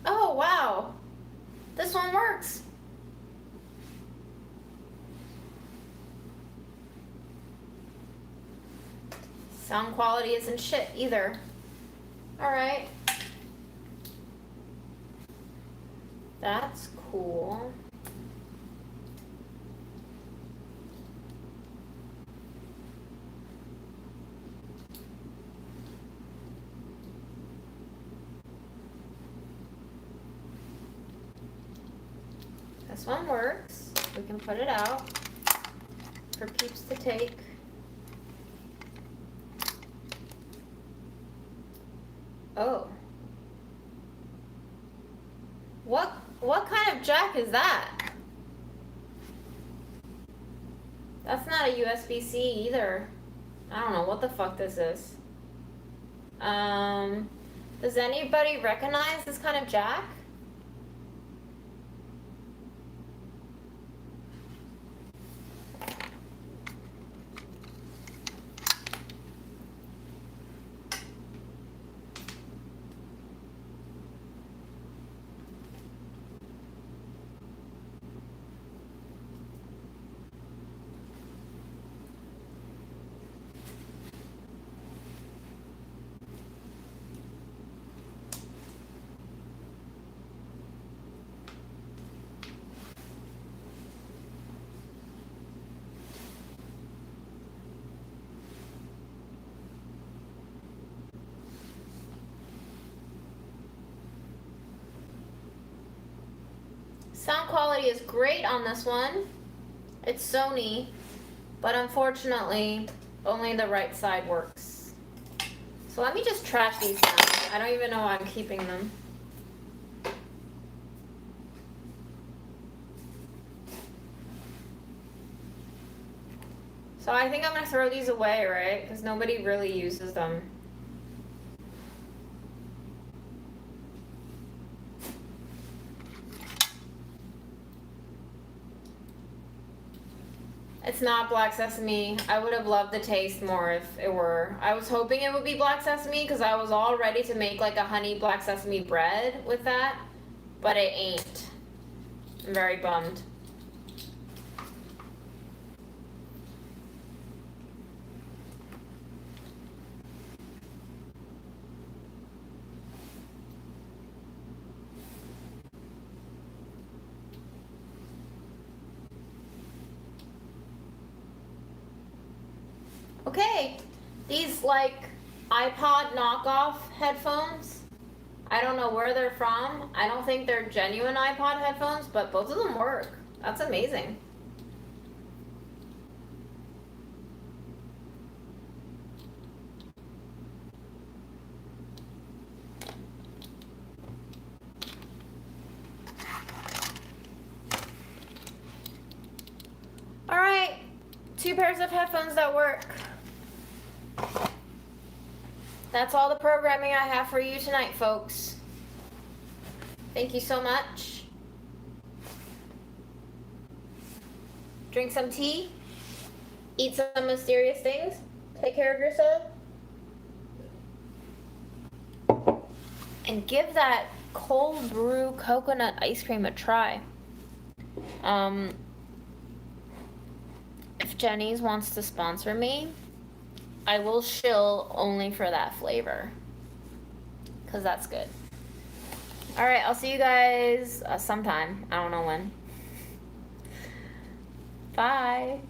Oh, wow. This one works. Sound quality isn't shit either. Alright. That's cool. This one works. We can put it out for peeps to take. Oh. What kind of jack is that? That's not a USB-C either. I don't know what the fuck this is. Does anybody recognize this kind of jack? Sound quality is great on this one. It's Sony, but unfortunately, only the right side works. So let me just trash these now. I don't even know why I'm keeping them. So I think I'm gonna throw these away, right? Because nobody really uses them. It's not black sesame. I would have loved the taste more if it were. I was hoping it would be black sesame because I was all ready to make like a honey black sesame bread with that, but it ain't. I'm very bummed. Okay, These like iPod knockoff headphones. I don't know where they're from. I don't think they're genuine iPod headphones, but both of them work. That's amazing. All right, 2 pairs of headphones that work. That's all the programming I have for you tonight, folks. Thank you so much. Drink some tea. Eat some mysterious things. Take care of yourself. And give that cold brew coconut ice cream a try. If Jeni's wants to sponsor me, I will shill only for that flavor. Because that's good. Alright, I'll see you guys sometime. I don't know when. Bye.